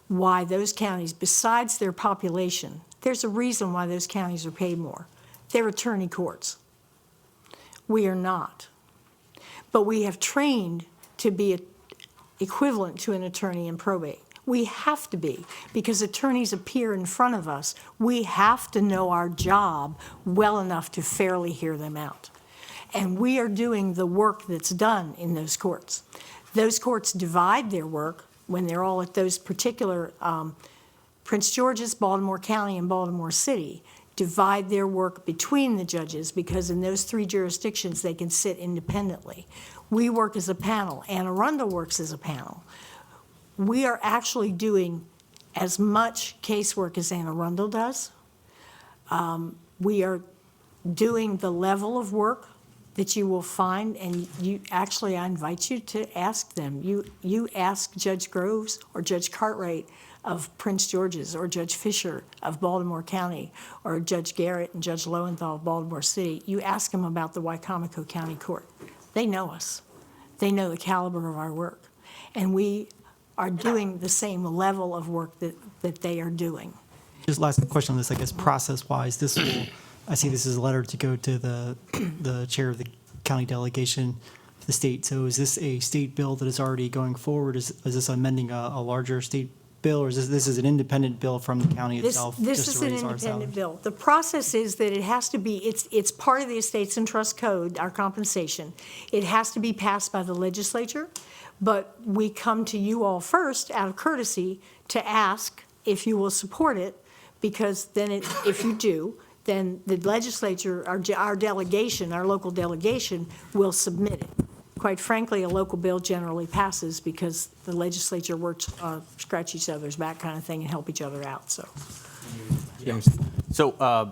why those counties, besides their population, there's a reason why those counties are paid more. They're attorney courts. We are not. But we have trained to be equivalent to an attorney in probate. We have to be, because attorneys appear in front of us. We have to know our job well enough to fairly hear them out. And we are doing the work that's done in those courts. Those courts divide their work when they're all at those particular, Prince George's, Baltimore County, and Baltimore City, divide their work between the judges, because in those 3 jurisdictions they can sit independently. We work as a panel. Anne Arundel works as a panel. We are actually doing as much casework as Anne Arundel does. We are doing the level of work that you will find, and I invite you to ask them. You ask Judge Groves or Judge Cartwright of Prince George's, or Judge Fisher of Baltimore County, or Judge Garrett and Judge Lowenthal of Baltimore City. You ask them about the Wicomico County Court. They know us. They know the caliber of our work. And we are doing the same level of work that they are doing. Just last question on this, I guess, process-wise, this will, I see this as a letter to go to the chair of the county delegation of the state. So is this a state bill that is already going forward? Is this amending a larger state bill, or is this is an independent bill from the county itself? This is an independent bill. The process is that it has to be, it's part of the Estates and Trust Code, our compensation. It has to be passed by the legislature, but we come to you all first out of courtesy to ask if you will support it, because then if you do, then the legislature, our delegation, our local delegation will submit it. Quite frankly, a local bill generally passes because the legislature works, scratch each other's back kind of thing and help each other out, so. So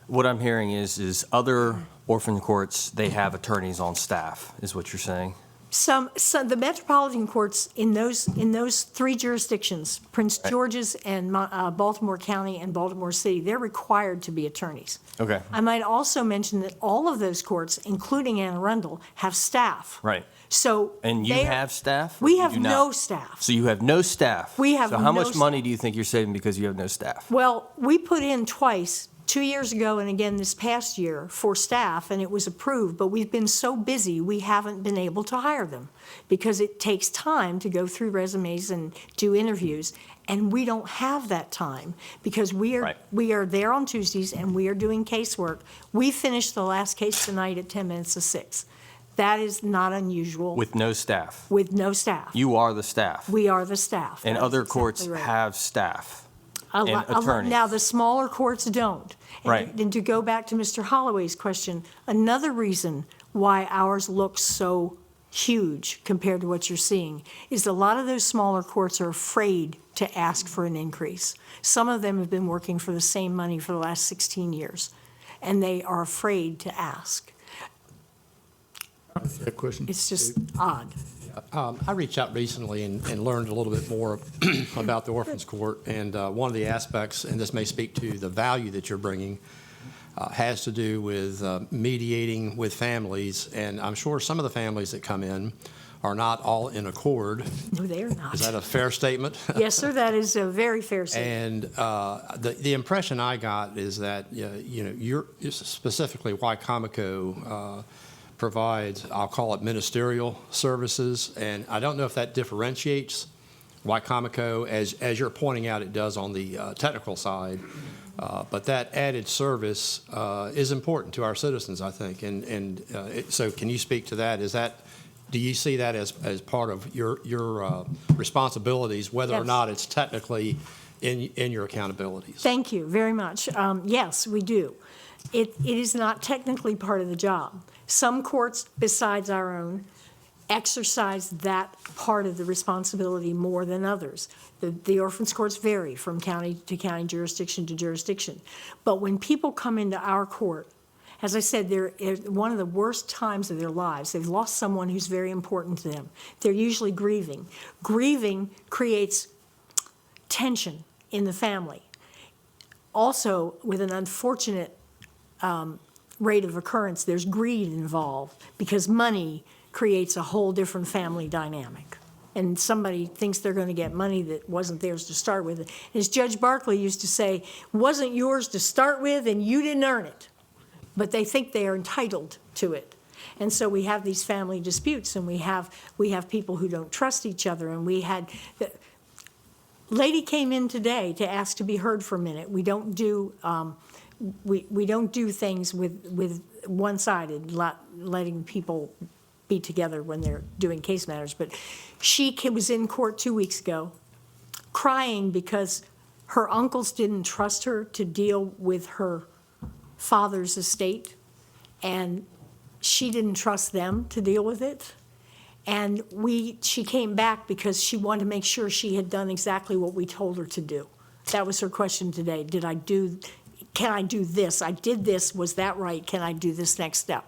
What I'm hearing is other orphan courts, they have attorneys on staff, is what you're saying? Some the metropolitan courts in those three jurisdictions, Prince George's and Baltimore County and Baltimore City, they're required to be attorneys. Okay. I might also mention that all of those courts, including Anne Arundel, have staff. Right. So And you have staff? or we you have do not? no staff. So you have no staff? We have So how no much money do you think you're saving because you have no staff? Well, we put in twice, 2 years ago and again this past year, for staff, and it was approved, but we've been so busy, we haven't been able to hire them because it takes time to go through resumes and do interviews, and we don't have that time because we are there on Tuesdays and we are doing casework. We finished the last case tonight at 10 minutes to 6. That is not unusual. With no staff? With no staff. You are the staff? We are the staff. And That is other exactly courts right. have staff A and lot- attorneys? Now, the smaller courts don't. And- Right. And to go back to Mr. Holloway's question, another reason why ours looks so huge compared to what you're seeing is a lot of those smaller courts are afraid to ask for an increase. Some of them have been working for the same money for the last 16 years, and they are afraid to ask. That question? It's just odd. I reached out recently and learned a little bit more about the Orphans Court, and one of the aspects, and this may speak to the value that you're bringing, has to do with mediating with families, and I'm sure some of the families that come in are not all in accord. No, they are not. Is that a fair statement? Yes, sir, that is a very fair statement. And the impression I got is that, you're specifically Wicomico provides, I'll call it ministerial services, and I don't know if that differentiates Wicomico, as you're pointing out, it does on the technical side, but that added service is important to our citizens, I think, so can you speak to that? Do you see that as part of your responsibilities, whether or Yes. not it's technically in your accountabilities? Thank you very much. Yes, we do. It is not technically part of the job. Some courts, besides our own, exercise that part of the responsibility more than others. The orphans courts vary from county to county, jurisdiction to jurisdiction. But when people come into our court, as I said, they're at one of the worst times of their lives. They've lost someone who's very important to them. They're usually grieving. Grieving creates tension in the family. Also, with an unfortunate rate of occurrence, there's greed involved because money creates a whole different family dynamic. And somebody thinks they're going to get money that wasn't theirs to start with. As Judge Barkley used to say, wasn't yours to start with and you didn't earn it. But they think they are entitled to it. And so we have these family disputes, and we have people who don't trust each other. And we had the lady came in today to ask to be heard for a minute. We don't do we don't do things with one-sided, letting people be together when they're doing case matters. But she was in court 2 weeks ago, crying because her uncles didn't trust her to deal with her father's estate, and she didn't trust them to deal with it. And she came back because she wanted to make sure she had done exactly what we told her to do. That was her question today. Can I do this? I did this, was that right? Can I do this next step?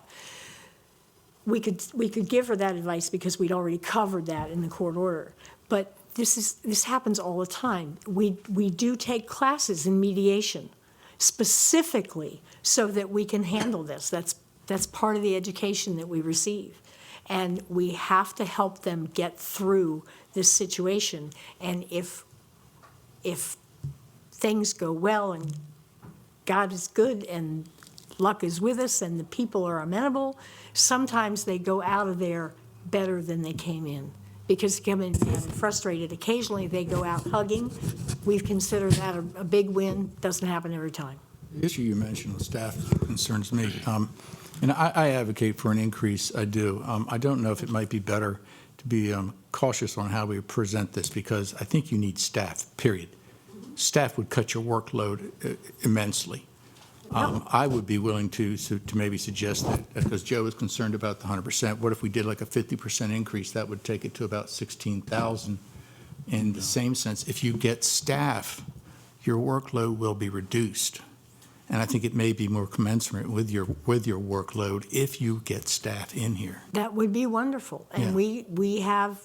We could give her that advice because we'd already covered that in the court order. But this happens all the time. We do take classes in mediation specifically so that we can handle this. That's part of the education that we receive. And we have to help them get through this situation. And if things go well and God is good and luck is with us and the people are amenable, sometimes they go out of there better than they came in. Because coming in frustrated, occasionally they go out hugging. We've considered that a big win. Doesn't happen every time. The issue you mentioned with staff concerns me. And I advocate for an increase, I do. I don't know if it might be better to be cautious on how we present this, because I think you need staff, period. Staff would cut your workload immensely. I would be willing to maybe suggest that, because Joe is concerned about the 100%, what if we did like a 50% increase? That would take it to about 16,000. In the same sense, if you get staff, your workload will be reduced. And I think it may be more commensurate with your workload if you get staff in here. That would be wonderful. Yeah. And we have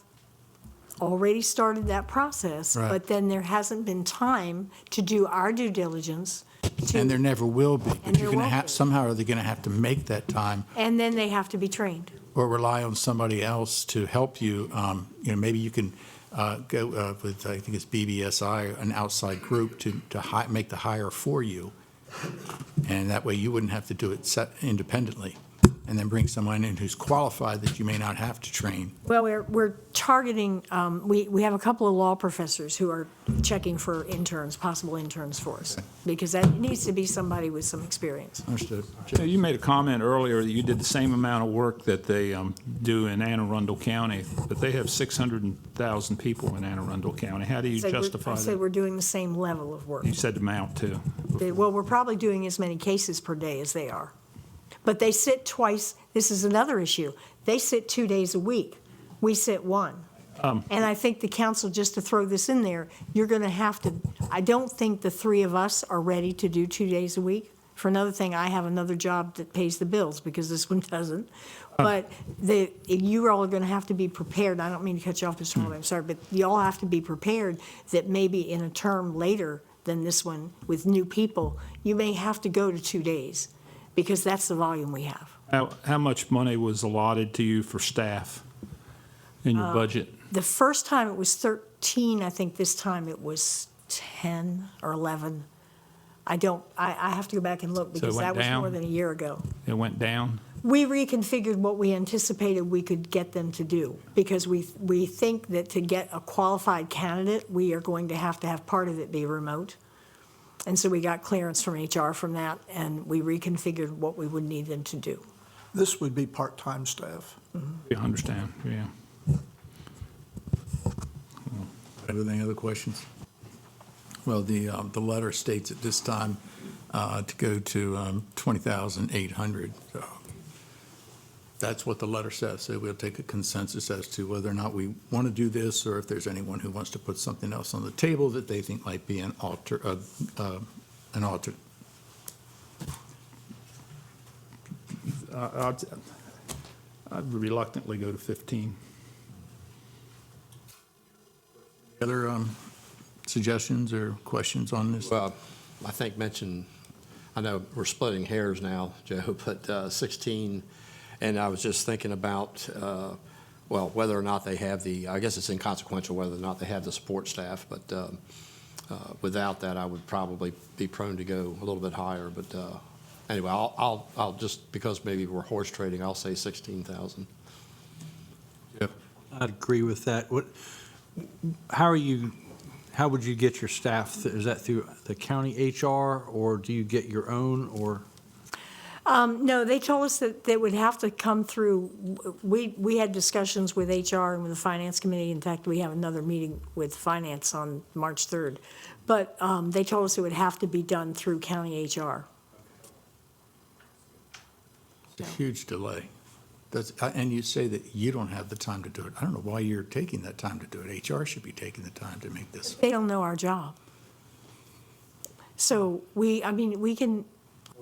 already started that process, Right. but then there hasn't been time to do our due diligence. And there never will be. And But you're there going to won't have, be. somehow they're going to have to make that time And then they have to be trained. or rely on somebody else to help you. Maybe you can go with, I think it's BBSI, an outside group to make the hire for you. And that way you wouldn't have to do it independently. And then bring someone in who's qualified that you may not have to train. Well, we're targeting, we have a couple of law professors who are checking for interns, possible interns for us, because that needs to be somebody with some experience. Understood. You made a comment earlier that you did the same amount of work that they do in Anne Arundel County, but they have 600,000 people in Anne Arundel County. How do you justify I said that? we're doing the same level of work. You said the amount, too. Well, we're probably doing as many cases per day as they are. But they sit twice. This is another issue. They sit 2 days a week. We sit one. And I think the council, just to throw this in there, you're going to have to, I don't think the three of us are ready to do 2 days a week. For another thing, I have another job that pays the bills because this one doesn't. But you all are going to have to be prepared. I don't mean to cut you off, Mr. Morley, I'm sorry, but you all have to be prepared that maybe in a term later than this one with new people, you may have to go to 2 days because that's the volume we have. How much money was allotted to you for staff in your budget? The first time it was 13, I think this time it was 10 or 11. I have to go back and look because went that was down? more than a year ago. It went down? We reconfigured what we anticipated we could get them to do because we think that to get a qualified candidate, we are going to have part of it be remote. And so we got clearance from HR from that, and we reconfigured what we would need them to do. This would be part-time staff. I understand, yeah. Any other questions? Well, the letter states at this time to go to 20,800. So that's what the letter says. So we'll take a consensus as to whether or not we want to do this, or if there's anyone who wants to put something else on the table that they think might be an alter. I'd reluctantly go to 15. Other suggestions or questions on this? Well, I think I know we're splitting hairs now, Joe, but 16, and I was just thinking about, whether or not they have I guess it's inconsequential whether or not they have the support staff, but without that, I would probably be prone to go a little bit higher, but anyway, I'll just, because maybe we're horse trading, I'll say 16,000. Yep. I'd agree with that. How would you get your staff? Is that through the county HR, or do you get your own, or? No, they told us that they would have to come through, we had discussions with HR and with the Finance Committee. In fact, we have another meeting with Finance on March 3rd. But they told us it would have to be done through county HR. It's a huge delay. And you say that you don't have the time to do it. I don't know why you're taking that time to do it. HR should be taking the time to make this. They don't know our job. So we can,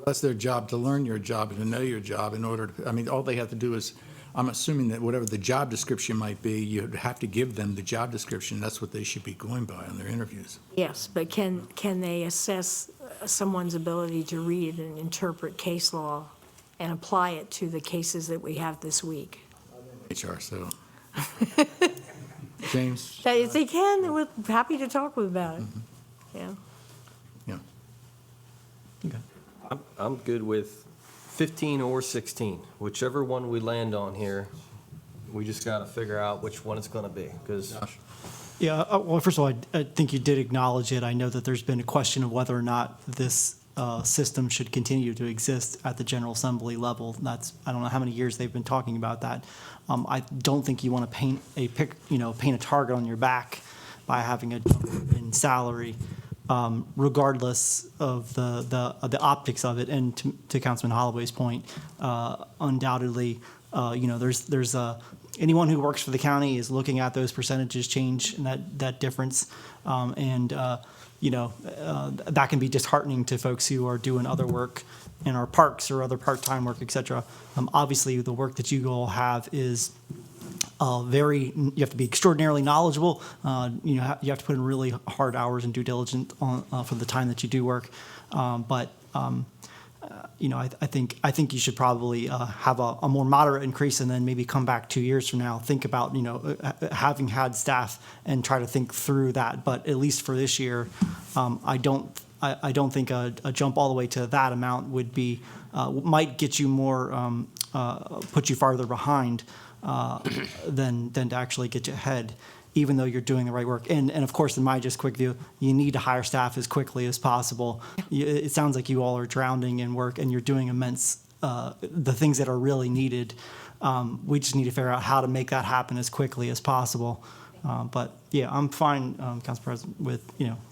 That's their job, to learn your job and to know your job in order to, all they have to do is, I'm assuming that whatever the job description might be, you have to give them the job description. That's what they should be going by on their interviews. yes, but can they assess someone's ability to read and interpret case law and apply it to the cases that we have this week? HR, so. James? If they can, we're happy to talk with about it. Yeah. I'm good with 15 or 16, whichever one we land on here. We just got to figure out which one it's going to be, because Yeah, well, first of all, I think you did acknowledge it. I know that there's been a question of whether or not this system should continue to exist at the General Assembly level. I don't know how many years they've been talking about that. I don't think you want to paint a target on your back by having a jump in salary, regardless of the optics of it. And to Councilman Holloway's point, undoubtedly, there's anyone who works for the county is looking at those percentages change and that difference. that can be disheartening to folks who are doing other work in our parks or other part-time work, et cetera. Obviously, the work that you all have is you have to be extraordinarily knowledgeable. You have to put in really hard hours and due diligence for the time that you do work. I think you should probably have a more moderate increase and then maybe come back 2 years from now, think about, having had staff and try to think through that. But at least for this year, I don't think a jump all the way to that amount would be, might get you more, put you farther behind than to actually get you ahead, even though you're doing the right work. And of course, in my just quick view, you need to hire staff as quickly as possible. It sounds like you all are drowning in work and you're doing the things that are really needed. We just need to figure out how to make that happen as quickly as possible. But yeah, I'm fine, Council President, with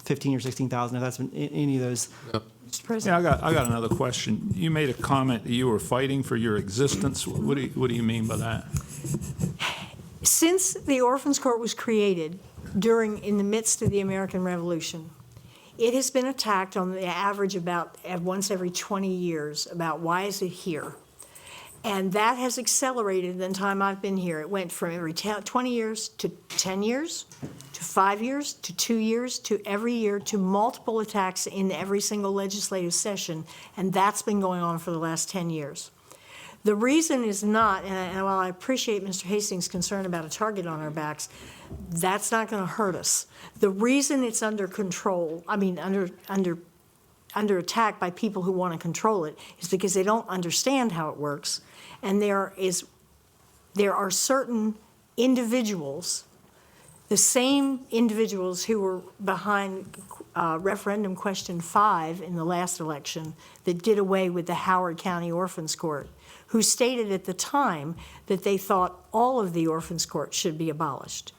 15 or 16,000 if that's been any of those. Mr. President. Yeah, I got another question. You made a comment that you were fighting for your existence. What do you mean by that? Since the Orphans Court was created in the midst of the American Revolution, it has been attacked on the average about once every 20 years about why is it here? And that has accelerated in the time I've been here. It went from every 20 years to 10 years, to 5 years, to 2 years, to every year, to multiple attacks in every single legislative session, and that's been going on for the last 10 years. The reason is not, and while I appreciate Mr. Hastings' concern about a target on our backs, that's not going to hurt us. The reason it's under control, under attack by people who want to control it, is because they don't understand how it works. And there are certain individuals, the same individuals who were behind referendum question 5 in the last election that did away with the Howard County Orphans Court, who stated at the time that they thought all of the Orphans Court should be abolished.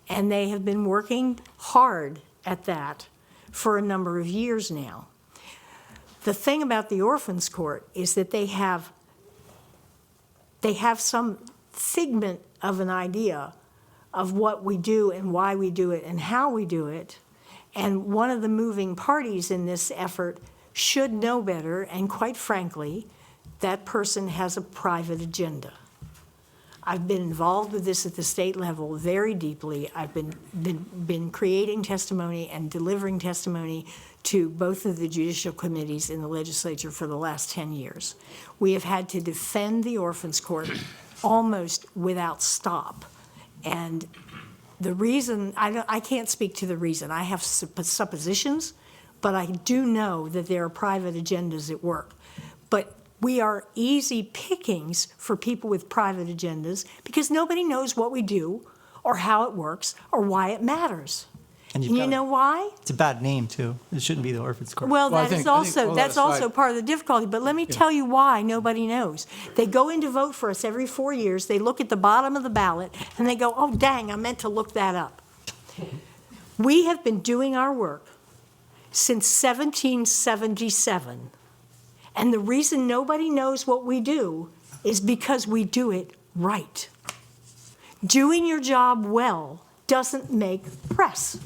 And they have been working hard at that for a number of years now. The thing about the Orphans Court is that they have some figment of an idea of what we do and why we do it and how we do it. And one of the moving parties in this effort should know better, and quite frankly, that person has a private agenda. I've been involved with this at the state level very deeply. I've been creating testimony and delivering testimony to both of the judicial committees in the legislature for the last 10 years. We have had to defend the Orphans Court almost without stop. And the reason, I can't speak to the reason. I have suppositions, but I do know that there are private agendas at work. But we are easy pickings for people with private agendas because nobody knows what we do or how it works or why it matters. And you know why? It's a bad name, too. It shouldn't be the Orphans Court. Well, that's also part of the difficulty. But let me tell you why nobody knows. They go in to vote for us every 4 years. They look at the bottom of the ballot, and they go, oh, dang, I meant to look that up. We have been doing our work since 1777. And the reason nobody knows what we do is because we do it right. Doing your job well doesn't make press.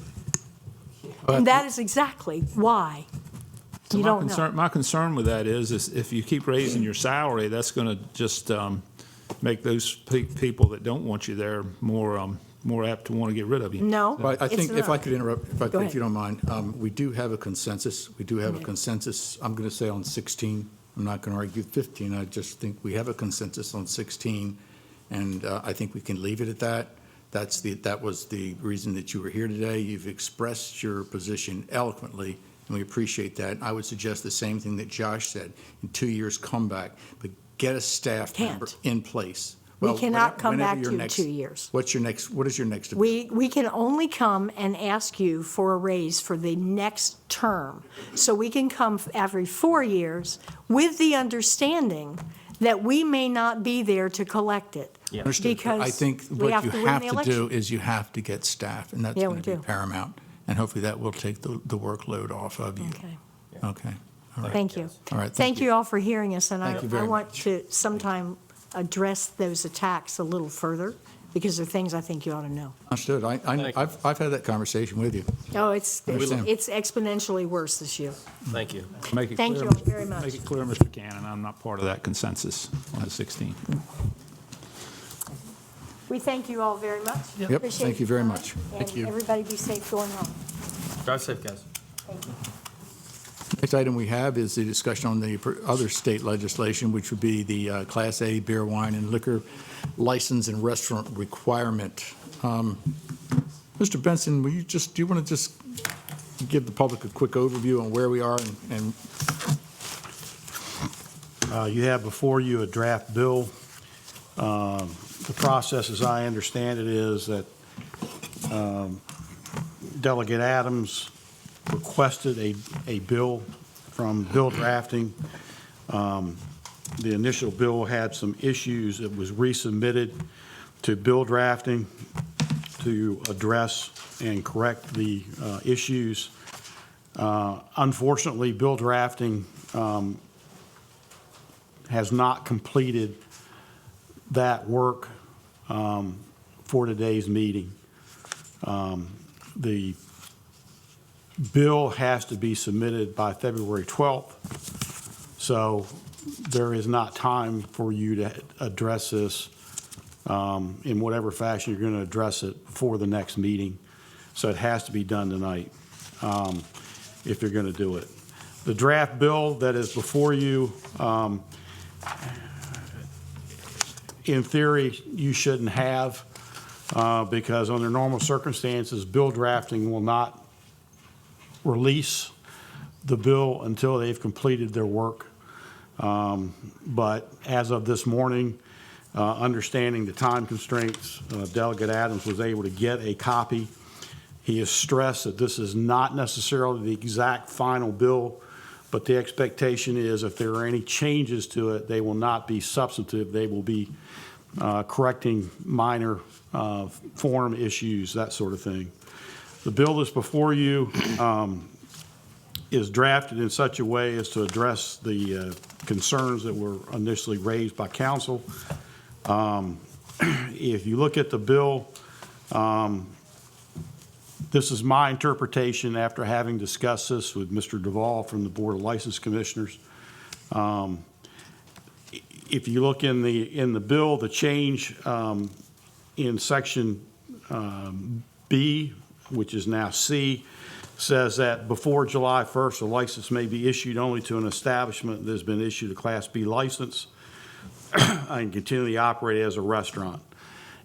And that is exactly why you don't know. My concern with that is if you keep raising your salary, that's going to just make those people that don't want you there more apt to want to get rid of you. No, But I think, if I could interrupt, if you don't mind, Go we do have a consensus. We do have a consensus, I'm going to say on 16. I'm not going to argue 15. I just think we have a consensus on 16, and I think we can leave it at that. That was the reason that you were here today. You've expressed your position eloquently, and we appreciate that. I would suggest the same thing that Josh said. In 2 years, come back, but get a staff member in place. We cannot come back to you in 2 years. What is your next? We can only come and ask you for a raise for the next term. So we can come every 4 years with the understanding that we may not be there to collect it. Yeah. Because I think what you have to do is you have to get staff, and that's going to be paramount. And hopefully that will take the workload off of you. Okay. All right. Thank you. All right. Thank you all for hearing us, and I very want much. to sometime address those attacks a little further. because they're things I think you ought to know. Understood. I've had that conversation with you. Oh, it's Understand. exponentially worse this year. Thank you. Make it Thank clear, you all very much. Make it clear, Mr. Cannon, I'm not part of that consensus on the 16th. We thank you all very much. Yep, Appreciate thank you your very time, much. Thank and you. everybody be safe going home. Drive safe, guys. Thank you. Next item we have is the discussion on the other state legislation, which would be the Class A beer, wine, and liquor license and restaurant requirement. Mr. Benson, do you want to just give the public a quick overview on where we are and You have before you a draft bill. The process, as I understand it, is that Delegate Adams requested a bill from bill drafting. The initial bill had some issues. It was resubmitted to bill drafting to address and correct the issues. Unfortunately, bill drafting has not completed that work for today's meeting. The bill has to be submitted by February 12th, so there is not time for you to address this in whatever fashion you're going to address it before the next meeting. So it has to be done tonight if you're going to do it. The draft bill that is before you, in theory, you shouldn't have because under normal circumstances, bill drafting will not release the bill until they've completed their work. But as of this morning, understanding the time constraints, Delegate Adams was able to get a copy. He has stressed that this is not necessarily the exact final bill, but the expectation is if there are any changes to it, they will not be substantive. They will be correcting minor form issues, that sort of thing. The bill that's before you is drafted in such a way as to address the concerns that were initially raised by council. If you look at the bill, this is my interpretation after having discussed this with Mr. Duvall from the Board of License Commissioners. If you look in the bill, the change in section B, which is now C, says that before July 1st, a license may be issued only to an establishment that has been issued a Class B license and continually operate as a restaurant.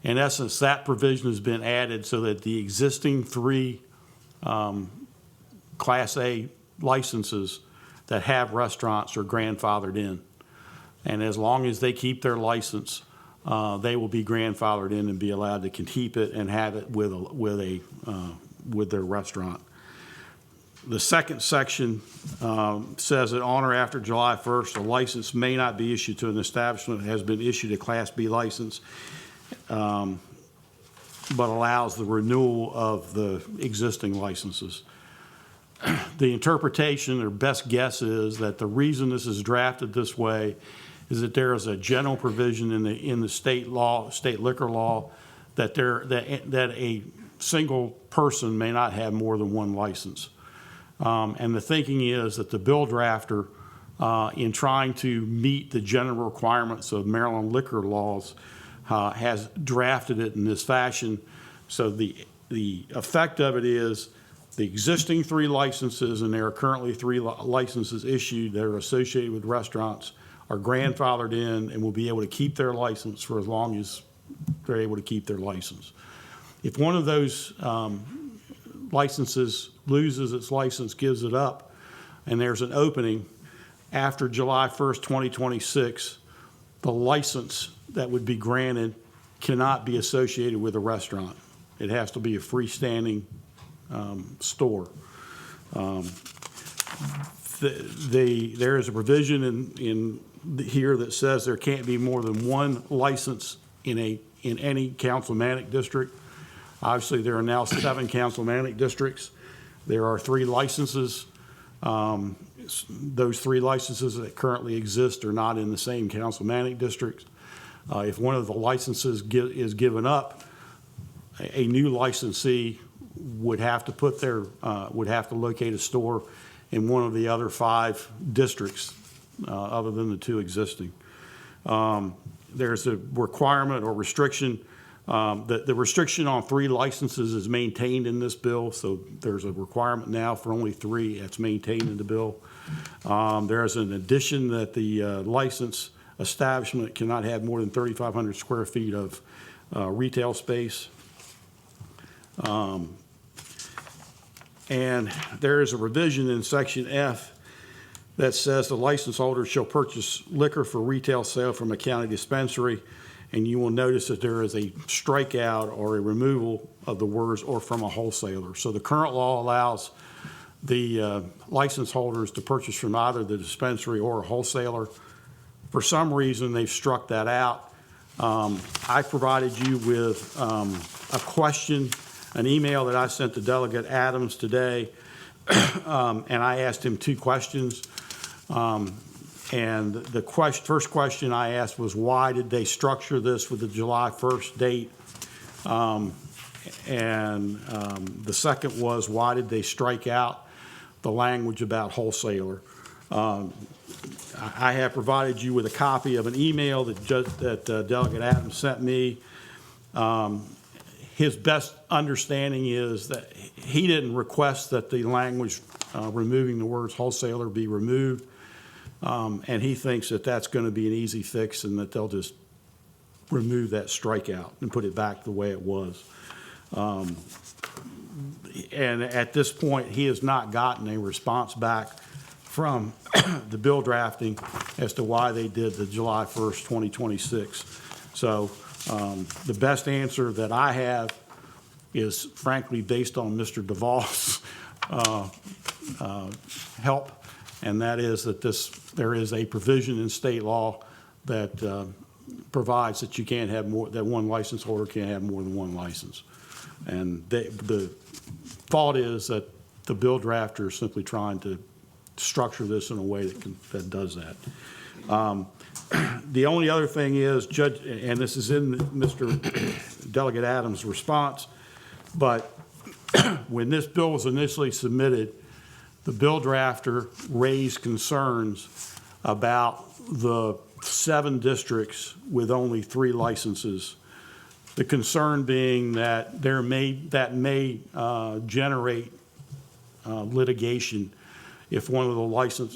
In essence, that provision has been added so that the existing 3 Class A licenses that have restaurants are grandfathered in. And as long as they keep their license, they will be grandfathered in and be allowed to keep it and have it with their restaurant. The second section says that on or after July 1st, a license may not be issued to an establishment that has been issued a Class B license, but allows the renewal of the existing licenses. The interpretation or best guess is that the reason this is drafted this way is that there is a general provision in the state liquor law, that a single person may not have more than 1 license. And the thinking is that the bill drafter, in trying to meet the general requirements of Maryland liquor laws, has drafted it in this fashion. So the effect of it is the existing 3 licenses, and there are currently 3 licenses issued that are associated with restaurants, are grandfathered in and will be able to keep their license for as long as they're able to keep their license. If one of those licenses loses its license, gives it up, and there's an opening after July 1st, 2026, the license that would be granted cannot be associated with a restaurant. It has to be a freestanding store. There is a provision in here that says there can't be more than 1 license in any councilmanic district. Obviously, there are now 7 councilmanic districts. There are 3 licenses. Those 3 licenses that currently exist are not in the same councilmanic districts. If one of the licenses is given up, a new licensee would have to locate a store in one of the other 5 districts, other than the 2 existing. There's a requirement or restriction. The restriction on 3 licenses is maintained in this bill, so there's a requirement now for only 3 that's maintained in the bill. There's an addition that the license establishment cannot have more than 3,500 square feet of retail space. And there is a revision in Section F that says the license holder shall purchase liquor for retail sale from a county dispensary, and you will notice that there is a strikeout or a removal of the words "or from a wholesaler." So the current law allows the license holders to purchase from either the dispensary or a wholesaler. For some reason, they've struck that out. I provided you with a question, an email that I sent to Delegate Adams today, and I asked him 2 questions. And the first question I asked was, why did they structure this with the July 1st date? The second was, why did they strike out the language about wholesaler? I have provided you with a copy of an email that Delegate Adams sent me. His best understanding is that he didn't request that the language removing the words wholesaler be removed. And he thinks that that's going to be an easy fix and that they'll just remove that strikeout and put it back the way it was. And at this point, he has not gotten a response back from the bill drafting as to why they did the July 1st, 2026. So the best answer that I have is frankly based on Mr. Duvall's help, and that is that there is a provision in state law that provides that you can't have more, that one license holder can't have more than 1 license. And the thought is that the bill drafter is simply trying to structure this in a way that does that. The only other thing is, Judge, and this is in Mr. Delegate Adams' response, but when this bill was initially submitted, the bill drafter raised concerns about the 7 districts with only 3 licenses. The concern being that that may generate litigation if one of the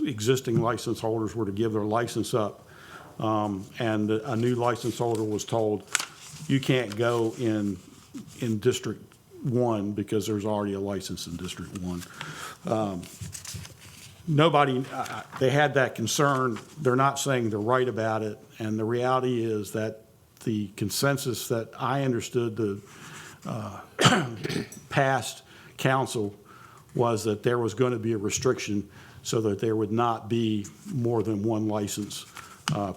existing license holders were to give their license up, and a new license holder was told, you can't go in District 1 because there's already a license in District 1. They had that concern. They're not saying they're right about it, and the reality is that the consensus that I understood the past council was that there was going to be a restriction so that there would not be more than 1 license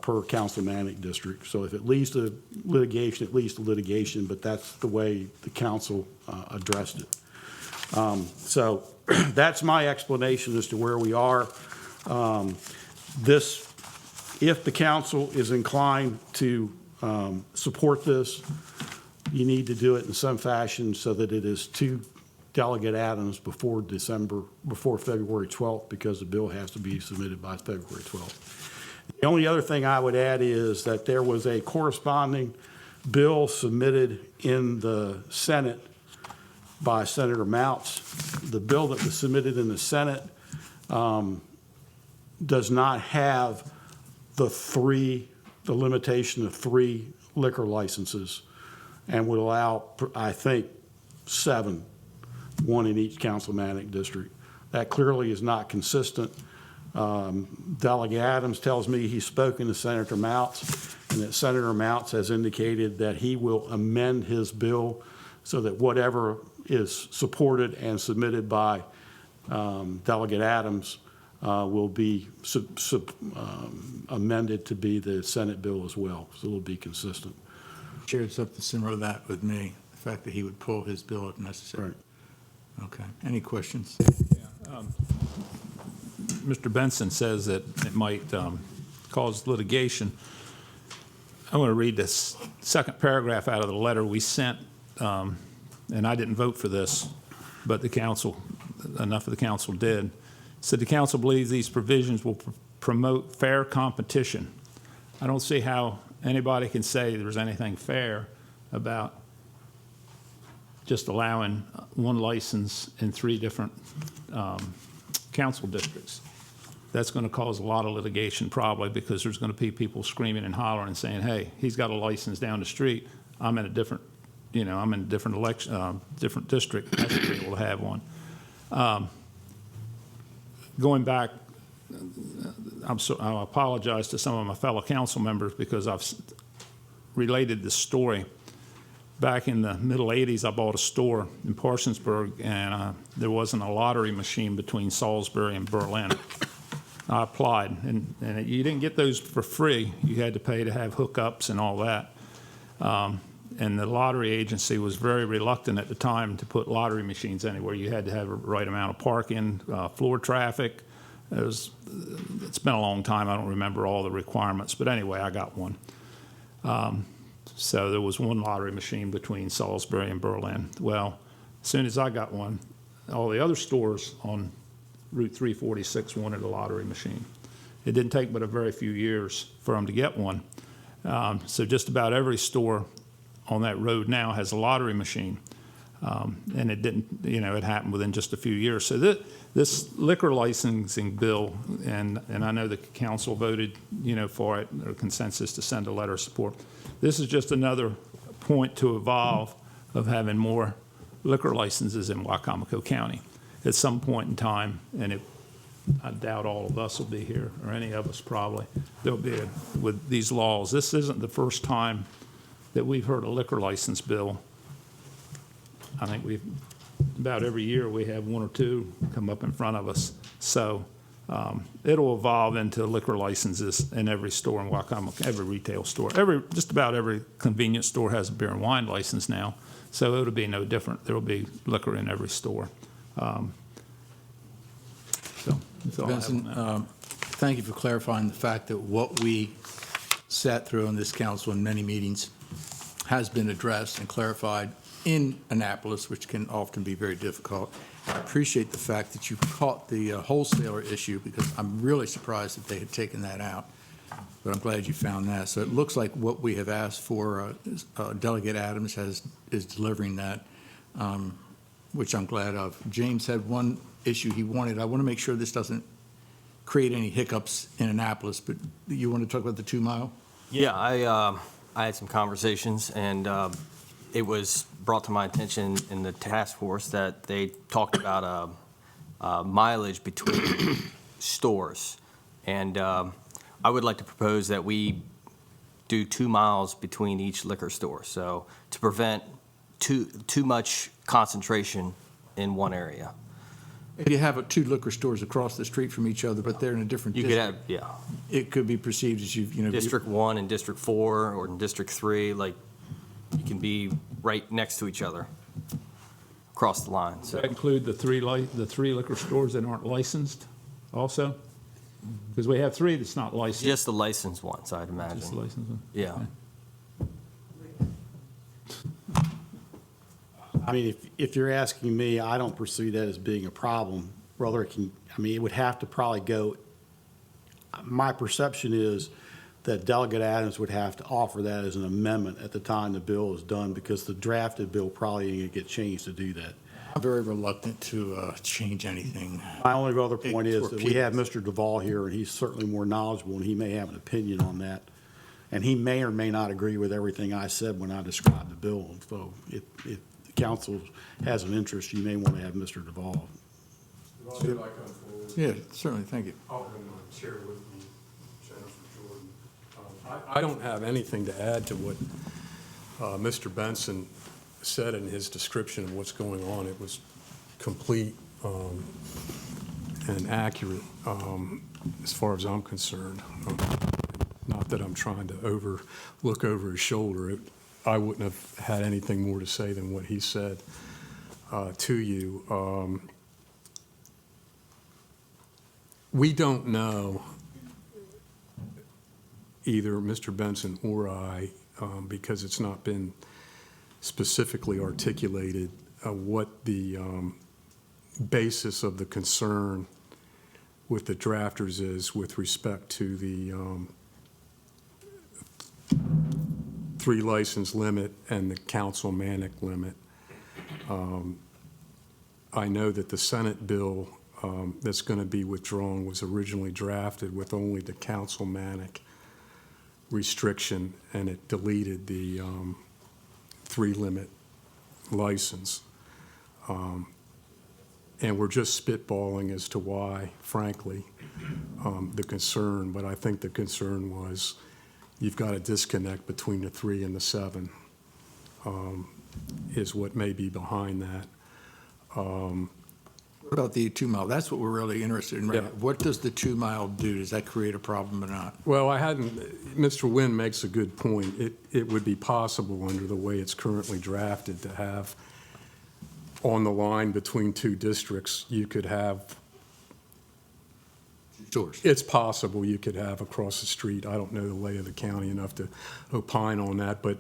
per councilmanic district. So if it leads to litigation, it leads to litigation, but that's the way the council addressed it. So that's my explanation as to where we are. If the council is inclined to support this, you need to do it in some fashion so that it is to Delegate Adams before February 12th, because the bill has to be submitted by February 12th. The only other thing I would add is that there was a corresponding bill submitted in the Senate by Senator Mounts. The bill that was submitted in the Senate does not have the limitation of 3 liquor licenses, and would allow, I think, 7, 1 in each councilmanic district. That clearly is not consistent. Delegate Adams tells me he's spoken to Senator Mounts, and that Senator Mounts has indicated that he will amend his bill so that whatever is supported and submitted by Delegate Adams will be amended to be the Senate bill as well, so it'll be consistent. Shared something similar to that with me, the fact that he would pull his bill if necessary. Right. Okay. Any questions? Mr. Benson says that it might cause litigation. I want to read this second paragraph out of the letter we sent, and I didn't vote for this, but the council, enough of the council did. It said the council believes these provisions will promote fair competition. I don't see how anybody can say there's anything fair about just allowing one license in 3 different council districts. That's going to cause a lot of litigation probably, because there's going to be people screaming and hollering and saying, hey, he's got a license down the street. I'm in a different, I'm in a different election, different district. I should be able to have one. Going back, I apologize to some of my fellow council members because I've related this story. Back in the middle 80s, I bought a store in Parsonsburg, and there wasn't a lottery machine between Salisbury and Berlin. I applied, and you didn't get those for free. You had to pay to have hookups and all that. And the lottery agency was very reluctant at the time to put lottery machines anywhere. You had to have the right amount of parking, floor traffic. It's been a long time. I don't remember all the requirements, but anyway, I got one. So there was one lottery machine between Salisbury and Berlin. Well, as soon as I got one, all the other stores on Route 346 wanted a lottery machine. It didn't take but a very few years for them to get one. So just about every store on that road now has a lottery machine. And it didn't, it happened within just a few years. So this liquor licensing bill, and I know the council voted, for it, or consensus to send a letter of support. This is just another point to evolve of having more liquor licenses in Wicomico County. At some point in time, and I doubt all of us will be here, or any of us probably, there'll be, with these laws. This isn't the first time that we've heard a liquor license bill. I think about every year we have 1 or 2 come up in front of us. So it'll evolve into liquor licenses in every store in Wicomico, every retail store. Just about every convenience store has a beer and wine license now. So it'll be no different. There will be liquor in every store. So that's all I have on Benson, that. thank you for clarifying the fact that what we sat through in this council in many meetings has been addressed and clarified in Annapolis, which can often be very difficult. I appreciate the fact that you caught the wholesaler issue, because I'm really surprised that they had taken that out. But I'm glad you found that. So it looks like what we have asked for, Delegate Adams is delivering that, which I'm glad of. James had one issue he wanted. I want to make sure this doesn't create any hiccups in Annapolis, but you want to talk about the 2 mile? Yeah, I had some conversations, and it was brought to my attention in the task force that they talked about mileage between stores. And I would like to propose that we do 2 miles between each liquor store, so to prevent too much concentration in one area. If you have 2 liquor stores across the street from each other, but they're in a different You district. could have, yeah. It could be perceived as District 1 and District 4, or in District 3, like, you can be right next to each other, across the line, Does so. that include the 3 liquor stores that aren't licensed also? Because we have 3 that's not licensed. Just the licensed ones, I'd imagine. Just the licensed ones? Yeah. I mean, if you're asking me, I don't pursue that as being a problem. Rather, it would have to probably go, my perception is that Delegate Adams would have to offer that as an amendment at the time the bill is done, because the drafted bill probably ain't gonna get changed to do that. I'm very reluctant to change anything. My only other point is that we have Mr. Duvall here, and he's certainly more knowledgeable, and he may have an opinion on that. And he may or may not agree with everything I said when I described the bill. So if the council has an interest, you may want to have Mr. Duvall. Yeah, certainly, thank you. I'll bring my chair with me, Jennifer Jordan. I don't have anything to add to what Mr. Benson said in his description of what's going on. It was complete and accurate as far as I'm concerned. Not that I'm trying to look over his shoulder. I wouldn't have had anything more to say than what he said to you. We don't know either Mr. Benson or I, because it's not been specifically articulated, what the basis of the concern with the drafters is with respect to the 3 license limit and the councilmanic limit. I know that the Senate bill that's going to be withdrawn was originally drafted with only the councilmanic restriction, and it deleted the 3 limit license. And we're just spitballing as to why, frankly, the concern, but I think the concern was you've got a disconnect between the 3 and the 7 is what may be behind that. What about the 2 mile? That's what we're really interested in right now. What does the 2 mile do? Does that create a problem or not? Well, Mr. Wynn makes a good point. It would be possible under the way it's currently drafted to have on the line between 2 districts, you could have, it's possible you could have across the street. I don't know the lay of the county enough to opine on that, but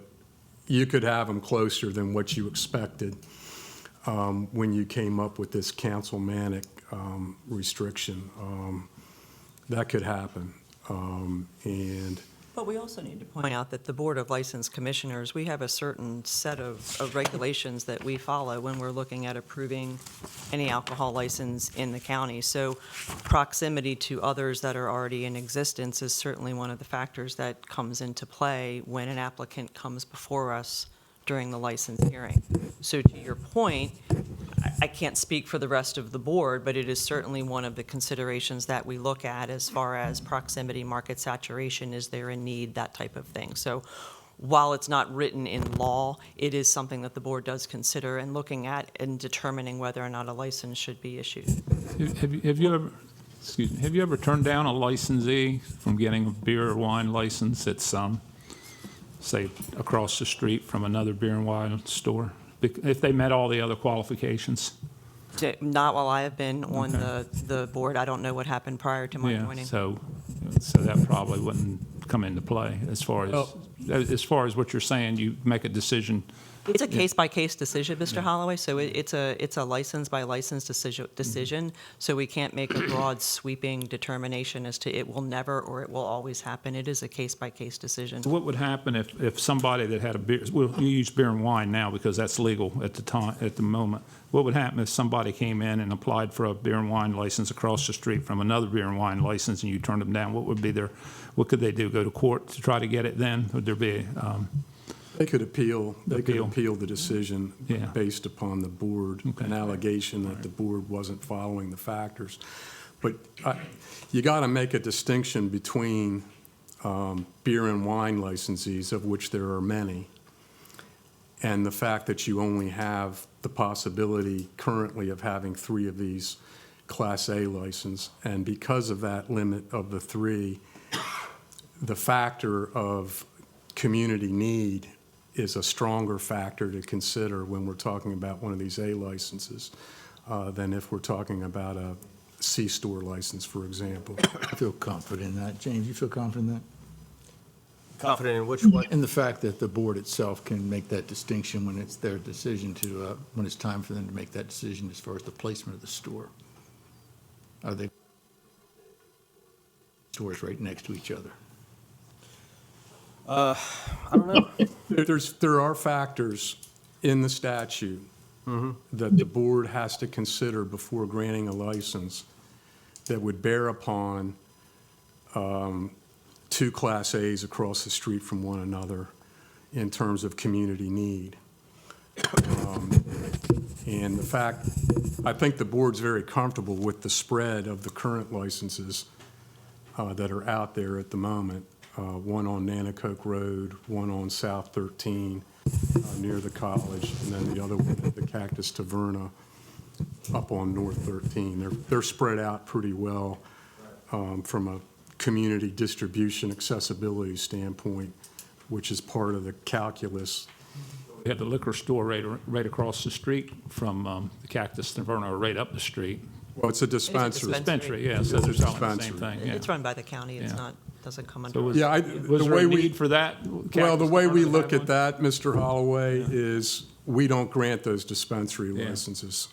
you could have them closer than what you expected when you came up with this councilmanic restriction. That could happen. But we also need to point out that the Board of License Commissioners, we have a certain set of regulations that we follow when we're looking at approving any alcohol license in the county. So proximity to others that are already in existence is certainly one of the factors that comes into play when an applicant comes before us during the license hearing. So to your point, I can't speak for the rest of the board, but it is certainly one of the considerations that we look at as far as proximity, market saturation, is there a need, that type of thing. So while it's not written in law, it is something that the board does consider in looking at and determining whether or not a license should be issued. Have you ever turned down a licensee from getting a beer or wine license at say, across the street from another beer and wine store, if they met all the other qualifications? Not while I have been on the board. I don't know what happened prior to my joining. So that probably wouldn't come into play as far as what you're saying. You make a decision. It's a case-by-case decision, Mr. Holloway, so it's a license-by-license decision, so we can't make a broad sweeping determination as to it will never or it will always happen. It is a case-by-case decision. What would happen if somebody that had a beer, well, you use beer and wine now because that's legal at the moment. What would happen if somebody came in and applied for a beer and wine license across the street from another beer and wine license and you turned them down? What could they do? Go to court to try to get it then? Would there be They could appeal. They could appeal the decision based upon the board, an allegation that the board wasn't following the factors. But you got to make a distinction between beer and wine licensees, of which there are many, and the fact that you only have the possibility currently of having 3 of these Class A license. And because of that limit of the 3, the factor of community need is a stronger factor to consider when we're talking about one of these A licenses than if we're talking about a C-store license, for example. I feel confident in that. James, you feel confident in that? Confident in which one? In the fact that the board itself can make that distinction when it's their decision to, when it's time for them to make that decision as far as the placement of the store. Are they stores right next to each other? I don't know. There are factors in the statute that the board has to consider before granting a license that would bear upon 2 Class A's across the street from one another in terms of community need. And the fact, I think the board's very comfortable with the spread of the current licenses that are out there at the moment. One on Nanacoke Road, one on South 13 near the college, and then the other one at the Cactus Taverna up on North 13. They're spread out pretty well from a community distribution accessibility standpoint, which is part of the calculus. We had the liquor store right across the street from the Cactus Taverna, or right up the street. Well, it's a dispensary. Dispensary, yeah, so they're selling the same thing. Yeah. It's run by the county. It's not. doesn't come under. So was, Yeah, was the there way a we- need for that? Well, the way we Cactus look to at that, Mr. Holloway, is we don't grant those dispensary Yeah. licenses.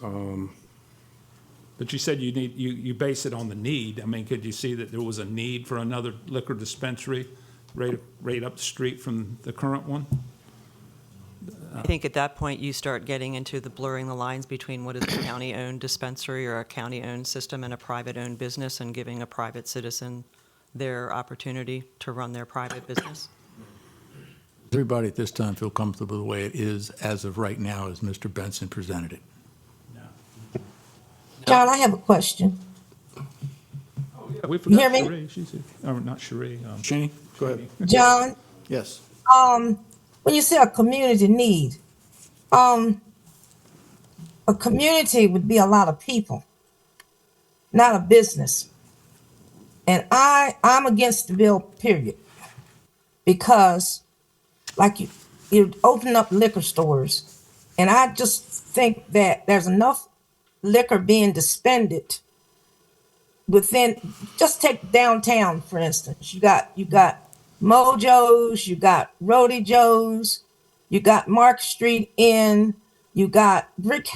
But you said you base it on the need. I mean, could you see that there was a need for another liquor dispensary right up the street from the current one? I think at that point, you start getting into the blurring the lines between what is a county-owned dispensary or a county-owned system and a private-owned business, and giving a private citizen their opportunity to run their private business. Does everybody at this time feel comfortable the way it is as of right now as Mr. Benson presented it? John, I have a question. Yeah, we forgot hear me? Cherie. She's here. Oh, not Cherie. Shaney, go ahead. John, Yes. when you say a community need, a community would be a lot of people, not a business. And I'm against the bill, period. Because like you open up liquor stores, and I just think that there's enough liquor being dispensed within, just take downtown, for instance. You got Mojo's, you got Rody Joe's, you got Mark Street Inn, you got Brick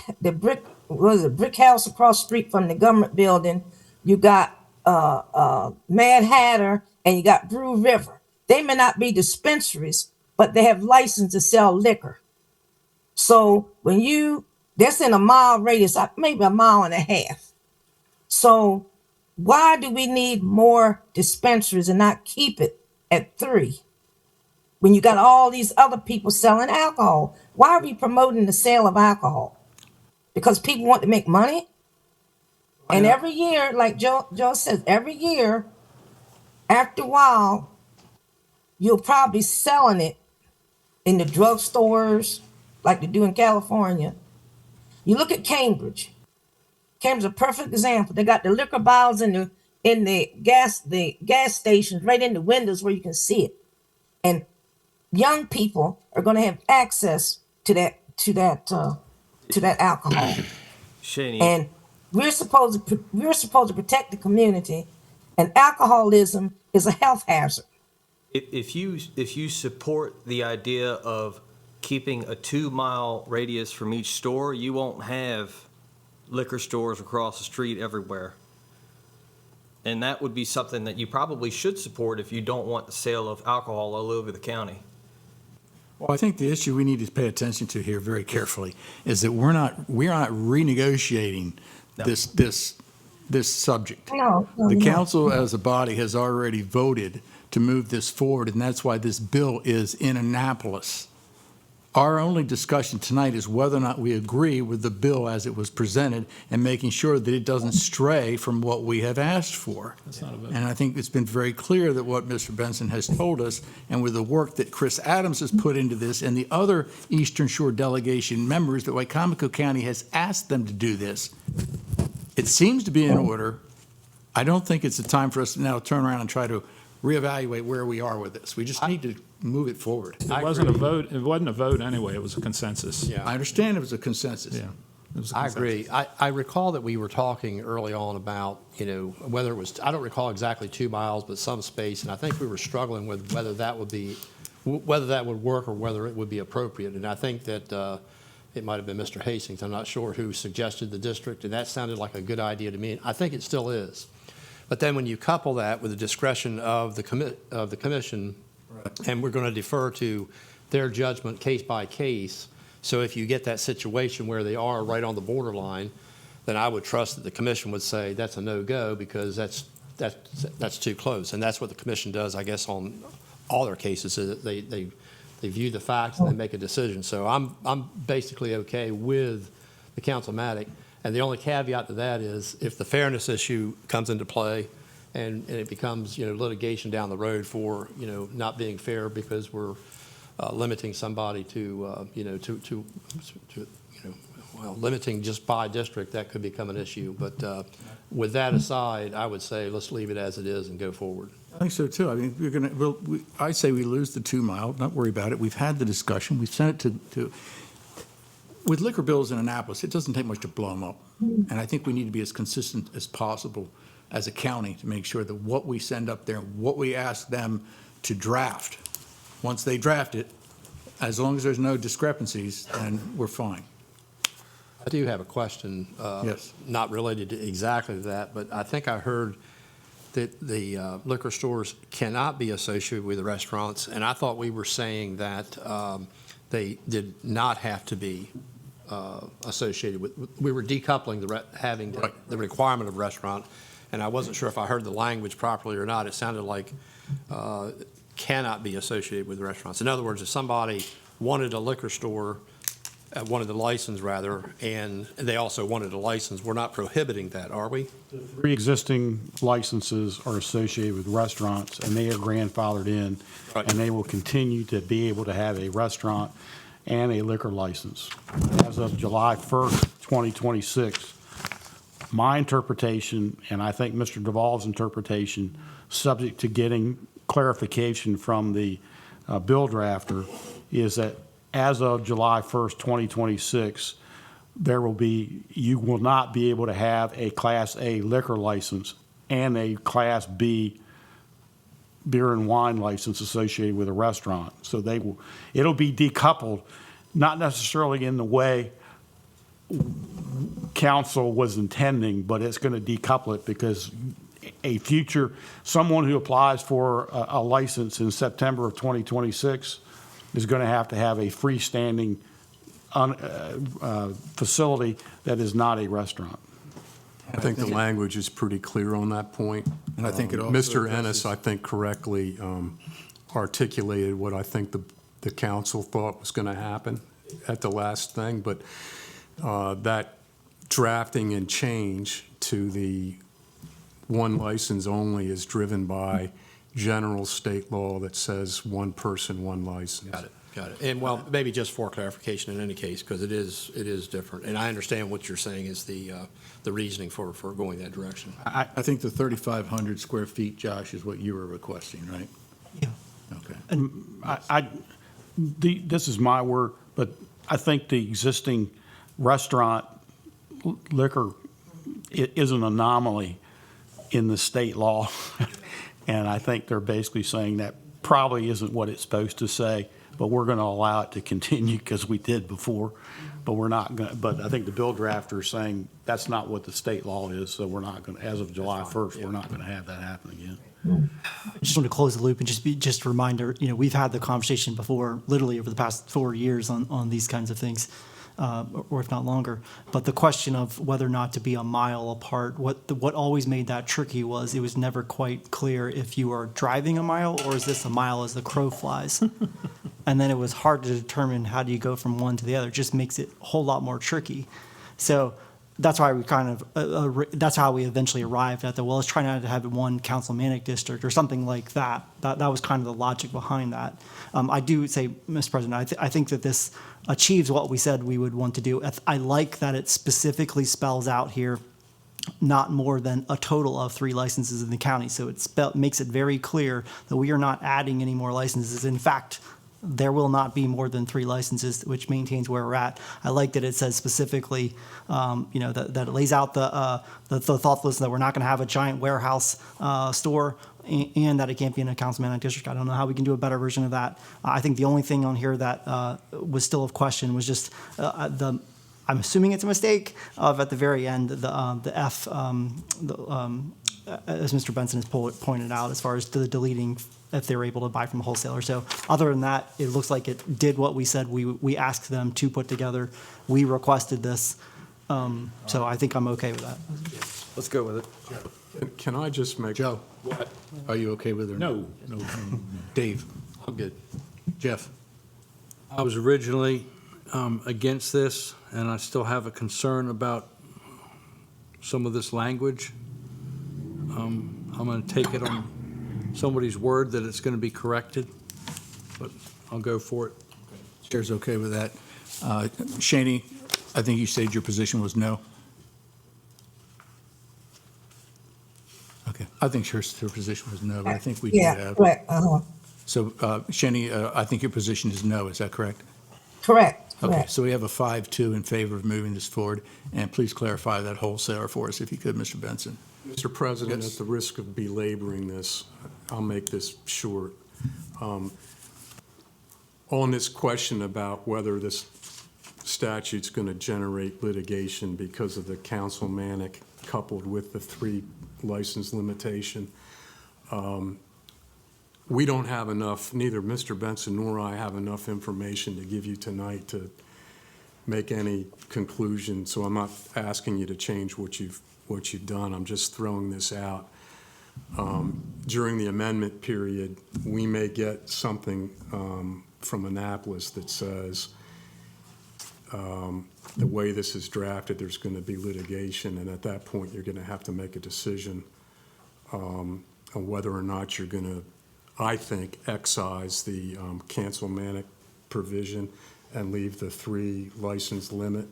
House across the street from the government building, you got Mad Hatter, and you got Brew River. They may not be dispensaries, but they have license to sell liquor. So that's in a mile radius, maybe a mile and a half. So why do we need more dispensaries and not keep it at 3? When you got all these other people selling alcohol, why are we promoting the sale of alcohol? Because people want to make money? And every year, like Joe says, every year, after a while, you'll probably be selling it in the drugstores, like they do in California. You look at Cambridge. Cambridge is a perfect example. They got the liquor bottles in the gas stations, right in the windows where you can see it. And young people are going to have access to that alcohol. Shani. And we're supposed to protect the community, and alcoholism is a health hazard. If you support the idea of keeping a 2-mile radius from each store, you won't have liquor stores across the street everywhere. And that would be something that you probably should support if you don't want the sale of alcohol all over the county. Well, I think the issue we need to pay attention to here very carefully is that we're not renegotiating this subject. No, The council as a body has already voted to move this forward, and that's why this bill is in Annapolis. Our only discussion tonight is whether or not we agree with the bill as it was presented and making sure that it doesn't stray from what we have asked for. That's not a vote. And I think it's been very clear that what Mr. Benson has told us, and with the work that Chris Adams has put into this and the other Eastern Shore delegation members, that Wicomico County has asked them to do this, it seems to be in order. I don't think it's a time for us to now turn around and try to reevaluate where we are with this. We just need to move it forward. It wasn't a vote. It wasn't a vote anyway. It was a consensus. Yeah. I understand it was a consensus. Yeah. It was a I consensus. agree. I recall that we were talking early on about, whether it was, I don't recall exactly 2 miles, but some space, and I think we were struggling with whether that would work or whether it would be appropriate. And I think that it might have been Mr. Hastings, I'm not sure, who suggested the district, and that sounded like a good idea to me. I think it still is. But then when you couple that with the discretion of the commission, and we're going to defer to their judgment case by case. So if you get that situation where they are right on the borderline, then I would trust that the commission would say that's a no-go because that's too close. And that's what the commission does, I guess, on all their cases. Is that they view the facts and they make a decision. So I'm basically okay with the councilmatic. And the only caveat to that is if the fairness issue comes into play and it becomes, litigation down the road for, not being fair because we're limiting somebody to limiting just by district, that could become an issue. But with that aside, I would say let's leave it as it is and go forward. I think so too. I mean, I say we lose the 2 mile, not worry about it. We've had the discussion. We've sent it to with liquor bills in Annapolis, it doesn't take much to blow them up. And I think we need to be as consistent as possible as a county to make sure that what we send up there, what we ask them to draft, once they draft it, as long as there's no discrepancies, then we're fine. I do have a question. Yes. Not related to exactly that, but I think I heard that the liquor stores cannot be associated with the restaurants, and I thought we were saying that they did not have to be associated with, we were decoupling having the requirement of restaurant, and I wasn't sure if I heard the language properly or not. It sounded like cannot be associated with restaurants. In other words, if somebody wanted a liquor store, wanted the license rather, and they also wanted a license, we're not prohibiting that, are we? Three existing licenses are associated with restaurants, and they are grandfathered in, Right. and they will continue to be able to have a restaurant and a liquor license. As of July 1st, 2026, my interpretation, and I think Mr. Duvall's interpretation, subject to getting clarification from the bill drafter, is that as of July 1st, 2026, you will not be able to have a Class A liquor license and a Class B beer and wine license associated with a restaurant. So it'll be decoupled, not necessarily in the way council was intending, but it's going to decouple it because someone who applies for a license in September of 2026 is going to have a freestanding facility that is not a restaurant. I think the language is pretty clear on that point. And I think it also Mr. addresses- Ennis, I think, correctly articulated what I think the council thought was going to happen at the last thing, but that drafting and change to the one license only is driven by general state law that says one person, one license. Got it. And well, maybe just for clarification in any case, because it is different. And I understand what you're saying is the reasoning for going that direction. I think the 3,500 square feet, Josh, is what you were requesting, right? Yeah. Okay. And this is my word, but I think the existing restaurant liquor is an anomaly in the state law. And I think they're basically saying that probably isn't what it's supposed to say, but we're going to allow it to continue because we did before. But we're not going to, but I think the bill drafter is saying that's not what the state law is, so we're not going to, as of July 1st, we're not going to have that happen again. I just want to close the loop and just a reminder, we've had the conversation before, literally over the past 4 years on these kinds of things, or if not longer. But the question of whether or not to be a mile apart, what always made that tricky was it was never quite clear if you are driving a mile or is this a mile as the crow flies. And then it was hard to determine how do you go from one to the other. It just makes it a whole lot more tricky. So that's why we that's how we eventually arrived at let's try not to have one councilmanic district or something like that. That was kind of the logic behind that. I do say, Mr. President, I think that this achieves what we said we would want to do. I like that it specifically spells out here not more than a total of 3 licenses in the county. So it makes it very clear that we are not adding any more licenses. In fact, there will not be more than 3 licenses, which maintains where we're at. I like that it says specifically, that it lays out the thoughtfulness that we're not going to have a giant warehouse store and that it can't be in a councilmanic district. I don't know how we can do a better version of that. I think the only thing on here that was still of question was just I'm assuming it's a mistake of at the very end, the F, as Mr. Benson has pointed out, as far as the deleting if they were able to buy from a wholesaler. So other than that, it looks like it did what we said we asked them to put together. We requested this. So I think I'm okay with that. Let's go with it. Can I just make? Joe, are you okay with it? No. Dave? I'm good. Jeff? I was originally against this, and I still have a concern about some of this language. I'm going to take it on somebody's word that it's going to be corrected, but I'll go for it. Chair's okay with that. Shaney, I think you said your position was no? Okay, I think her position was no, but I think we do Yeah, have. correct, So, Shaney, I think your position is no, is that correct? correct, Okay, correct. so we have a 5-2 in favor of moving this forward, and please clarify that wholesaler for us if you could, Mr. Benson. Mr. President, Yes. at the risk of belaboring this, I'll make this short. On this question about whether this statute's going to generate litigation because of the councilmanic coupled with the 3 license limitation, we don't have enough, neither Mr. Benson nor I have enough information to give you tonight to make any conclusion, so I'm not asking you to change what you've done. I'm just throwing this out. During the amendment period, we may get something from Annapolis that says the way this is drafted, there's going to be litigation, and at that point, you're going to have to make a decision on whether or not you're going to, I think, excise the councilmanic provision and leave the 3 license limit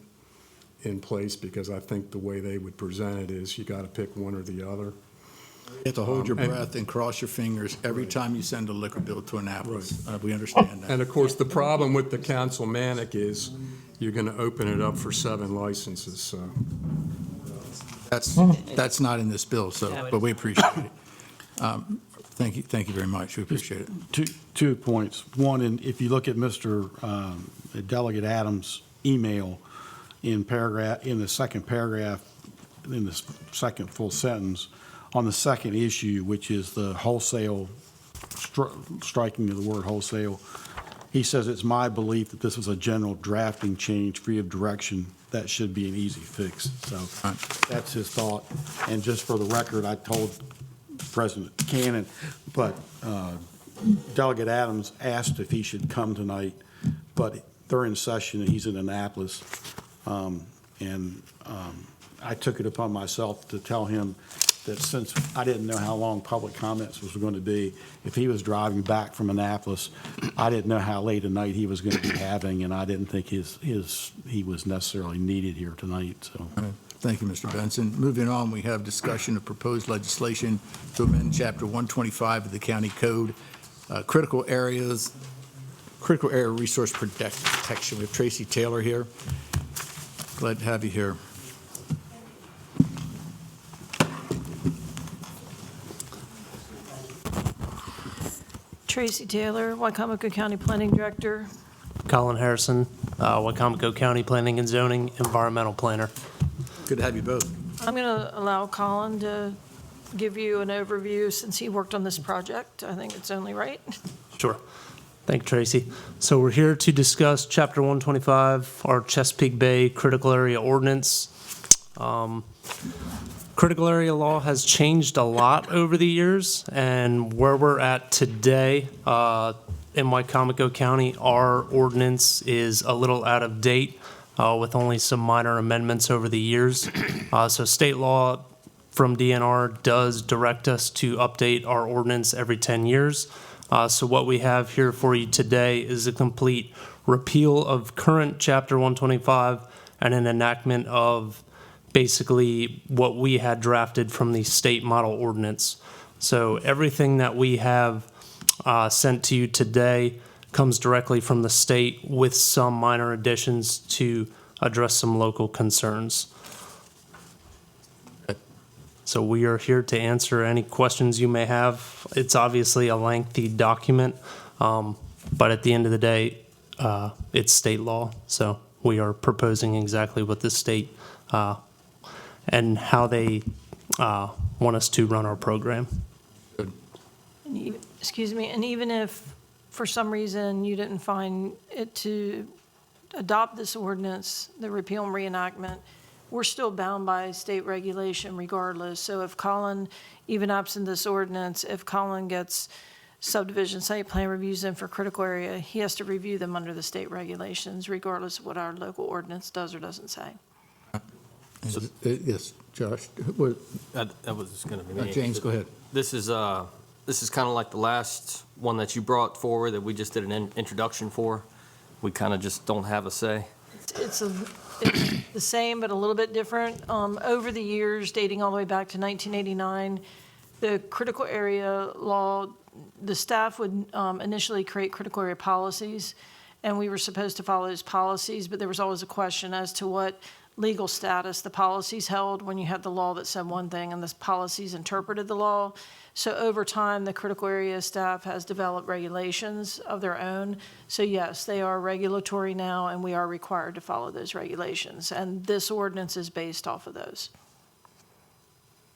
in place, because I think the way they would present it is you got to pick one or the other. You have to hold your breath and cross your fingers every time you send a liquor bill to Annapolis. We understand that. And of course, the problem with the councilmanic is you're going to open it up for 7 licenses, so. That's not in this bill, so, but we appreciate it. Thank you very much. We appreciate it. Two points. One, if you look at Mr. Delegate Adams' email in the second paragraph, in the second full sentence, on the second issue, which is the wholesale, striking of the word wholesale, he says, "It's my belief that this was a general drafting change free of direction. That should be an easy fix." So that's his thought. And just for the record, I told President Cannon, but Delegate Adams asked if he should come tonight, but they're in session and he's in Annapolis. I took it upon myself to tell him that since I didn't know how long public comments was going to be, if he was driving back from Annapolis, I didn't know how late a night he was going to be having, and I didn't think he was necessarily needed here tonight, so. Thank you, Mr. Benson. Moving on, we have discussion of proposed legislation to amend Chapter 125 of the County Code, critical area resource protection. We have Tracy Taylor here. Glad to have you here. Tracy Taylor, Wicomico County Planning Director. Colin Harrison, Wicomico County Planning and Zoning Environmental Planner. Good to have you both. I'm going to allow Colin to give you an overview since he worked on this project. I think it's only right. Sure. Thank you, Tracy. So we're here to discuss Chapter 125, our Chesapeake Bay Critical Area Ordinance. Critical area law has changed a lot over the years, and where we're at today in Wicomico County, our ordinance is a little out of date with only some minor amendments over the years. So state law from DNR does direct us to update our ordinance every 10 years. So what we have here for you today is a complete repeal of current Chapter 125 and an enactment of basically what we had drafted from the state model ordinance. So everything that we have sent to you today comes directly from the state with some minor additions to address some local concerns. So we are here to answer any questions you may have. It's obviously a lengthy document, but at the end of the day, it's state law. So we are proposing exactly what the state and how they want us to run our program. Excuse me, and even if for some reason you didn't find it to adopt this ordinance, the repeal and reenactment, we're still bound by state regulation regardless. So if Colin, even absent this ordinance, if Colin gets subdivision site plan reviews in for critical area, he has to review them under the state regulations regardless of what our local ordinance does or doesn't say. Yes, Josh. That was going to be me. James, go ahead. This is kind of like the last one that you brought forward that we just did an introduction for. We kind of just don't have a say. It's the same, but a little bit different. Over the years, dating all the way back to 1989, the critical area law, the staff would initially create critical area policies, and we were supposed to follow those policies, but there was always a question as to what legal status. The policies held when you had the law that said one thing and the policies interpreted the law. So over time, the critical area staff has developed regulations of their own. So yes, they are regulatory now, and we are required to follow those regulations. And this ordinance is based off of those.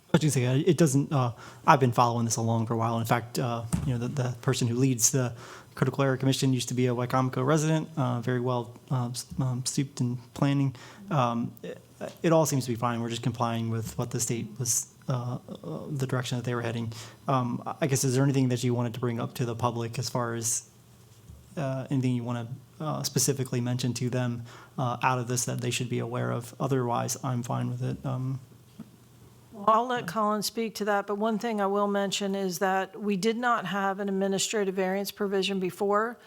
I was just saying, it doesn't, I've been following this along for a while. In fact, the person who leads the Critical Area Commission used to be a Wicomico resident, very well steeped in planning. It all seems to be fine. We're just complying with what the state was, the direction that they were heading. I guess, is there anything that you wanted to bring up to the public as far as anything you want to specifically mention to them out of this that they should be aware of? Otherwise, I'm fine with it. I'll let Colin speak to that, but one thing I will mention is that we did not have an administrative variance provision before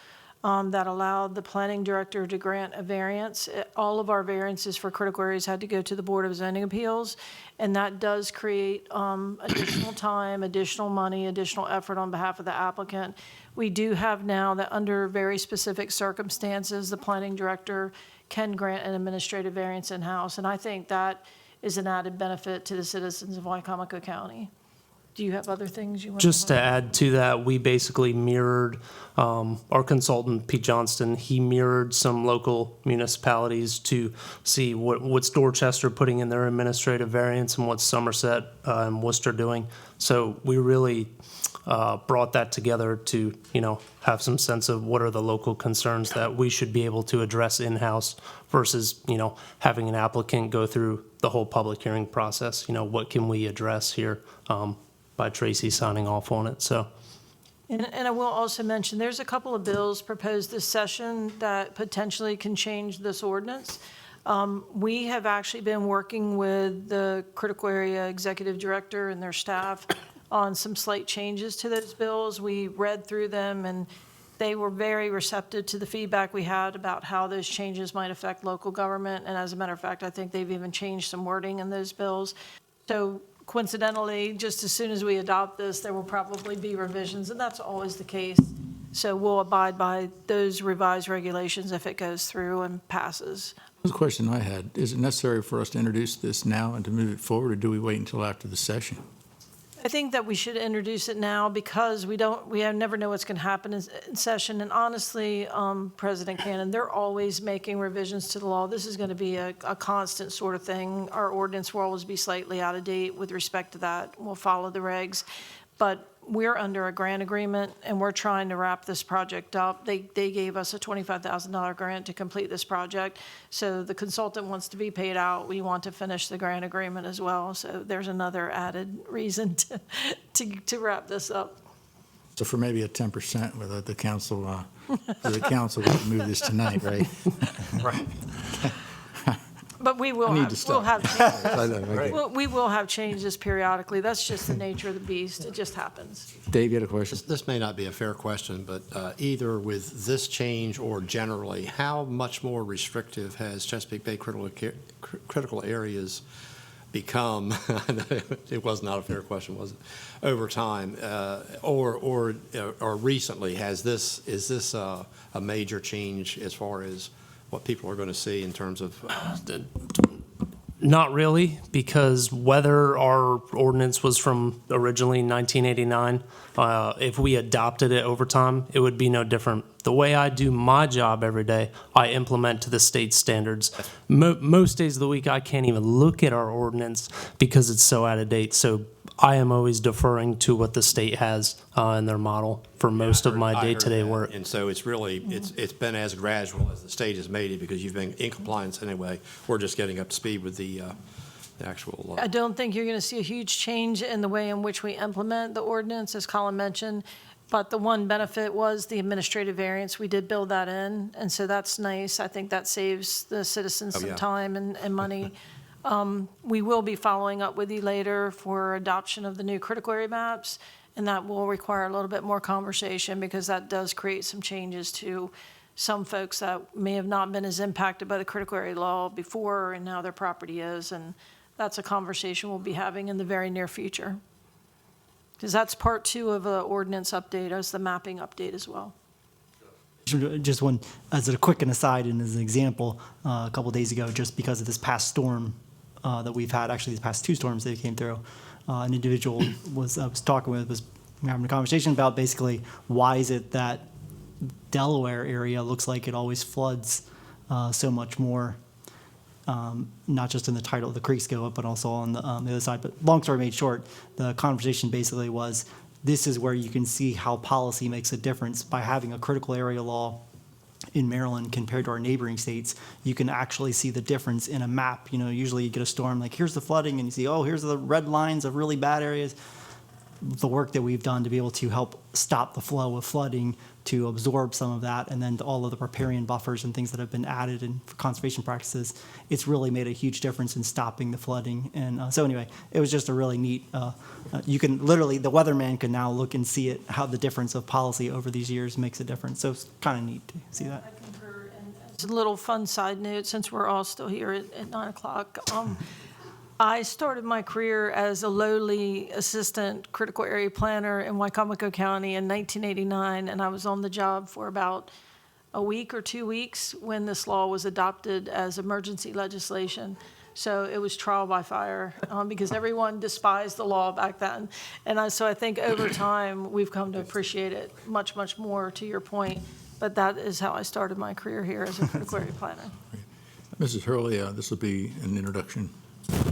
that allowed the planning director to grant a variance. All of our variances for critical areas had to go to the Board of Zoning Appeals, and that does create additional time, additional money, additional effort on behalf of the applicant. We do have now that under very specific circumstances, the planning director can grant an administrative variance in-house, and I think that is an added benefit to the citizens of Wicomico County. Do you have other things you want Just to add to that, we basically mirrored our consultant, Pete Johnston. He mirrored some local municipalities to see what's Dorchester putting in their administrative variance and what's Somerset and Worcester doing. So we really brought that together to, have some sense of what are the local concerns that we should be able to address in-house versus, having an applicant go through the whole public hearing process. What can we address here by Tracy signing off on it, so. And I will also mention, there's a couple of bills proposed this session that potentially can change this ordinance. We have actually been working with the critical area executive director and their staff on some slight changes to those bills. We read through them, and they were very receptive to the feedback we had about how those changes might affect local government. And as a matter of fact, I think they've even changed some wording in those bills. So coincidentally, just as soon as we adopt this, there will probably be revisions, and that's always the case. So we'll abide by those revised regulations if it goes through and passes. The question I had, is it necessary for us to introduce this now and to move it forward, or do we wait until after the session? I think that we should introduce it now because we never know what's going to happen in session. And honestly, President Cannon, they're always making revisions to the law. This is going to be a constant sort of thing. Our ordinance will always be slightly out of date with respect to that. We'll follow the regs. But we're under a grant agreement, and we're trying to wrap this project up. They gave us a $25,000 grant to complete this project. So the consultant wants to be paid out. We want to finish the grant agreement as well. So there's another added reason to wrap this up. So for maybe a 10%, whether the council would move this tonight, right? Right. But we will I need have, to stop. we'll have changes. Right. We will have changes periodically. That's just the nature of the beast. It just happens. Dave, you had a question? This may not be a fair question, but either with this change or generally, how much more restrictive has Chesapeake Bay critical areas become? It was not a fair question, was it? Over time, or recently, is this a major change as far as what people are going to see in terms of? Not really, because whether our ordinance was from originally 1989, if we adopted it over time, it would be no different. The way I do my job every day, I implement to the state standards. Most days of the week, I can't even look at our ordinance because it's so out of date. So I am always deferring to what the state has in their model for most of my day-to-day work. And so it's really, it's been as gradual as the state has made it because you've been in compliance anyway. We're just getting up to speed with the actual. I don't think you're going to see a huge change in the way in which we implement the ordinance, as Colin mentioned. But the one benefit was the administrative variance. We did build that in, and so that's nice. I think that saves the citizens some time and money. We will be following up with you later for adoption of the new critical area maps, and that will require a little bit more conversation because that does create some changes to some folks that may have not been as impacted by the critical area law before, and now their property is, and that's a conversation we'll be having in the very near future. Because that's part 2 of the ordinance update, as the mapping update as well. Just one, as a quick an aside and as an example, a couple days ago, just because of this past storm that we've had, actually these past two storms that came through, an individual I was talking with was having a conversation about basically why is it that Delaware area looks like it always floods so much more, not just in the tidal, the creeks go up, but also on the other side. But long story made short, the conversation basically was, this is where you can see how policy makes a difference by having a critical area law in Maryland compared to our neighboring states. You can actually see the difference in a map. Usually you get a storm, like here's the flooding, and you see, oh, here's the red lines of really bad areas. The work that we've done to be able to help stop the flow of flooding, to absorb some of that, and then all of the riparian buffers and things that have been added in for conservation practices, it's really made a huge difference in stopping the flooding. And so anyway, it was just a really neat, you can literally, the weatherman can now look and see it, how the difference of policy over these years makes a difference. So it's kind of neat to see that. I concur. And as a little fun side note, since we're all still here at 9 o'clock, I started my career as a lowly assistant critical area planner in Wicomico County in 1989, and I was on the job for about a week or 2 weeks when this law was adopted as emergency legislation. So it was trial by fire because everyone despised the law back then. And so I think over time, we've come to appreciate it much, much more, to your point. But that is how I started my career here as a critical area planner. Mrs. Hurley, this will be an introduction.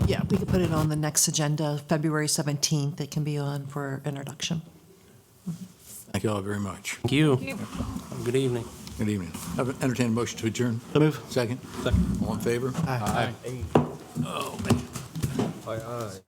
Yeah, we could put it on the next agenda, February 17th. It can be on for introduction. Thank you all very much. Thank you. Good evening. Good evening. Entertain a motion to adjourn. So move. Second? Second. All in favor? Aye. Oh, man. Aye, aye.